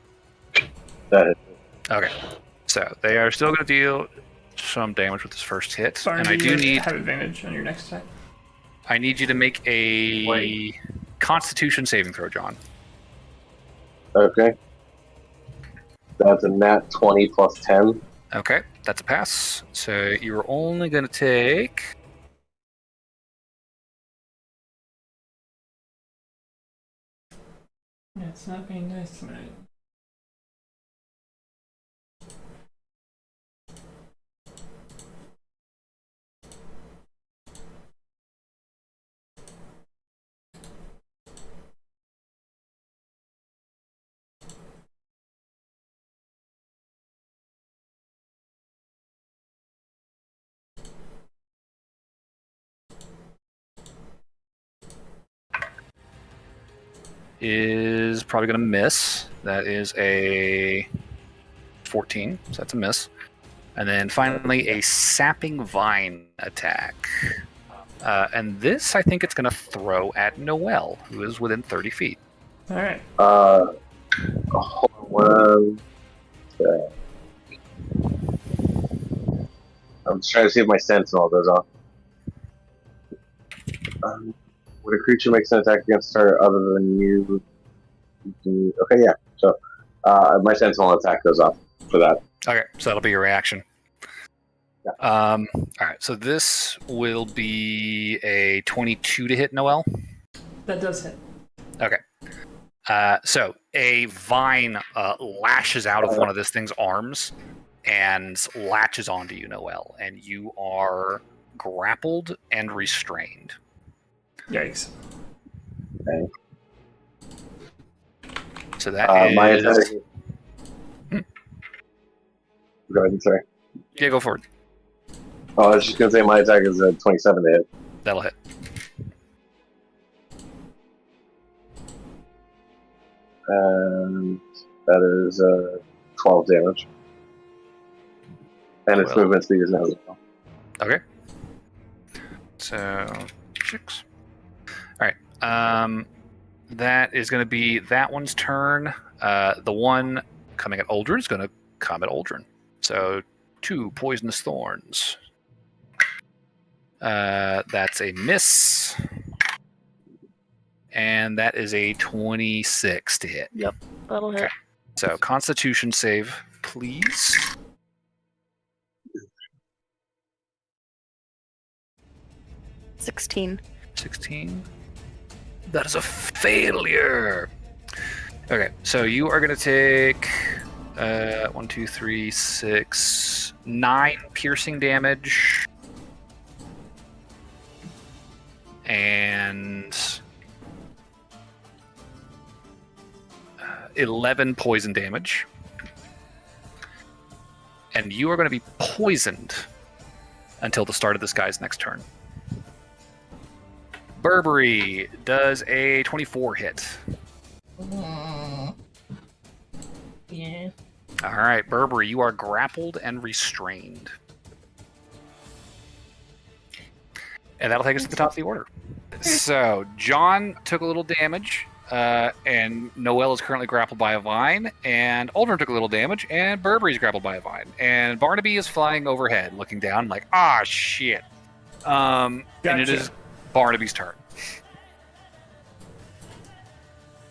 That hit. Okay. So they are still going to deal some damage with this first hit. Sorry, and I you do need have advantage on your next attack. I need you to make a Constitution saving throw, John. Okay. That's a nat 20 plus 10. Okay, that's a pass. So you're only going to take... Yeah, it's not being nice tonight. is probably going to miss. That is a 14, so that's a miss. And then finally a sapping vine attack. And this, I think it's going to throw at Noelle, who is within 30 feet. All right. Hold on. I'm just trying to see if my sentinel goes off. Would a creature make an attack against a target other than you? Okay, yeah. So my sentinel attack goes off for that. Okay, so that'll be your reaction. Yeah. All right, so this will be a 22 to hit Noelle. That does hit. Okay. So a vine lashes out of one of this thing's arms and latches onto you, Noelle, and you are grappled and restrained. Yikes. Okay. So that is... my attack. Go ahead, sorry. Yeah, go for it. Oh, I was just gonna say my attack is a 27 to hit. That'll hit. And that is 12 damage. And its Well. movement speed is now 0. Okay. So 6. All right. That is going to be that one's turn. The one coming at Aldrin is going to come at Aldrin. So 2 poisonous thorns. That's a miss. And that is a 26 to hit. Yep, that'll hit. Okay. So Constitution save, please. $16. 16. That is a failure. Okay, so you are going to take 1, 2, 3, 6, 9 piercing damage. And 11 poison damage. And you are going to be poisoned until the start of this guy's next turn. Burberry does a 24 hit. Yeah. All right, Burberry, you are grappled and restrained. And that'll take us to the top of the order. So, John took a little damage, and Noelle is currently grappled by a vine, and Aldrin took a little damage, and Burberry's grappled by a vine. And Barnaby is flying overhead, looking down like, shit. And it is Barnaby's turn.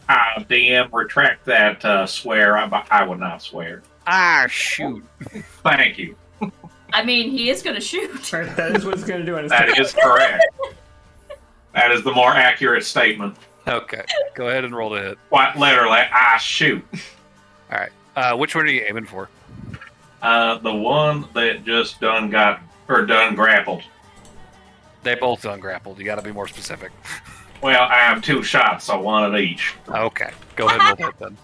DM, retract that swear. I would not swear. Shoot. Thank you. I mean, he is going to shoot. Right, that is what it's going to do on his That is correct. That is the more accurate statement. Okay, go ahead and roll the hit. Quite literally, shoot. All right. Which one are you aiming for? The one that just done grappled. They both ungrappled. You got to be more specific. Well, I have 2 shots, so one at each. Okay, go ahead and roll that then.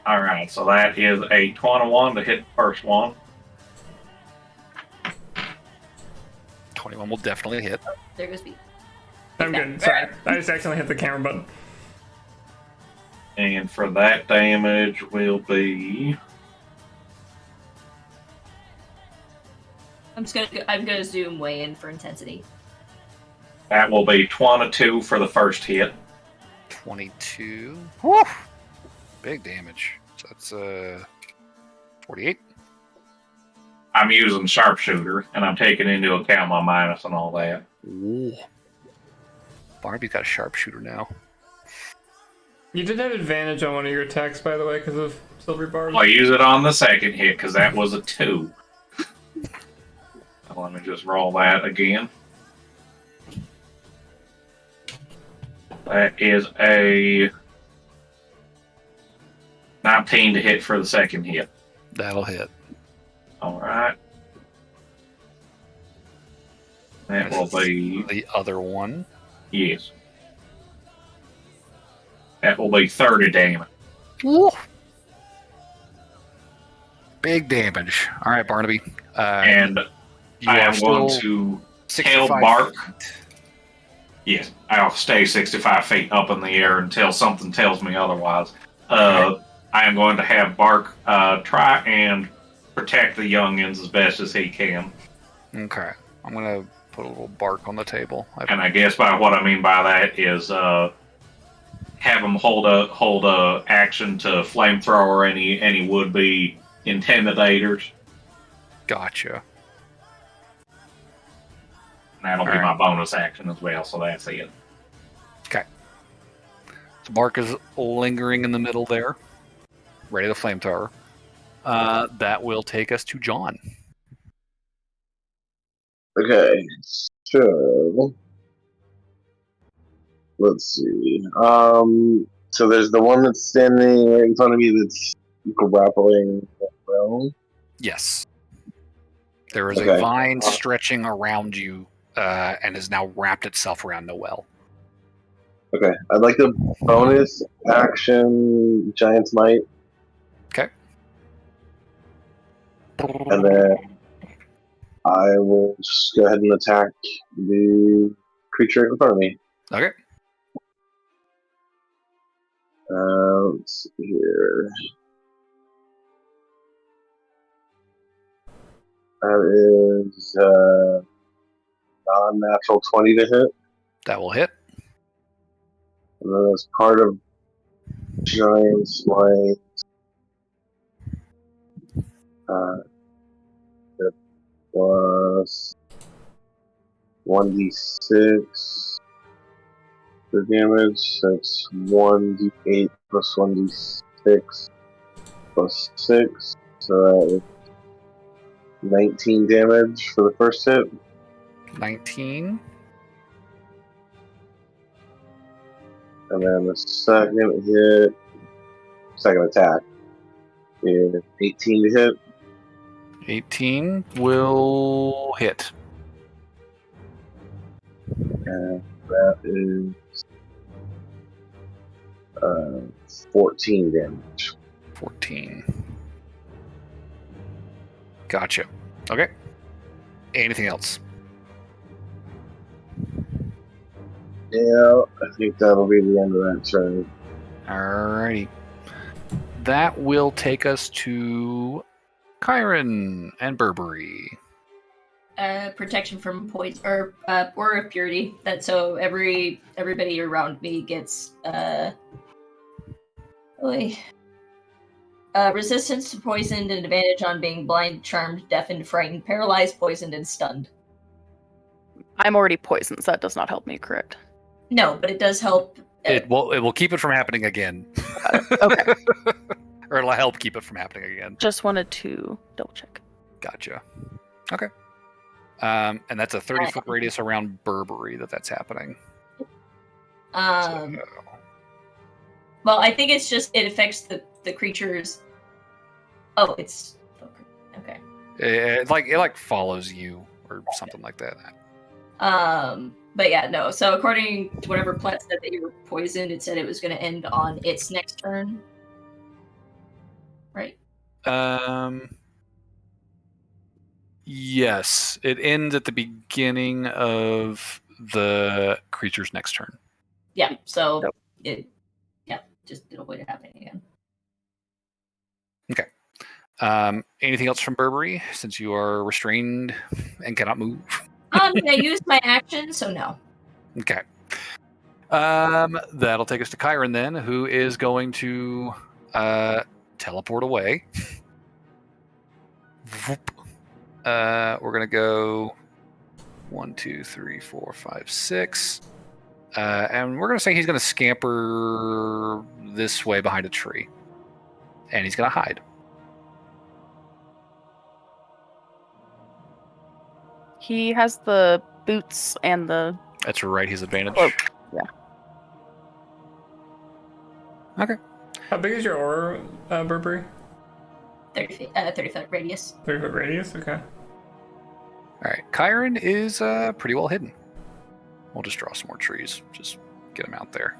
All right, so that is a 21 to hit the first one. 21 will definitely hit. There goes B. I'm good. Sorry, I just accidentally hit the camera button. And for that damage will be... I'm gonna zoom way in for intensity. That will be 22 for the first hit. 22. Woo! Big damage. So that's 48. I'm using sharpshooter, and I'm taking into account my minus and all that. Ooh. Barnaby's got a sharpshooter now. You did have advantage on one of your attacks, by the way, because of silver bars. I'll use it on the second hit, because that was a 2. Let me just roll that again. That is a 19 to hit for the second hit. That'll hit. Alright. That will be... The other one. Yes. That will be 30 damage. Woo! Big damage. All right, Barnaby. And I am going to tail bark. Yes, I'll stay 65 feet up in the air until something tells me otherwise. I am going to have Bark try and protect the youngins as best as he can. Okay. I'm going to put a little bark on the table. And I guess by what I mean by that is have him hold a action to flamethrower any would-be intimidators. Gotcha. And that'll be my bonus action as well, so that's it. Okay. So Bark is lingering in the middle there, ready to flamethrower. That will take us to John. Okay, so let's see. So there's the one that's standing right in front of me that's grappling well. Yes. There is a vine stretching around you and has now wrapped itself around Noelle. Okay, I'd like the bonus action Giant's Might. Okay. And then I will just go ahead and attack the creature in front of me. Okay. Let's see here. That is non-natural 20 to hit. That will hit. And then as part of Giant Smite, it plus 1d6 for damage. That's 1d8 plus 1d6 plus 6. So that is 19 damage for the first hit. 19. And then the second attack is 18 to hit. 18 will hit. And that is 14 damage. 14. Gotcha. Okay. Anything else? Yeah, I think that'll be the end of that turn. Alrighty. That will take us to Kyron and Burberry. Protection from poison or purity. That so everybody around me gets resistance to poison and advantage on being blind, charmed, deafened, frightened, paralyzed, poisoned, and stunned. I'm already poisoned, so that does not help me, correct? No, but it does help. It will keep it from happening again. Okay. Or it'll help keep it from happening again. Just wanted to double check. Gotcha. Okay. And that's a 30-foot radius around Burberry that's happening. Well, I think it's just it affects the creatures. Oh, it's okay. It follows you or something like that. But yeah, no. So according to whatever plant said that you were poisoned, it said it was going to end on its next turn. Right. Yes, it ends at the beginning of the creature's next turn. Yeah. So it'll wait to happen again. Okay. Anything else from Burberry since you are restrained and cannot move? I used my action, so no. Okay. That'll take us to Kyron then, who is going to teleport away. We're gonna go 1, 2, 3, 4, 5, 6. And we're gonna say he's gonna scamper this way behind a tree. And he's gonna hide. He has the boots and the... That's right, he's advantage. Oh, yeah. Okay. How big is your aura, Burberry? 30-foot radius. 30-foot radius? Okay. Alright, Kyron is pretty well hidden. We'll just draw some more trees. Just get him out there.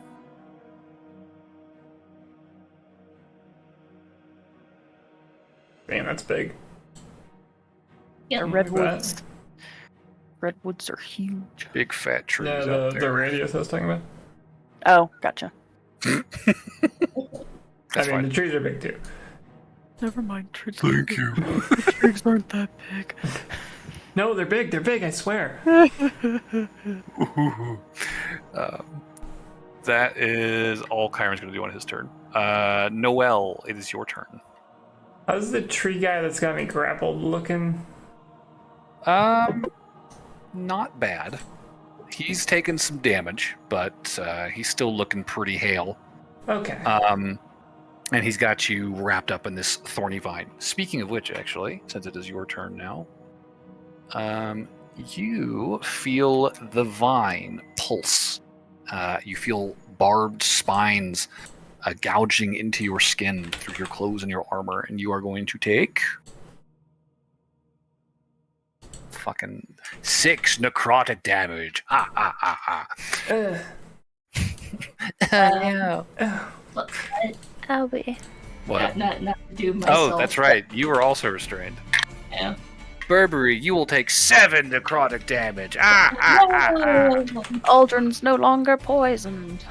Damn, that's big. Yeah, The redwoods. Redwoods are huge. Big fat trees No, out there. the radius I was talking about. Oh, gotcha. That's the fine. trees are big too. Never mind. Trees Thank you. The trees aren't that big. No, they're big. They're big, I swear. That is all Kyron's going to do on his turn. Noel, it is your turn. How's the tree guy that's got me grappled looking? Not bad. He's taken some damage, but he's still looking pretty hale. Okay. And he's got you wrapped up in this thorny vine. Speaking of which, actually, since it is your turn now, you feel the vine pulse. You feel barbed spines gouging into your skin through your clothes and your armor, and you are going to take fucking 6 necrotic damage. No. Look, Owie. What? not to do myself. Oh, that's right. You were also restrained. Yeah. Burberry, you will take 7 necrotic damage. Aldrin's no longer poisoned.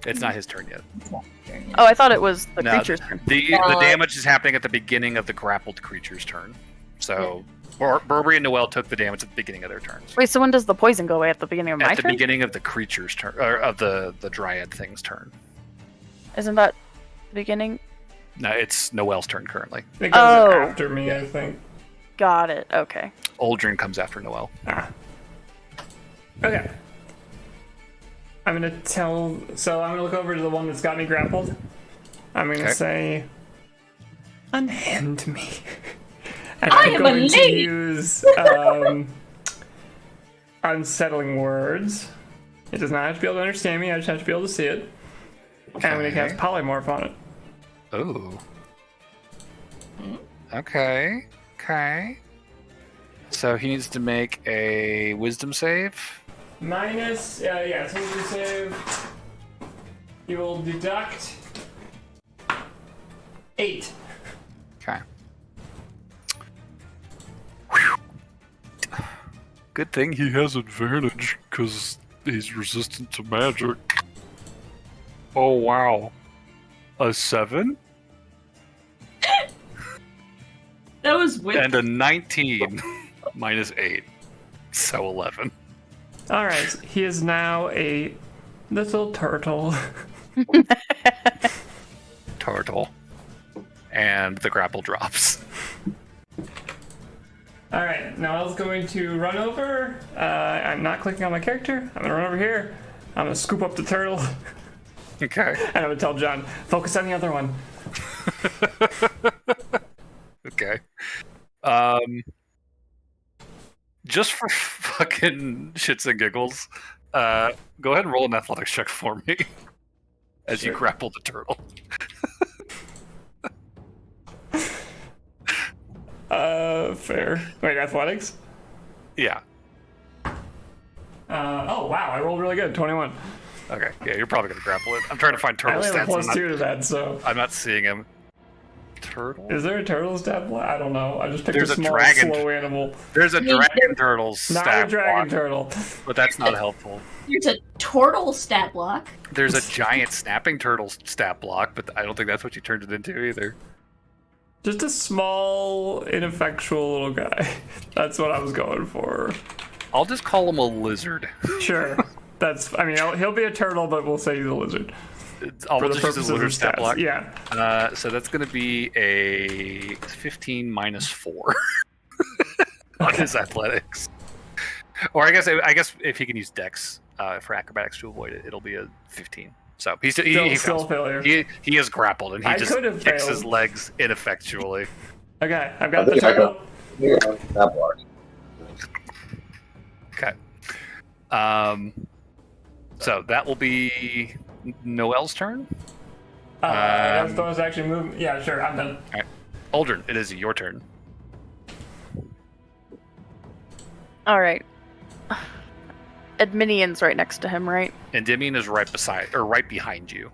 It's not his turn yet. Oh, I thought it was the No, creature's turn. The damage is happening at the beginning of the grappled creature's turn. So, Burberry and Noelle took the damage at the beginning of their turns. Wait, so when does the poison go away? At the beginning of my At the turn? beginning of the creature's turn, or of the dryad thing's turn. Isn't that the beginning? No, it's Noelle's turn currently. It goes after me, I think. Got it. Okay. Aldrin comes after Noelle. Okay. I'm gonna look over to the one that's got me grappled. I'm gonna say, unhand me. And I I'm am going a to lady! use unsettling words. It does not have to be able to understand me, I just have to be able to see it. And I'm gonna cast polymorph on it. Ooh. Okay. So he needs to make a wisdom save. Minus, so wisdom save. You will deduct 8. Okay. Good thing he has advantage, because he's resistant to magic. Oh, wow. A 7? That was with. And a 19 minus 8. So 11. Alright, he is now a little turtle. Turtle. And the grapple drops. Alright, now I was going to run over. I'm not clicking on my character. I'm gonna run over here. I'm gonna scoop up the turtle. Okay. And I'm gonna tell John, focus on the other one. Okay. Just for fucking shits and giggles, go ahead and roll an athletics check for me as you grapple the turtle. Fair. Wait, athletics? Yeah. Oh wow, I rolled really good, 21. Okay. Yeah, you're probably gonna grapple it. I'm trying to find I turtle only have a stats. +2 to that, so. I'm not seeing him. Turtle? Is there a turtle stat block? I don't know. I just picked There's a a small, dragon. slow animal. There's a dragon turtle Not stat a dragon block, turtle. but that's not helpful. There's a turtle stat block. There's a giant snapping turtle stat block, but I don't think that's what you turned it into either. Just a small, ineffectual little guy. That's what I was going for. I'll just call him a lizard. Sure. He'll be a turtle, but we'll say he's a lizard. I'll For the just use his purposes of lizard stat stats. block. Yeah. So that's going to be a 15 minus 4 on his athletics. Or I guess if he can use Dex for acrobatics to avoid it, it'll be a 15. So he Still fails. a failure. He is grappled and he I just could have kicks failed. his legs ineffectually. Okay, I've got the turtle. Yeah, that block. Okay. So that will be Noelle's turn. That's the one's actually moving. Yeah, sure, I'm done. All right, Aldrin, it is your turn. All right. Edminian's right next to him, right? Endymion is right behind you.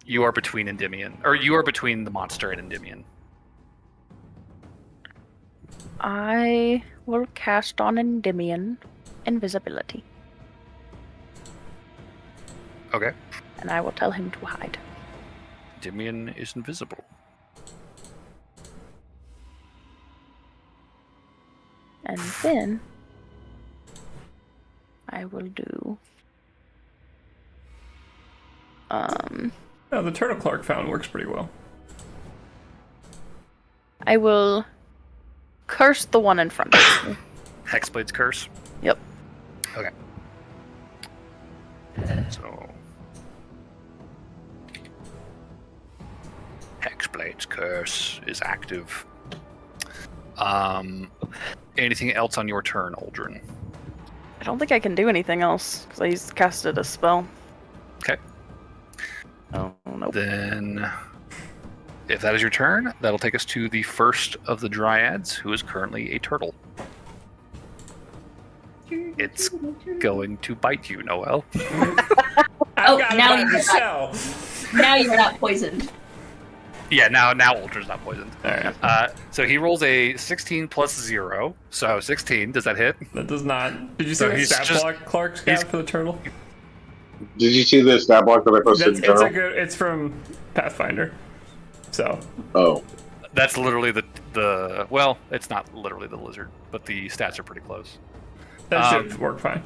You are between Endymion, or you are between the monster and Endymion. I will cast on Endymion invisibility, Okay. and I will tell him to hide. Endymion is invisible. And then I will do Oh, the turtle Clark found works pretty well. I will curse the one in front of me. Hexblade's curse. Yep. Okay. So Hexblade's curse is active. Anything else on your turn, Aldrin? I don't think I can do anything else because I just casted a spell. Okay. Oh no. Then, if that is your turn, that'll take us to the first of the dryads, who is currently a turtle. It's going to bite you, Noelle. Oh, now you're shell. Now you're not poisoned. Yeah, now Aldrin's not poisoned. All right. So he rolls a 16 plus 0, so 16. Does that hit? That does not. Did you So say the he's stat just- block Clark's he's- got for the turtle? Did you see the stat block that I posted? It's from Pathfinder. So. Oh. That's literally the well, it's not literally the lizard, but the stats are pretty close. That should work fine.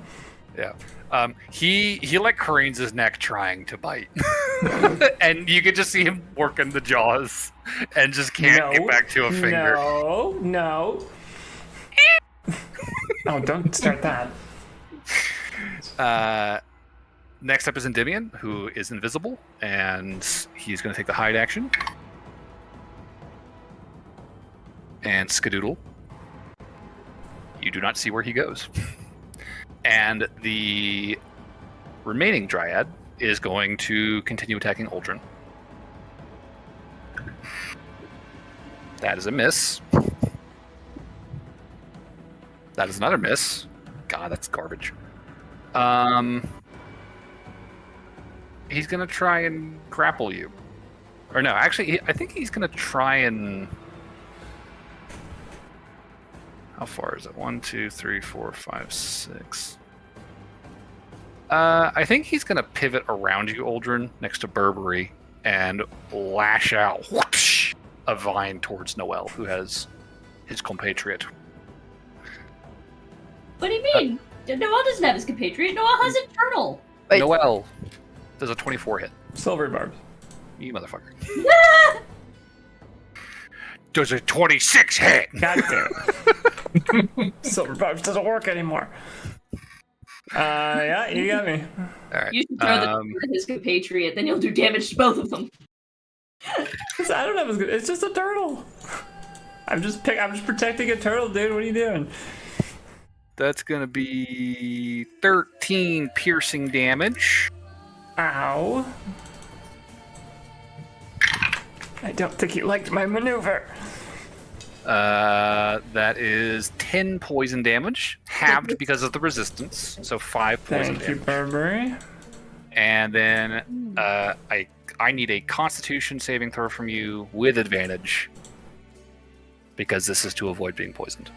Yeah. He like cranes his neck trying to bite, and you can just see him working the jaws, and just can't get back to a finger. No. Oh, don't start that. Next up is Endymion, who is invisible, and he's going to take the hide action and skedoodle. You do not see where he goes. And the remaining Dryad is going to continue attacking Uldren. That is a miss. That is another miss. God, that's garbage. He's going to try and grapple you. Or no, actually, I think he's going to try and... How far is it? 1, 2, 3, 4, 5, 6. I think he's going to pivot around you, Uldren, next to Burberry, and lash out whoosh, a vine towards Noel, who has his compatriot. What do you mean? Noel doesn't have his compatriot. Noel has a turtle. Wait. Noel does a 24 hit. Silvery barbs. You motherfucker. Does a 26 hit. God damn it. Silver barbs doesn't work anymore. Yeah, you got me. All right. You should throw the turtle at his compatriot, then you'll do damage to both of them. I don't know if it's good. It's just a turtle. I'm just protecting a turtle, dude. What are you doing? That's going to be 13 piercing damage. Ow. I don't think he liked my maneuver. That is 10 poison damage, halved because of the resistance, so 5 poison damage. Thank you, Burberry. And then I need a Constitution saving throw from you with advantage, because this is to avoid being poisoned.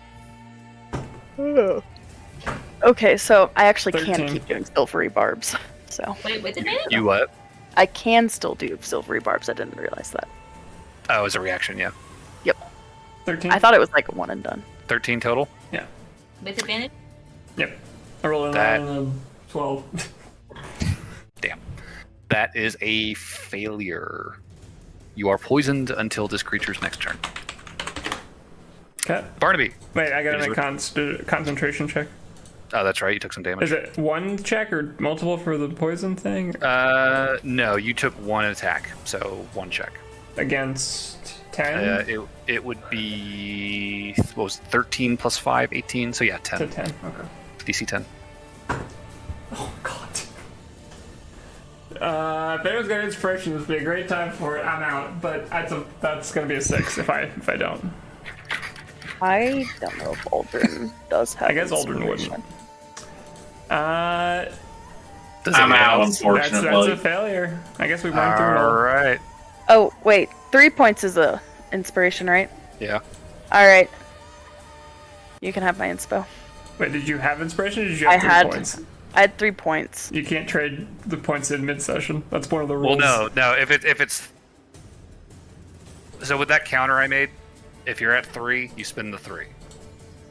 Okay, so I actually 13. can keep doing silvery barbs. So Wait, with advantage? You what? I can still do silvery barbs. I didn't realize that. Oh, as a reaction, yeah. 13? I thought it was like a one and done. 13 total? Yeah. With advantage? Yep. I rolled a That- 9 and a 12. Damn. That is a failure. You are poisoned until this creature's next turn. Okay. Barnaby. Wait, I gotta Is make a concentration check. Oh, that's right. You took some damage. Is it one check or multiple for the poison thing? No, you took one attack, so one check. Against 10? It would be, what was it, 13 plus 5, 18? So yeah, 10. To 10, okay. DC 10. Oh, God. If anyone's got inspiration, this would be a great time for it. I'm out, but that's gonna be a 6 if I don't. I don't know if Uldren does have. I guess Uldren wouldn't. inspiration. Does I'm anyone out, else? unfortunately. That's a failure. I guess we went through it All all. right. Oh wait, 3 points is a inspiration, right? Yeah. All right. You can have my inspo. Wait, did you have inspiration or did you have I 3 had. points? I had 3 points. You can't trade the points in mid-session. That's one of the Well, rules. no. If it's so with that counter I made, if you're at 3, you spend the 3.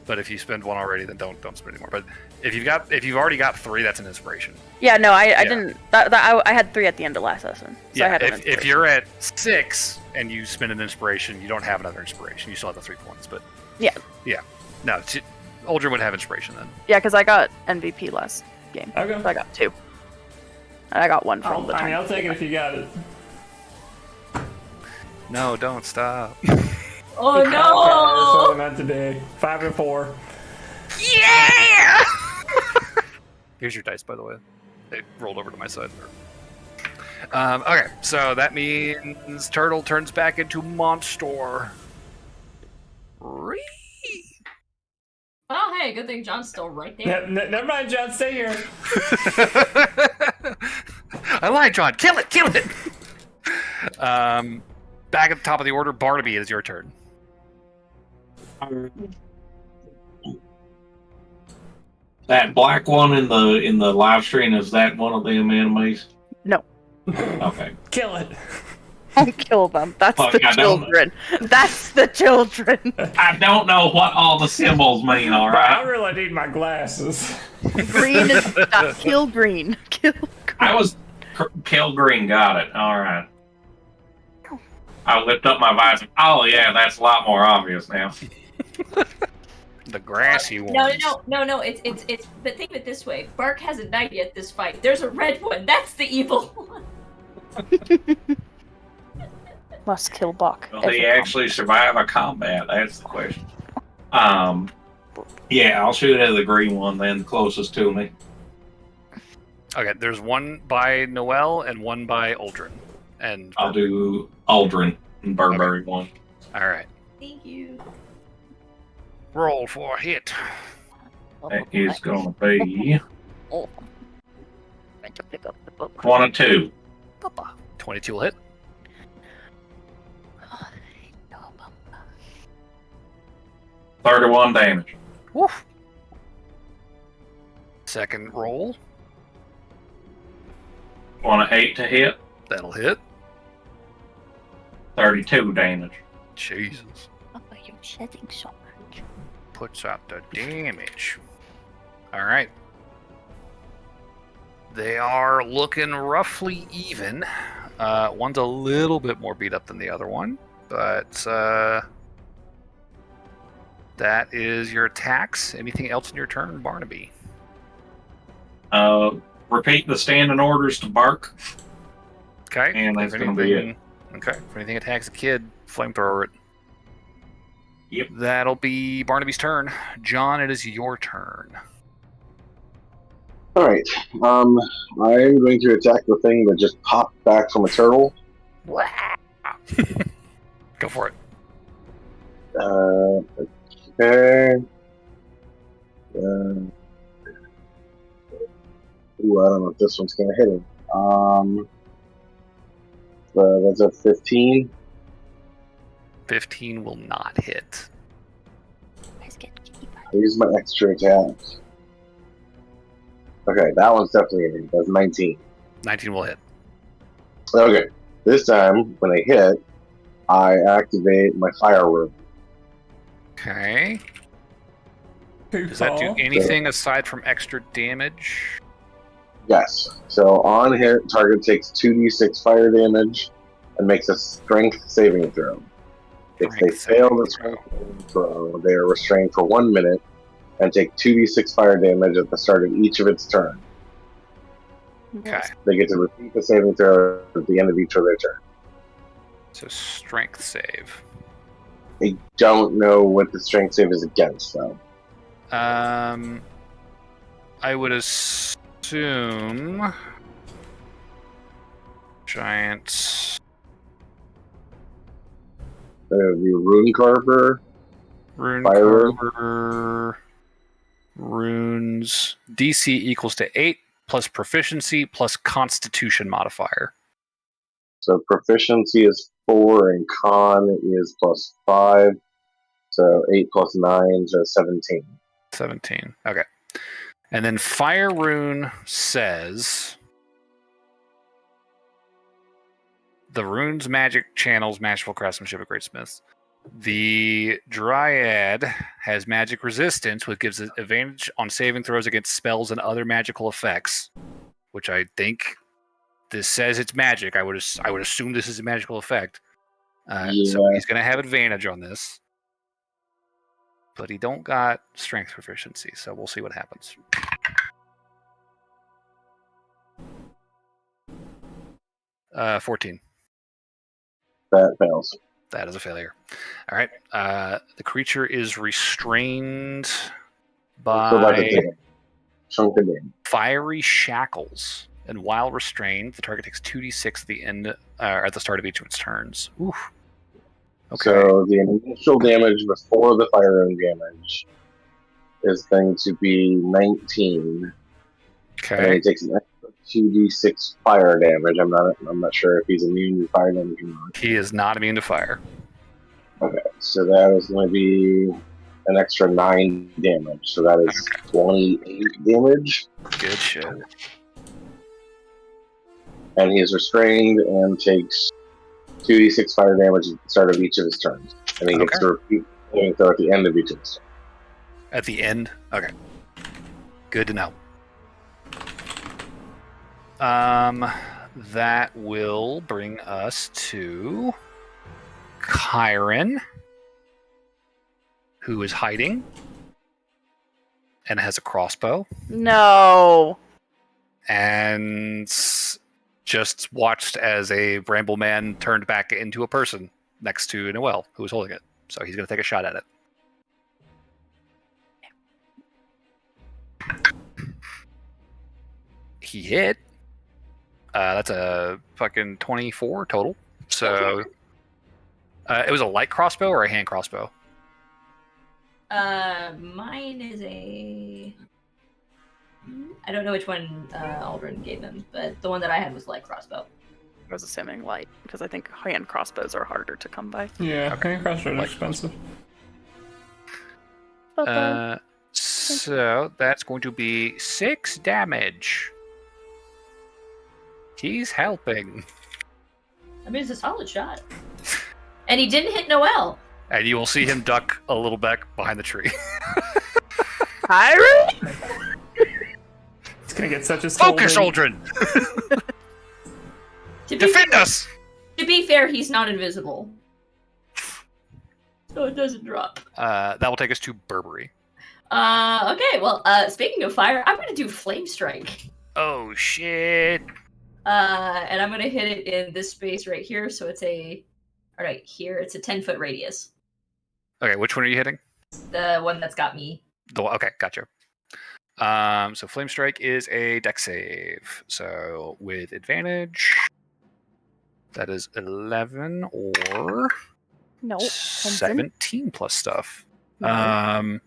But if you spend 1 already, then don't spend anymore. But if you've already got 3, that's an inspiration. Yeah, no, I didn't. I had 3 at the end of last session. So I Yeah. had an If inspiration. you're at 6 and you spend an inspiration, you don't have another inspiration. You still have the 3 points. But Yeah. No, Uldren would have inspiration then. Yeah, because I got MVP last game. Okay. So I got 2. And I got 1 from the time. I'll take it if you got it. No, don't stop. Oh Okay, that's what no! I meant to be. 5 and 4. Yeah! Here's your dice, by the way. They rolled over to my side. Okay, so that means Turtle turns back into Monster. Ree. Oh, hey, good thing John's still right there. Never mind, John. Stay here. I lied, John. Kill it! Kill it! Back at the top of the order, Barnaby, it is your turn. That black one in the live stream, is that one of them enemies? No. Okay. Kill it. Don't kill them. That's Fuck, the children. That's the children. I don't know what all the symbols mean, I alright? really need my glasses. Green is kill green. Kill green. I was kill green, got it. Alright. I lift up my visor. Oh yeah, that's a lot more obvious now. The grassy one. No. It's. But think of it this way: Bark hasn't died yet this fight. There's a red one. That's the evil one. Must kill Buck. Will he actually survive a combat? That's the question. Yeah, I'll shoot at the green one then, the closest to me. Okay, there's one by Noel and one by Uldren. And I'll do Uldren and Burberry one. all right. Thank you. Roll for a hit. That is going to be Oh. I to pick up the book. 1 and 2. 22 will hit. 31 damage. Woof. Second roll. 1 and 8 to hit. That'll hit. 32 damage. Jesus. Oh, you're shedding so much. Puts out the damage. All right. They are looking roughly even. One's a little bit more beat up than the other one, but that is your attacks. Anything else in your turn, Barnaby? Repeat the standing orders to Bark. Okay. And that's If going to be it. Okay. If anything attacks a kid, flamethrower it. Yep. That'll be Barnaby's turn. John, it is your turn. Alright. I'm going to attack the thing that just popped back from a turtle. Go for it. Okay. Ooh, I don't know if this one's gonna hit him. That's a 15. 15 will not hit. I use my extra attack. Okay, that one's definitely hitting. That's 19. 19 will hit. Okay, this time when I hit, I activate my fire room. Okay. Good Does that do call. anything aside from extra damage? Yes. So on hit, target takes 2d6 fire damage and makes a strength saving throw. If they Strength fail saving the strength saving throw, they are restrained for 1 minute and take 2d6 fire damage at the start of each of its turn. Okay. They get to repeat the saving throw at the end of each of their turn. So strength save. I don't know what the strength save is against, though. I would assume giant The Rune Carver. rune Fire. carver runes DC equals to 8 plus proficiency plus constitution modifier. So proficiency is 4 and con is +5. So 8 plus 9 is 17. 17. Okay. And then fire rune says the rune's magic channels magical craftsmanship of greatsmiths. The dryad has magic resistance, which gives it advantage on saving throws against spells and other magical effects, which I think this says it's magic. I would assume this is a magical effect. So he's going to have advantage on this. But he don't got strength proficiency, so we'll see what happens. Uh, 14. That fails. That is a failure. All right. The creature is restrained So like by a chunk of damage. fiery shackles, and while restrained, the target takes 2d6 at the end, at the start of each of its turns. Oof. Okay. So the initial damage before the fire rune damage is going to be 19. And Okay. he takes an extra 2d6 fire damage. I'm not sure if he's immune to fire damage or not. He is not immune to fire. Okay, so that is going to be an extra 9 damage. So that is 28 damage. Good shit. And he is restrained and takes 2d6 fire damage at the start of each of his turns. And he gets to repeat saving throw at the end of each of his turns. At the end? Okay. Good to know. That will bring us to Kyron, who is hiding and has a crossbow. No. And just watched as a bramble man turned back into a person next to Noelle, who was holding it. So he's going to take a shot at it. He hit. That's a fucking 24 total. So it was a light crossbow or a hand crossbow? Mine is a... I don't know which one Aldrin gave him, but the one that I had was light crossbow. I was assuming light, because I think hand crossbows are harder to come by. Yeah, hand crossbows are expensive. So that's going to be 6 damage. He's helping. I mean, it's a solid shot. And he didn't hit Noelle. And you will see him duck a little back behind the tree. Kyron? It's gonna get such a Focus, Aldrin! Defend us! To be fair, he's not invisible. So it doesn't drop. That will take us to Burberry. Okay, well, speaking of fire, I'm gonna do Flame Strike. Oh, shit. And I'm gonna hit it in this space right here, so it's a... Alright, here, it's a 10-foot radius. Okay, which one are you hitting? The one that's got me. Okay, gotcha. So Flame Strike is a dex save. So with advantage, that is 11 or No. 17 plus stuff. No.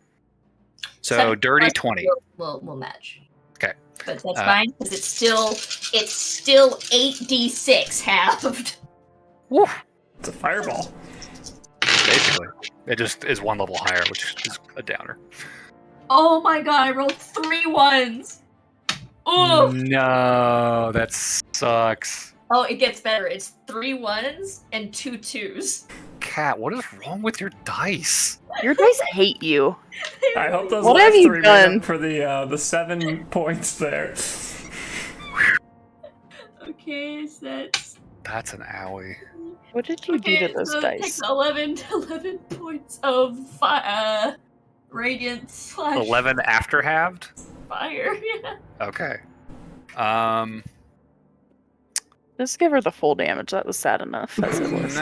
So dirty 20. We'll match. Okay. But that's fine, because it's still 8d6 halved. Woo! It's a fireball. Basically. It just is one level higher, which is a downer. Oh my god, I rolled 3 1s! Ooh! No, that sucks. Oh, it gets better. It's 3 1s and 2 2s. Cat, what is wrong with your dice? Your dice hate you. I hope those What last have you 3 done? made up for the 7 points there. Okay, so That's an owie. What did you do to those so it dice? takes 11 points of radiant / 11 after halved? fire. Yeah. Okay. Just give her the full damage. That was sad enough as it was.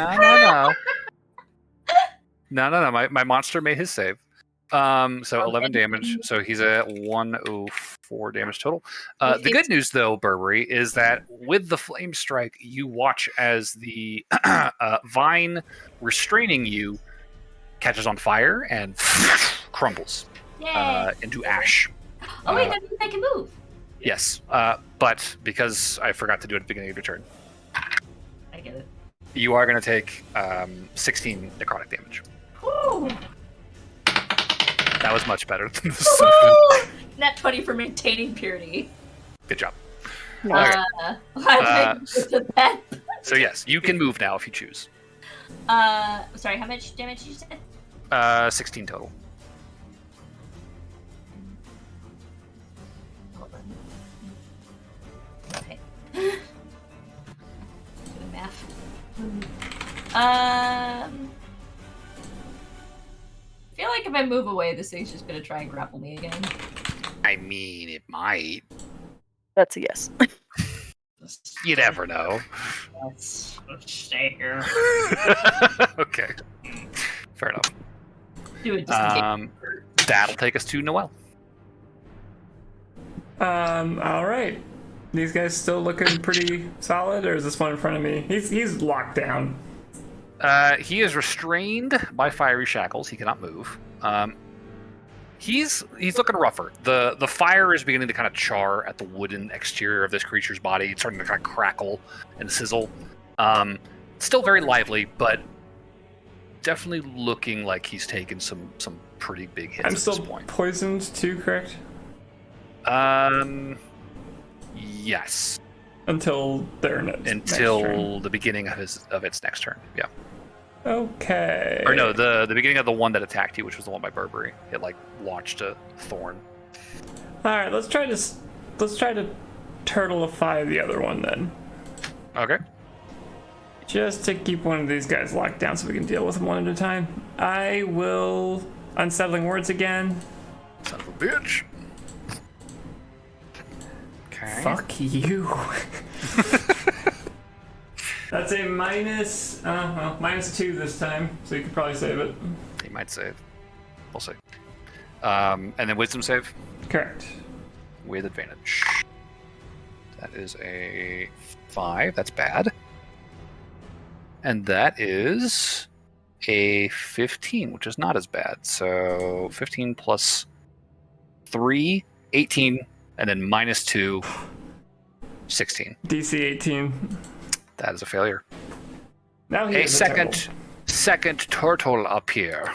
No. My monster made his save. So 11 damage. So he's at 104 damage total. The good news, though, Burberry, is that with the Flame Strike, you watch as the vine restraining you catches on fire and crumbles into ash. Oh wait, that means I can move. Yes, but because I forgot to do it at the beginning of your turn, I get it. you are going to take 16 necrotic damage. Woo! That was much better than the Woo! Nat 20 for maintaining purity. Good job. So yes, you can move now if you choose. Sorry, how much damage did you say? 16 total. Hold on. Okay. Doing math. I feel like if I move away, this thing's just gonna try and grapple me again. I mean, it might. That's a yes. You never know. Let's stay here. Okay. Fair enough. Do it. That'll take us to Noelle. All right. These guys still looking pretty solid, or is this one in front of me? He's locked down. He is restrained by fiery shackles. He cannot move. He's looking rougher. The fire is beginning to kind of char at the wooden exterior of this creature's body. It's starting to kind of crackle and sizzle. Still very lively, but definitely looking like he's taken some pretty big hits I'm at still this point. poisoned too, correct? Yes. Until their next turn. Until the beginning of its next turn. Yeah. Okay. Or no, the beginning of the one that attacked you, which was the one by Burberry. It like launched a thorn. All right, let's try to turtleify the other one then. Okay. Just to keep one of these guys locked down so we can deal with them one at a time. I will unsettling words again. Son of a bitch. Okay. Fuck you. That's a -2 this time, so you could probably save it. He might save. We'll see. And then wisdom save Correct. with advantage. That is a 5. That's bad. And that is a 15, which is not as bad. So 15 plus 3, 18, and then -2, 16. DC 18. That is a failure. Now he A has a turtle. second turtle appear.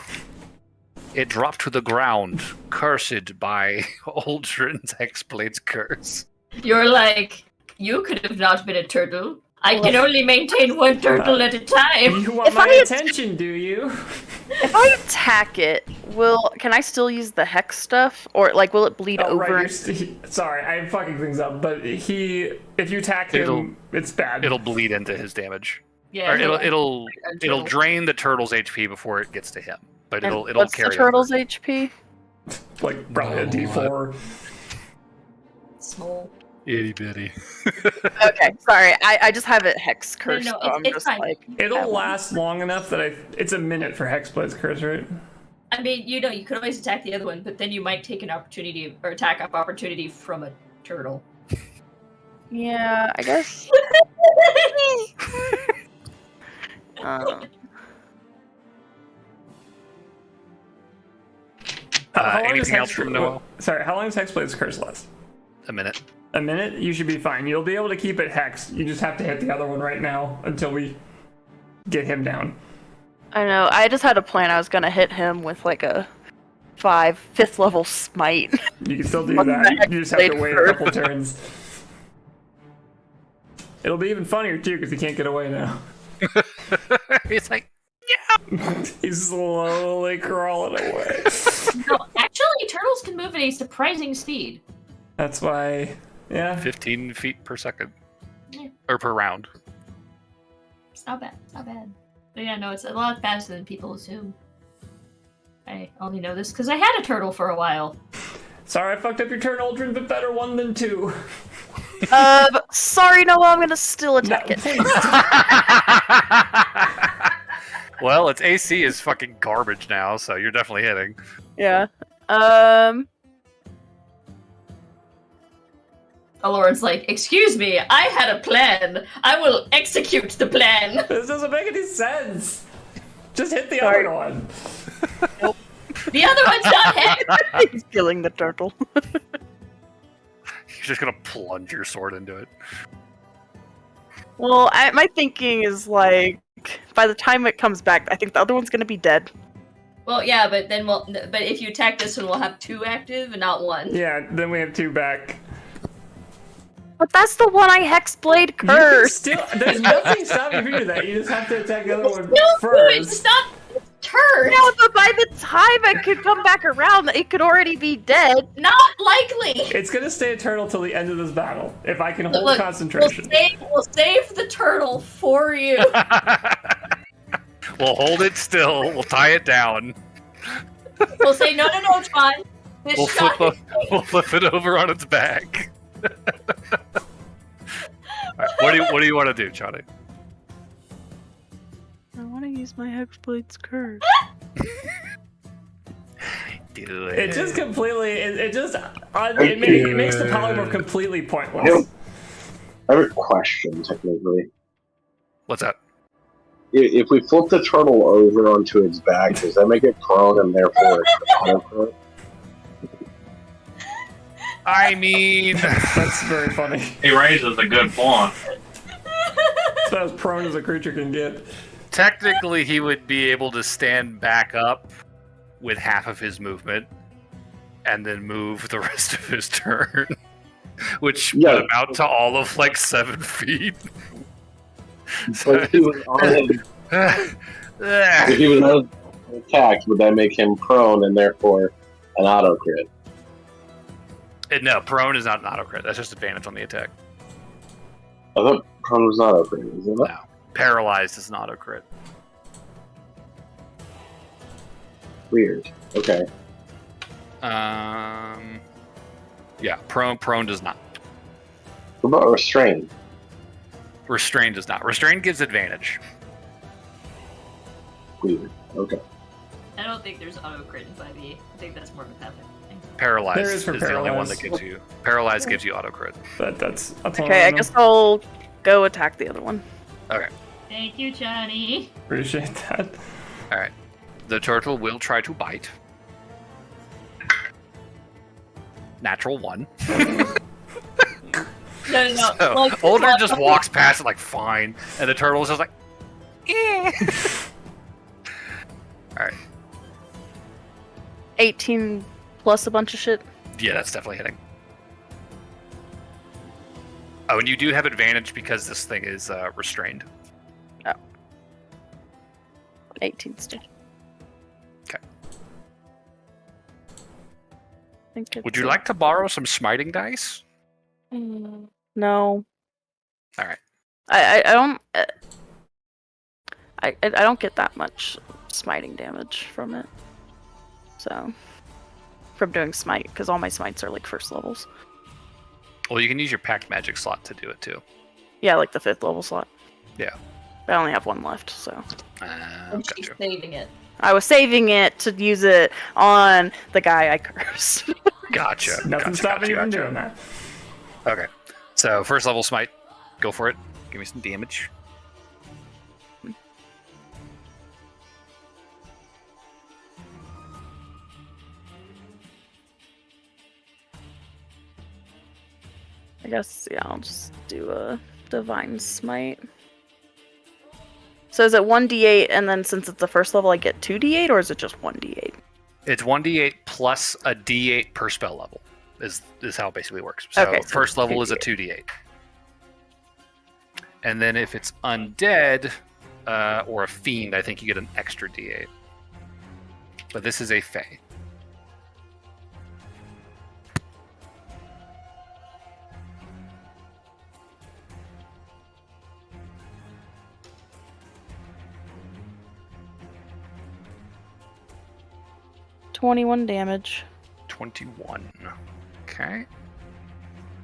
It dropped to the ground, cursed by Aldrin's Hexblade's curse. You're like, you could have not been a turtle. I can only maintain one turtle at a time. You want If my I- attention, do you? If I attack it, can I still use the hex stuff, or like will it bleed Oh, over? right, sorry, I'm fucking things up. But if you attack him, it's bad. It'll bleed into his damage. Yeah, Or no, it'll drain the turtle's HP before it gets to him. But And it'll what's carry the turtle's over. HP? like probably a D4. small. Itty bitty. Okay, sorry, I just have it hex cursed. no, so I'm it's just fine. like It'll last long enough that it's a minute for Hexblade's curse, right? I mean, you could always attack the other one, but then you might take an opportunity or attack up opportunity from a turtle. Yeah, I guess. How long does Anything else from Noel? Sorry, how long does Hexblade's curse last? A minute. A minute? You should be fine. You'll be able to keep it hexed. You just have to hit the other one right now until we get him down. I know. I just had a plan. I was gonna hit him with like a 5th level smite. You can still do What that. the heck You just have to played wait a first? couple turns. It'll be even funnier too because he can't get away now. It's like, He's slowly crawling away. No, actually, turtles can move at a surprising speed. That's why, yeah. 15 feet per second. Yeah. Or per round. It's not bad. It's not bad. But yeah, no, it's a lot faster than people assume. I only know this because I had a turtle for a while. Sorry, I fucked up your turn, Aldrin, but better 1 than 2. Sorry, Noah, I'm gonna still attack it. Please. Well, its AC is fucking garbage now, so you're definitely hitting. Yeah. Aloran's like, excuse me, I had a plan. I will execute the plan. This doesn't make any sense. Just hit the Sorry. other one. The other one's not hit. He's killing the turtle. You're just gonna plunge your sword into it. Well, my thinking is like, by the time it comes back, I think the other one's gonna be dead. Well, yeah, but then but if you attack this one, we'll have 2 active and not 1. Yeah, then we have 2 back. But that's the one I hexblade You can cursed. still, there's nothing stopping you from doing that. You just have to attack the other one No, it's first. not turn. No, but by the time I could come back around, it could already be dead. Not likely. It's gonna stay a turtle till the end of this battle, if I can hold Look, concentration. We'll save the turtle for you. We'll hold it still. We'll tie it down. We'll say, no, it's fine. This We'll shot flip, we'll flip it over on its back. All right, what do you want to do, Johnny? I want to use my hexblade's curse. Do it. It just completely, it makes the polymorph completely pointless. I have a question, technically. What's that? If we flip the turtle over onto its back, does that make it prone and therefore it's I mean, That's very funny. He raises a good point. It's about as prone as a creature can get. technically, he would be able to stand back up with half of his movement, and then move the rest of his turn, which would amount to all of like 7 feet. But if he was on if he was attacked, would that make him prone and therefore an auto crit? No, prone is not an auto crit. That's just advantage on the attack. I thought prone was auto crit, isn't it? No, paralyzed is an auto crit. Weird. Okay. Yeah, prone does not. What about restrained? Restrained does not. Restrained gives advantage. Weird. Okay. I don't think there's auto crit in 5e. I think that's more of a passive thing. Paralyzed is for the only one that gives you. Paralyzed gives you auto crit. But that's Okay, I guess I'll go attack the other one. Okay. Thank you, Johnny. Appreciate that. All right. The turtle will try to bite. Natural 1. No. So, Like, Older just walks past it like fine, and the turtle is just like, eh. All right. 18 plus a bunch of shit. Yeah, that's definitely hitting. Oh, and you do have advantage because this thing is restrained. 18 still. Okay. Would Would you like to borrow some smiting dice? No. All right. I don't. I don't get that much smiting damage from it. So, from doing smite, because all my smites are like first levels. Well, you can use your pact magic slot to do it too. Yeah, like the 5th level slot. Yeah. But I only have one left, so. and she's Gotcha. saving it. I was saving it to use it on the guy I cursed. Gotcha. Nothing stopping you from doing that. Okay. So, first level smite. Go for it. Give me some damage. I guess, yeah, I'll just do a divine smite. So is it 1d8, and then since it's the first level, I get 2d8, or is it just 1d8? It's 1d8 plus a d8 per spell level. Is how it basically works. So, Okay, so first level is a 2d8. 2d8. And then if it's undead or a fiend, I think you get an extra d8. But this is a fae. $21 damage. 21. Okay.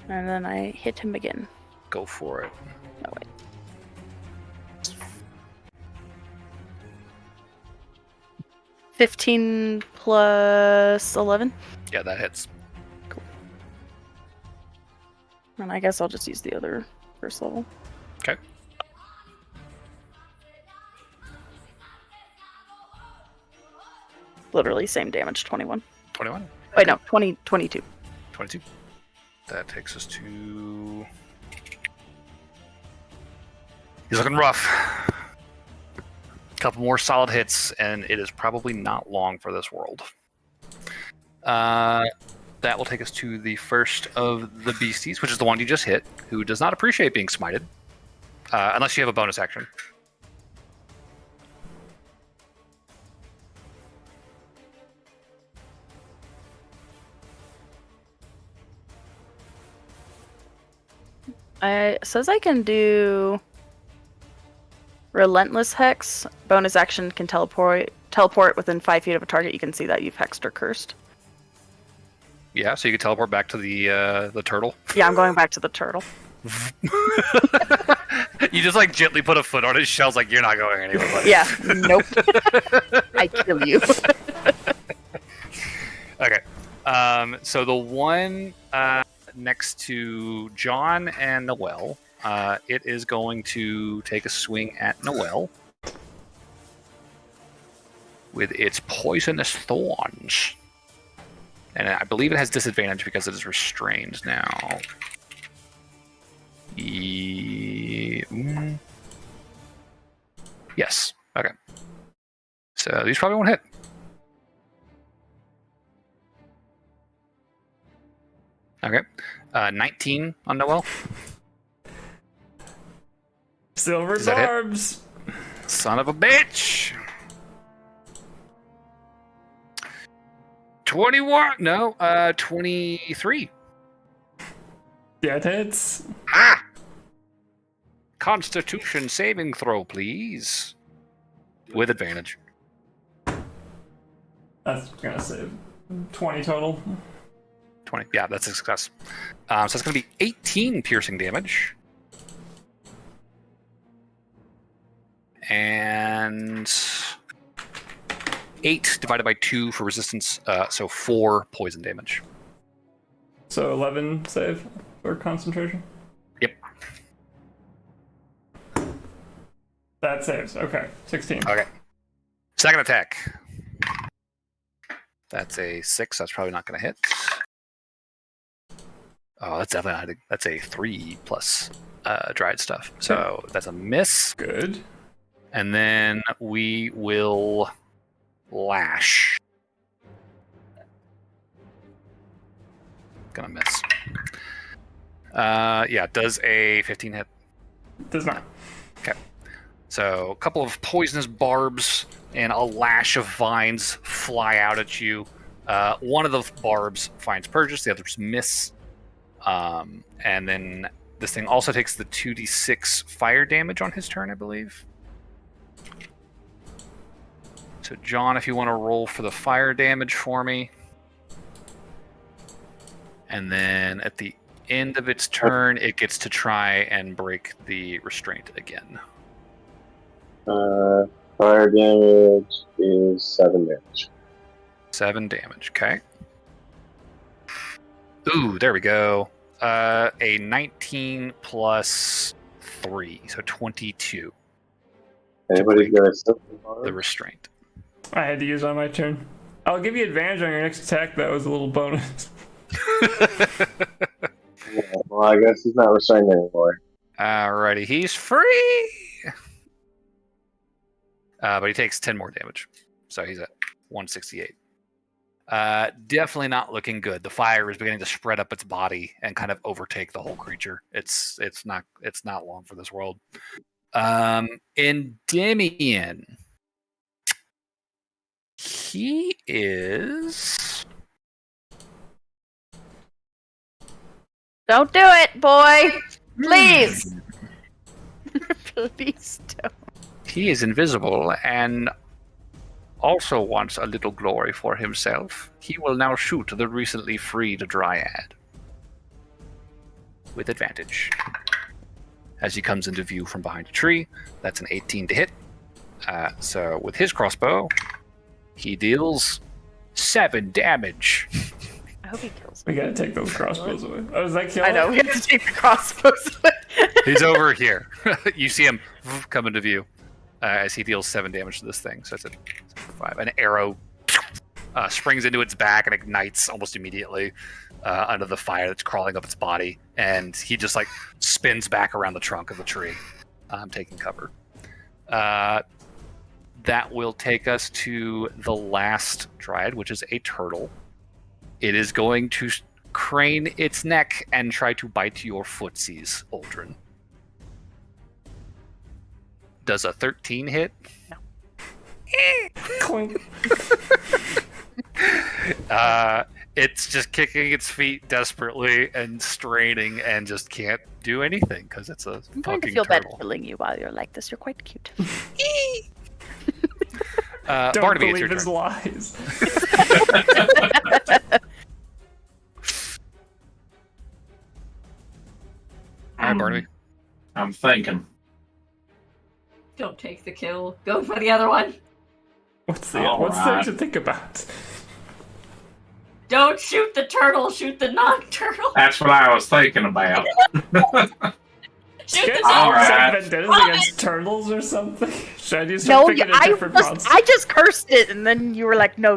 And then I hit him again. Go for it. Oh, wait. $15 plus 11. Yeah, that hits. And I guess I'll just use the other first level. Okay. Literally same damage, 21. 21. Wait, no, 22. 22. That takes us to... He's looking rough. Couple more solid hits, and it is probably not long for this world. That will take us to the first of the beasties, which is the one you just hit, who does not appreciate being smited. Unless you have a bonus action. It says I can do Relentless Hex. Bonus action can teleport within 5 feet of a target. You can see that you've hexed or cursed. Yeah, so you can teleport back to the turtle. Yeah, I'm going back to the turtle. You just like gently put a foot on his shell's like, you're not going anywhere, buddy. Yeah, nope. I kill you. Okay. So the one next to John and Noelle, it is going to take a swing at Noelle with its poisonous thorns. And I believe it has disadvantage because it is restrained now. Yes. Okay. So these probably won't hit. Okay. 19 on Noel. Silver Does that hit? barbs. Son of a bitch. 21. No, 23. Yeah, it hits. Ah! Constitution saving throw, please. With advantage. That's gonna save 20 total. 20. Yeah, that's a success. So it's going to be 18 piercing damage. And 8 divided by 2 for resistance, so 4 poison damage. So 11 save for concentration? Yep. That saves. Okay, 16. Okay. Second attack. That's a 6. That's probably not going to hit. Oh, that's definitely not. That's a 3 plus dried stuff. So that's a miss. Good. And then we will lash. Gonna miss. Yeah, does a 15 hit? Does not. Okay. So a couple of poisonous barbs and a lash of vines fly out at you. One of the barbs finds purchase, the others miss. And then this thing also takes the 2d6 fire damage on his turn, I believe. So John, if you want to roll for the fire damage for me. And then at the end of its turn, it gets to try and break the restraint again. Fire damage is 7 damage. 7 damage, okay. Ooh, there we go. A 19 plus 3, so 22. Anybody get a simple The restraint. I had to use it on my turn. I'll give you advantage on your next attack. That was a little bonus. Yeah, well, I guess he's not restrained anymore. Alrighty, he's free! But he takes 10 more damage. So he's at 168. Definitely not looking good. The fire is beginning to spread up its body and kind of overtake the whole creature. It's not long for this world. Endymion. He is. Don't do it, boy! Please! Please don't. He is invisible and also wants a little glory for himself. He will now shoot the recently freed Dryad. With advantage. As he comes into view from behind a tree, that's an 18 to hit. So with his crossbow, he deals 7 damage. I hope he kills We me. gotta take those crossbows away. Oh, does that kill I know, him? we have to take the crossbows away. He's over here. You see him come into view as he deals 7 damage to this thing. So it's a 5. An arrow springs into its back and ignites almost immediately under the fire that's crawling up its body. And he just like spins back around the trunk of the tree, taking cover. That will take us to the last Dryad, which is a turtle. It is going to crane its neck and try to bite your footsies, Aldrin. Does a 13 hit? No. Clink. It's just kicking its feet desperately and straining and just can't do anything because it's a I'm going to fucking feel bad turtle. killing you while you're like this. You're quite cute. Don't Barnaby, it's believe your his turn. lies. All right, Barnaby. I'm thinking. Don't take the kill. Go for the other one. What's there Alright. to think about? Don't shoot the turtle. Shoot the non-turtle. That's what I was thinking about. Shoot Get the some Alright. vendettas Run! against turtles or something? Should I do No, something in a different monster? I just cursed it, and then you were like, no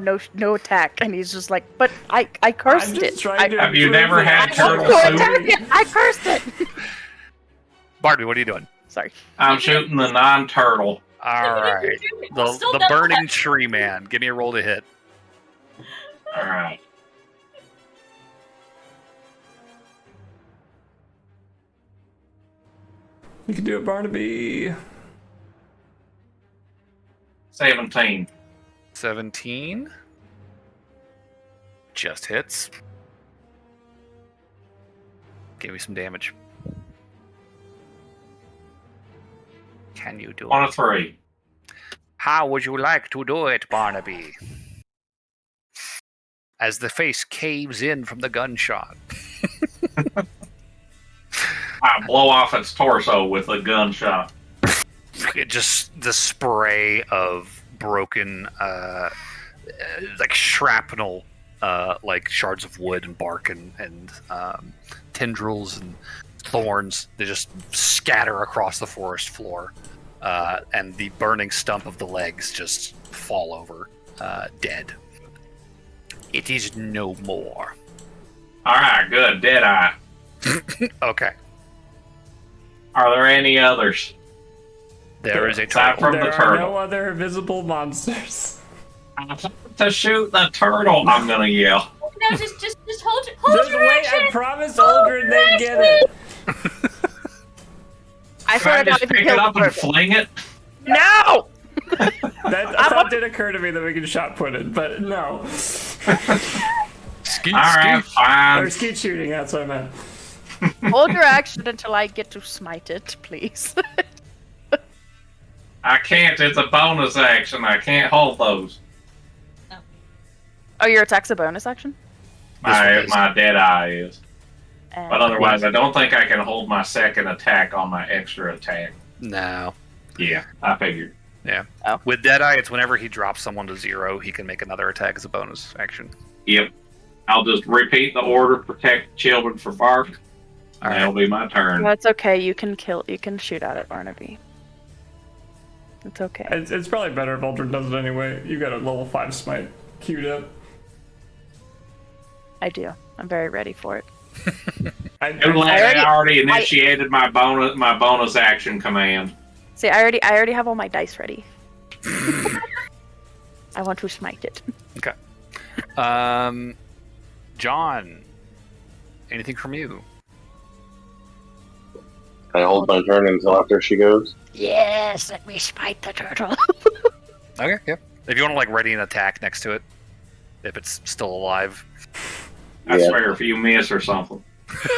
attack. And he's just like, but I cursed I'm it. just trying to Have you improve never the had actual turtle No soup? attack it. I cursed it. Barnaby, what are you doing? Sorry. I'm shooting the non-turtle All right. The burning tree man. Give me a roll to hit. All right. You can do it, Barnaby. 17. 17. Just hits. Give me some damage. Can you do it? On a 3. How would you like to do it, Barnaby? As the face caves in from the gunshot. I blow off its torso with a gunshot. It just the spray of broken, like shrapnel, like shards of wood and bark and tendrils and thorns. They just scatter across the forest floor, and the burning stump of the legs just fall over, dead. It is no more. All right, good. Deadeye. Okay. Are there any others? There is a Aside turtle. from There the are turtle. no other visible monsters. To shoot the turtle, I'm gonna yell. No, just hold Just your wait, action. I promised Aldrin they'd get it. I Can swear I to God, just if you pick kill it the up and turtle. fling it? No! That thought did occur to me that we could shot put it, but no. Skeet, All right, Or fine. skeet shooting, that's what I meant. Hold your action until I get to smite it, please. I can't. It's a bonus action. I can't hold those. Oh, your attack's a bonus action? My dead eye is. And But otherwise, I don't think I can hold my second attack on my extra attack. No. Yeah, I figured. Yeah. Oh. With Deadeye, it's whenever he drops someone to 0, he can make another attack as a bonus action. Yep. I'll just repeat the order: protect children for Bark. All That'll be my turn. That's okay. You can shoot at it, Barnaby. It's okay. It's probably better if Aldrin does it anyway. You got a level 5 smite queued up. I do. I'm very ready for it. Too late. I already initiated my bonus action command. See, I already have all my dice ready. I want to smite it. Okay. John, anything from you? I hold my turn until after she goes. Yes, let me smite the turtle. Okay, yeah. If you want to like ready an attack next to it, if it's still alive. I Yeah. swear, if you miss or something.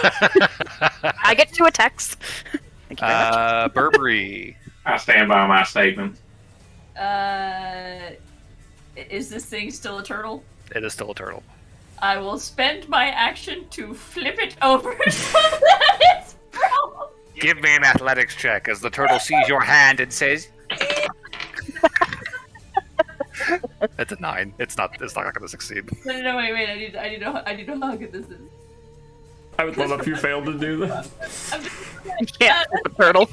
I get 2 attacks. Thank you very much. Burberry. I stand by my statement. Is this thing still a turtle? It is still a turtle. I will spend my action to flip it over so that it's prone. Give me an athletics check as the turtle sees your hand and says, That's a 9. It's not going to succeed. No, wait. I need to know how good this is. I would love if you failed to do that. I'm just, You can't flip a turtle.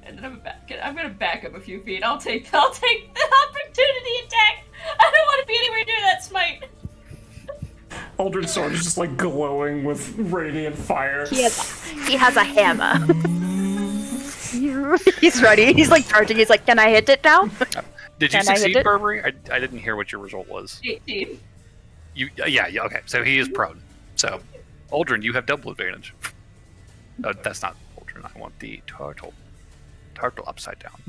and then I'm gonna back up a few feet. I'll take the opportunity attack. I don't want to be anywhere near that smite. Aldrin's sword is just like glowing with radiant fire. He has a hammer. He's ready. He's like charging. He's like, can I hit it now? Did you Can I hit succeed, it? Burberry? I didn't hear what your result was. 18. Yeah, okay. So he is prone. So, Aldrin, you have double advantage. That's not Aldrin. I want the turtle. Turtle upside down.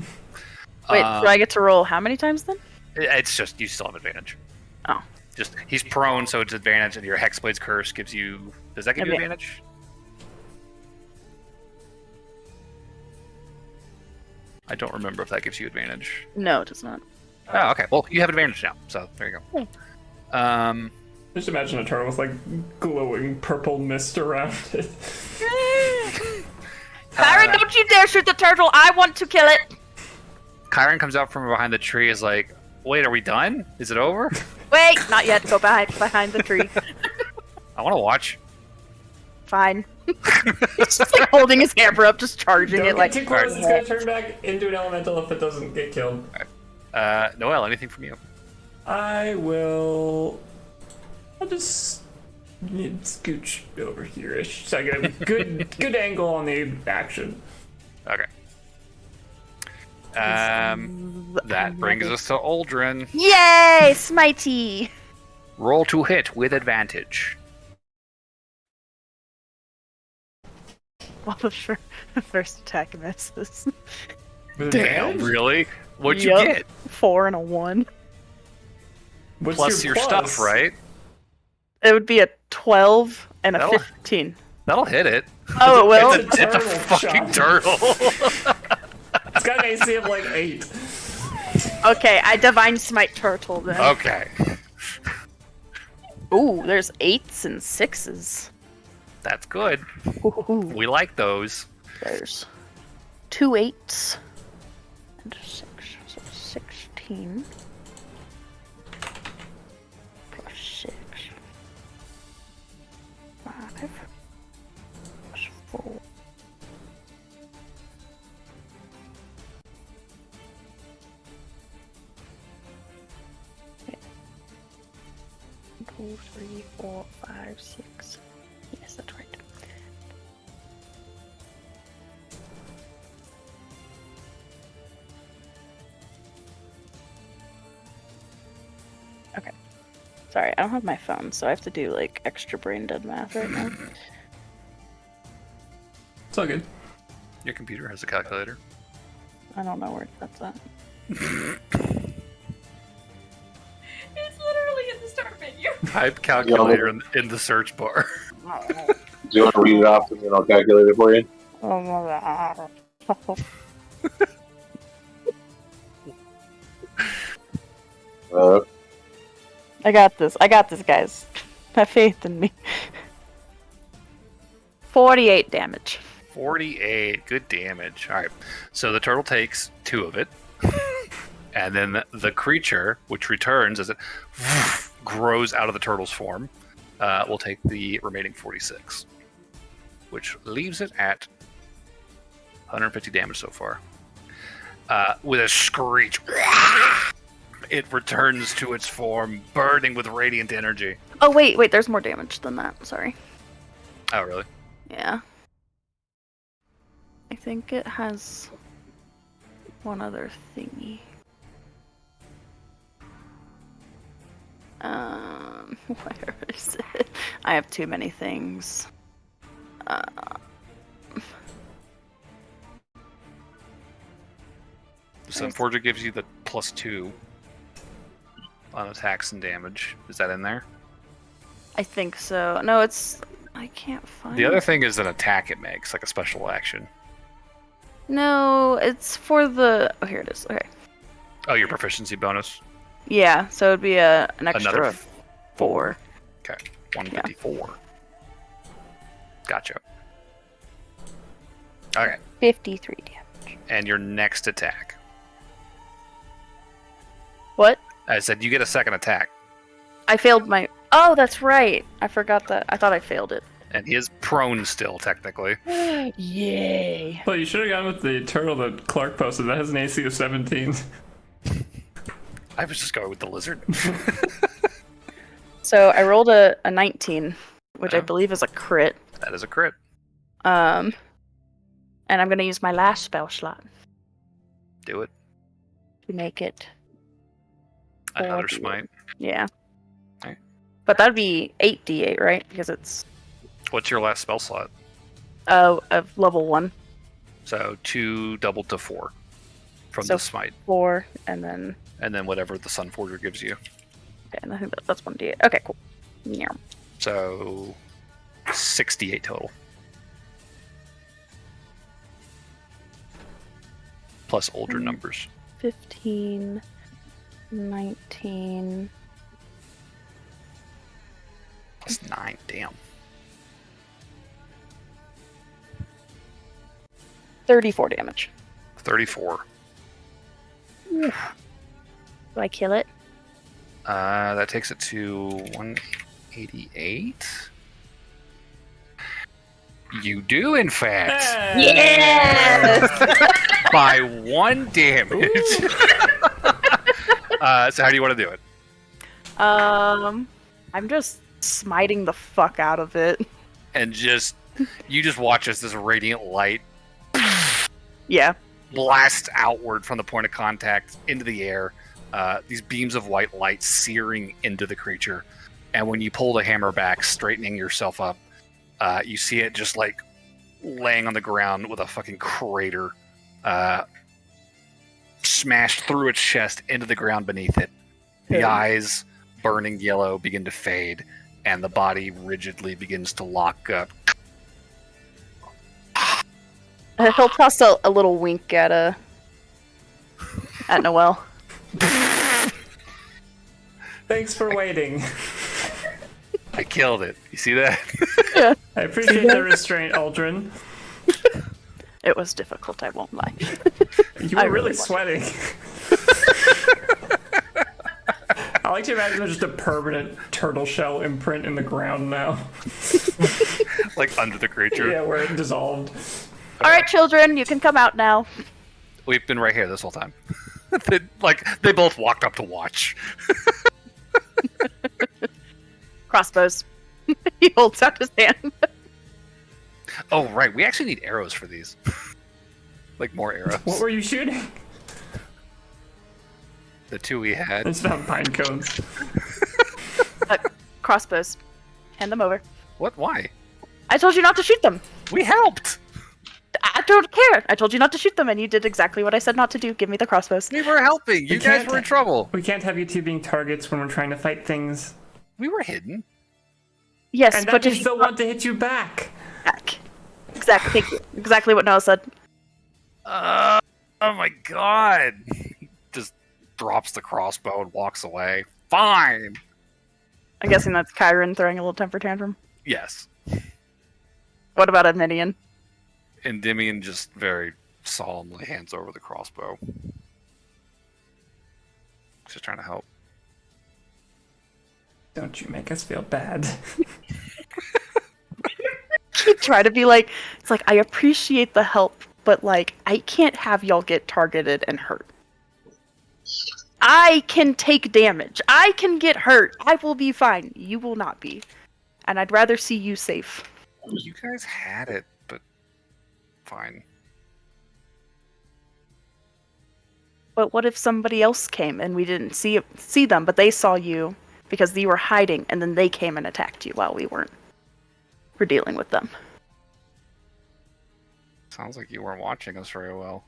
Wait, do I get to roll how many times then? It's just, you still have advantage. Oh. Just, he's prone, so it's advantage, and your Hexblade's Curse gives you... Does that give you advantage? I don't remember if that gives you advantage. No, it does not. Oh, okay. Well, you have advantage now, so there you go. Just imagine a turtle with like glowing purple mist around it. Byron, don't you dare shoot the turtle! I want to kill it! Kyron comes out from behind the tree, is like, wait, are we done? Is it over? Wait, not yet. Go behind the tree. I want to watch. Fine. He's just like holding his hammer up, just charging Don't it get like. too close, it's gonna turn back into an elemental if it doesn't get killed. Noel, anything from you? I'll just scooch over here-ish so I get a good angle on the action. Okay. That brings us to Aldrin. Yay! Smitey! Roll to hit with advantage. Well, the first attack misses. Damn, really? What'd you Yup. get? 4 and a 1. What's Plus your stuff, right? It would be a 12 and a That'll- 15. That'll hit it. Oh, it will? It's a It's a turtle fucking shot. turtle. It's got an AC of like 8. Okay, I Divine Smite Turtle then. Okay. Ooh, there's 8s and 6s. That's good. Ooh, We like those. there's 2 8s and a 6, so 16 plus 6 5 plus 4. Okay. 2, 3, 4, 5, 6. Yes, that's right. Okay. Sorry, I don't have my phone, so I have to do like extra brain dead math right now. It's all good. Your computer has a calculator. I don't know where that's at. It's literally in the start menu. Type calculator in the search bar. Do you want to read it off and then I'll calculate it for you? I got this, guys. Have faith in me. 48 damage. 48. Good damage. All right. So the turtle takes 2 of it. And then the creature, which returns as it grows out of the turtle's form, will take the remaining 46. Which leaves it at 150 damage so far. With a screech, it returns to its form, burning with radiant energy. Oh, wait, there's more damage than that. Sorry. Oh, really? Yeah. I think it has one other thingy. Where is it? I have too many things. So Sunforger gives you the +2 on attacks and damage. Is that in there? I think so. No, it's... I can't find The other thing is an attack it makes, like a special action. No, it's for the... Oh, here it is. Okay. Oh, your proficiency bonus? Yeah, so it'd be an extra Another of 4. Okay, 154. Gotcha. Okay, 53 damage. and your next attack. What? I said you get a second attack, I failed my... Oh, that's right. I forgot that. I thought I failed it. and he is prone still, technically. Yay. Well, you should have gone with the turtle that Clark posted. That has an AC of 17. I was just going with the lizard. So I rolled a 19, which I Oh. believe is a crit. That is a crit. And I'm going to use my last spell slot Do it. to make it... Another 4d8. smite. Yeah. Okay. But that'd be 8d8, right? Because it's What's your last spell slot? of level 1. So 2 doubled to 4 from So- the smite, 4, and then... and then whatever the Sunforger gives you. Okay, and I think that's 1d8. Okay, cool. Yeah. So 68 total. Plus older numbers. 15, 19... Plus 9, damn. 34 damage. 34. Do I kill it? That takes it to 188. You do, in fact, Yes! by 1 damage. So how do you want to do it? I'm just smiting the fuck out of it. And you just watch as this radiant light Yeah. blast outward from the point of contact into the air. These beams of white light searing into the creature. And when you pull the hammer back, straightening yourself up, you see it just like laying on the ground with a fucking crater smashed through its chest into the ground beneath it. The eyes, burning yellow, begin to fade, and the body rigidly begins to lock up. He'll toss a little wink at Noelle. Thanks for waiting. I killed it. You see that? Yeah. I appreciate the restraint, Aldrin. It was difficult, I won't lie. You I were really really sweating. I like to imagine there's just a permanent turtle shell imprint in the ground now. Like under the creature. Yeah, where it dissolved. Alright, children, you can come out now. We've been right here this whole time. they both walked up to watch. Crossbows. He holds out his hand. Oh, right. We actually need arrows for these. Like more arrows. What were you shooting? The two we had. It's not pine cones. Crossbows. Hand them over. What? Why? I told you not to shoot them. We helped. I don't care. I told you not to shoot them, and you did exactly what I said not to do. Give me the crossbows. We were helping. You guys were in trouble. We can't have you two being targets when we're trying to fight things. We were hidden. Yes, And that but if means you they'll want to hit you back. back. Exactly. Thank you. Exactly what Noah said. Oh my god. He just drops the crossbow and walks away. Fine. I'm guessing that's Kyron throwing a little temper tantrum. Yes. What about Endymion? Endymion just very solemnly hands over the crossbow. Just trying to help. Don't you make us feel bad. Try to be like, it's like, I appreciate the help, but like, I can't have y'all get targeted and hurt. I can take damage. I can get hurt. I will be fine. You will not be. And I'd rather see you safe. You guys had it, but fine. But what if somebody else came and we didn't see them, but they saw you because you were hiding, and then they came and attacked you while we weren't? We're dealing with them. Sounds like you weren't watching us very well.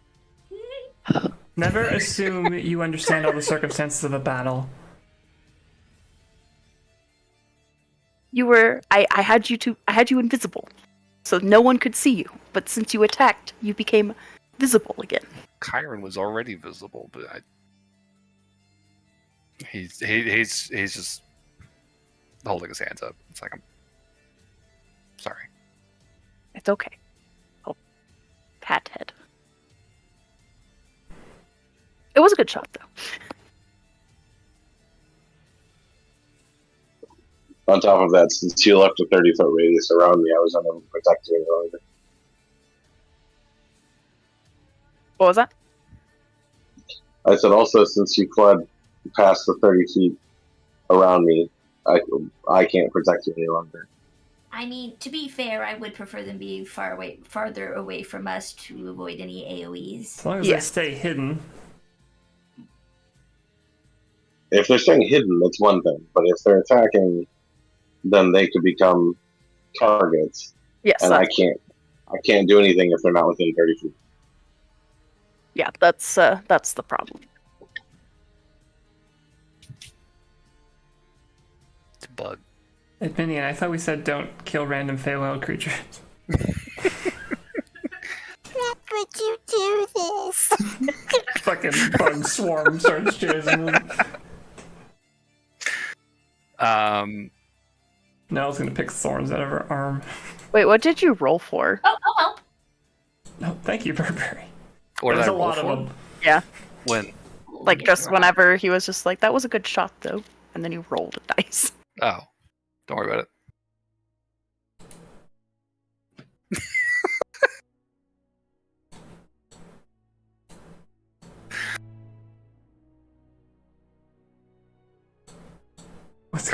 Never assume you understand all the circumstances of a battle. You were I had you invisible, so no one could see you. But since you attacked, you became visible again. Kyron was already visible, but he's just holding his hands up. It's like, I'm sorry. It's okay. Oh, pat head. It was a good shot, though. On top of that, since you left a 30-foot radius around me, I was unable to protect you any longer. What was that? I said also, since you fled past the 30 feet around me, I can't protect you any longer. I mean, to be fair, I would prefer them being farther away from us to avoid any AoEs. As long as Yeah. they stay hidden. If they're staying hidden, that's one thing. But if they're attacking, then they could become targets. Yes. And I can't do anything if they're not within 30 feet. Yeah, that's the problem. It's a bug. Minion, I thought we said don't kill random Feywild creatures. Why would you do this? Fucking bug swarm starts chasing them. Nell's gonna pick thorns out of her arm. Wait, what did you roll for? Oh well. No, thank you, Burberry. What There's did a I roll lot for? of them. Yeah, When? like just whenever he was just like, that was a good shot, though. And then you rolled a dice. Oh, don't worry about it.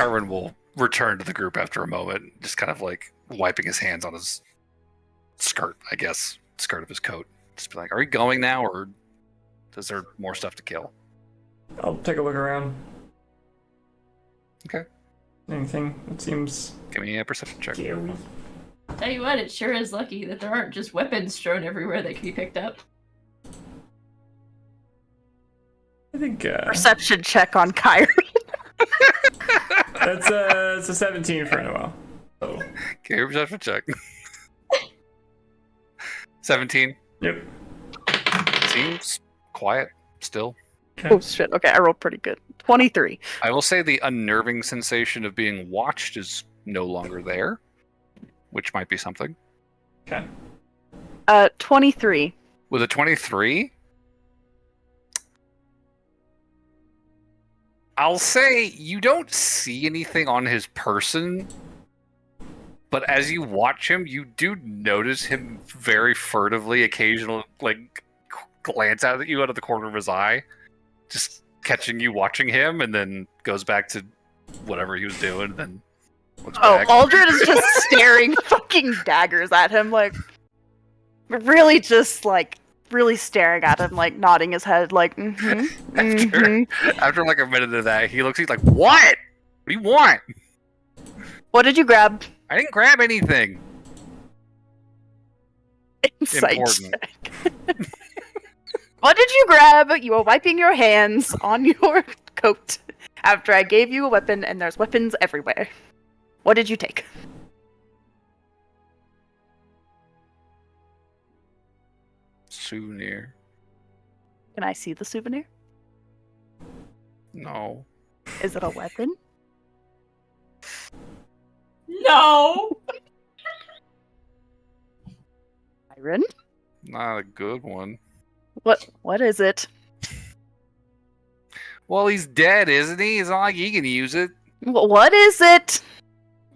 Kyron will return to the group after a moment, just kind of like wiping his hands on his skirt, I guess, skirt of his coat. Just be like, are we going now, or is there more stuff to kill? I'll take a look around. Okay. Anything that seems Give me a perception check. scary. Tell you what, it sure is lucky that there aren't just weapons strewn everywhere that can be picked up. I think Perception check on Kyrie. it's a 17 for Noel. Total. Okay, perception check. 17. Yep. Seems quiet still. Oh shit, okay, I rolled pretty good. 23. I will say the unnerving sensation of being watched is no longer there, which might be something. Okay. 23. With a 23, I'll say you don't see anything on his person, but as you watch him, you do notice him very furtively, occasionally, like, glance out at you out of the corner of his eye, just catching you watching him, and then goes back to whatever he was doing, and then looks back. Aldred is just staring fucking daggers at him, like, really just, like, really staring at him, like, nodding his head, like, After like a minute of that, he's like, what? What do you want? What did you grab? I didn't grab anything. Insight Important. check. What did you grab? You were wiping your hands on your coat after I gave you a weapon, and there's weapons everywhere. What did you take? Souvenir. Can I see the souvenir? No. Is it a weapon? No! Byron? Not a good one. What is it? Well, he's dead, isn't he? It's not like he can use it. What is it?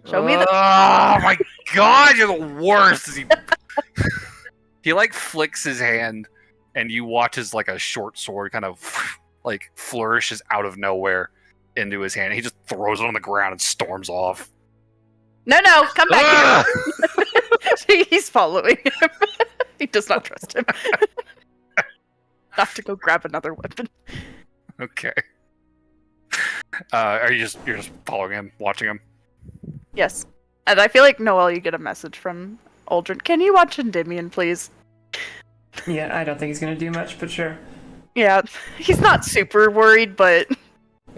Show me the. Oh my god, you're the worst! He like flicks his hand, and you watch as like a short sword kind of like flourishes out of nowhere into his hand. He just throws it on the ground and storms off. No, come back here. He's following him. He does not trust him. Have to go grab another weapon. Okay. You're just following him, watching him? Yes. And I feel like, Noel, you get a message from Aldrin. Can you watch Endymion, please? Yeah, I don't think he's gonna do much, but sure. Yeah, he's not super worried, but...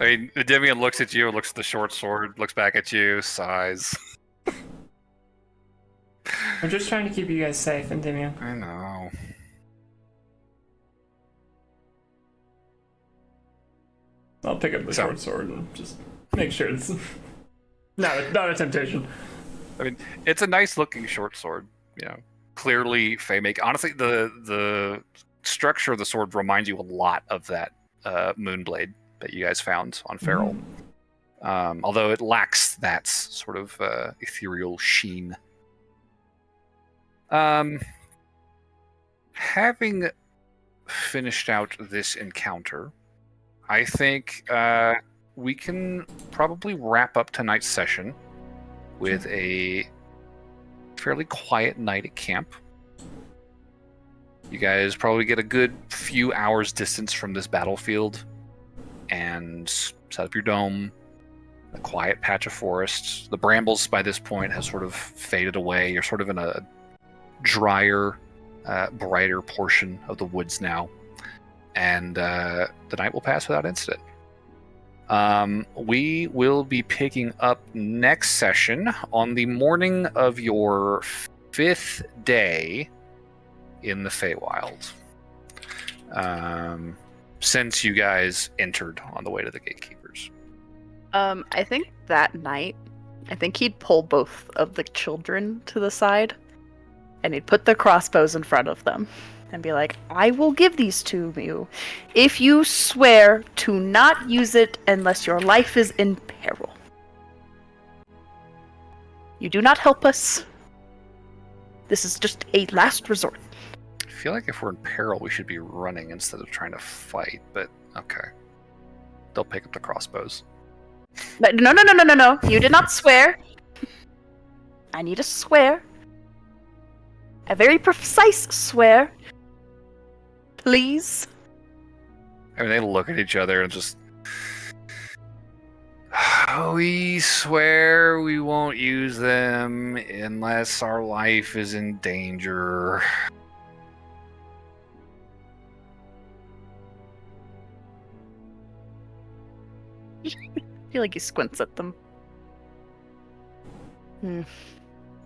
I mean, Endymion looks at you, looks at the short sword, looks back at you, sighs. We're just trying to keep you guys safe, Endymion. I know. I'll pick up the short sword and just make sure it's not a temptation. I mean, it's a nice looking short sword. You know, clearly Fae make. Honestly, the structure of the sword reminds you a lot of that Moonblade that you guys found on Feral. Although it lacks that sort of ethereal sheen. Having finished out this encounter, I think we can probably wrap up tonight's session with a fairly quiet night at camp. You guys probably get a good few hours distance from this battlefield and set up your dome, a quiet patch of forest. The brambles by this point have sort of faded away. You're sort of in a drier, brighter portion of the woods now. And the night will pass without incident. We will be picking up next session on the morning of your 5th day in the Feywild. Since you guys entered on the way to the Gatekeepers. I think that night, he'd pull both of the children to the side, and he'd put the crossbows in front of them. And be like, I will give these to you if you swear to not use it unless your life is in peril. You do not help us. This is just a last resort. I feel like if we're in peril, we should be running instead of trying to fight, but okay. They'll pick up the crossbows. No. You did not swear. I need a swear. A very precise swear. Please. I mean, they look at each other and just... We swear we won't use them unless our life is in danger. I feel like he squints at them. And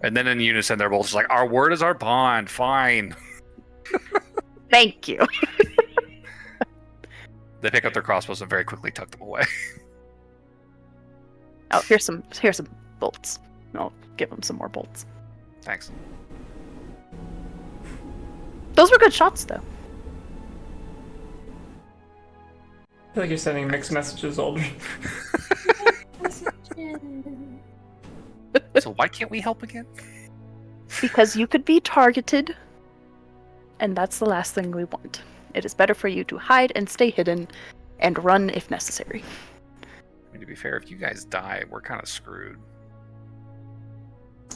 then in unison, they're both just like, our word is our bond, fine. Thank you. They pick up their crossbows and very quickly tuck them away. Oh, here's some bolts. I'll give them some more bolts. Thanks. Those were good shots, though. I feel like you're sending mixed messages, Aldrin. So why can't we help again? Because you could be targeted, and that's the last thing we want. It is better for you to hide and stay hidden, and run if necessary. I mean, to be fair, if you guys die, we're kind of screwed.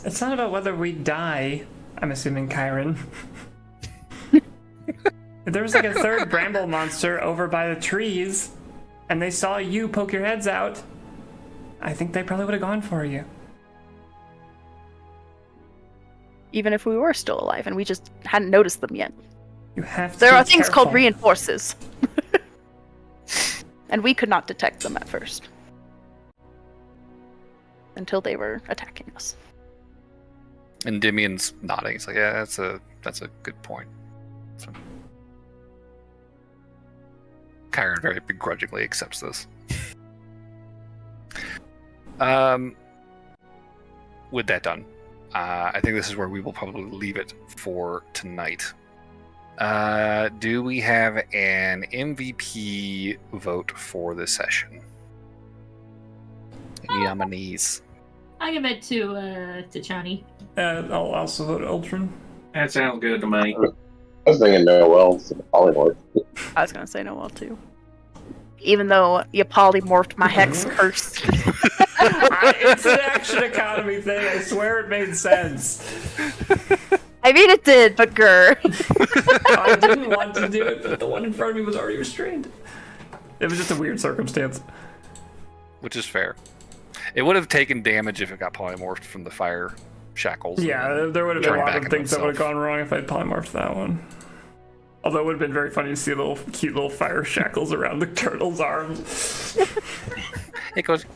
It's not about whether we die, I'm assuming, Kyron. If there was like a third bramble monster over by the trees, and they saw you poke your heads out, I think they probably would have gone for you. Even if we were still alive, and we just hadn't noticed them yet. You have to There be are things called careful. reinforces. And we could not detect them at first. Until they were attacking us. And Dimian's nodding. He's like, yeah, that's a good point. So, Kyron very begrudgingly accepts this. With that done, I think this is where we will probably leave it for tonight. Do we have an MVP vote for this session? Any nominees? I give it to Chani. I'll also vote Aldrin. That sounds good to me. I was thinking Noel, so polymorph. I was gonna say Noel too. Even though you polymorphed my hex curse. It's an action economy thing. I swear it made sense. I mean it did, but grr. I didn't want to do it, but the one in front of me was already restrained. It was just a weird circumstance. Which is fair. It would have taken damage if it got polymorphed from the fire shackles. Yeah, there would have been a Turned lot back of on things that would have itself. gone wrong if I'd polymorphed that one. Although it would have been very funny to see little cute little fire shackles around the turtle's arms. It goes.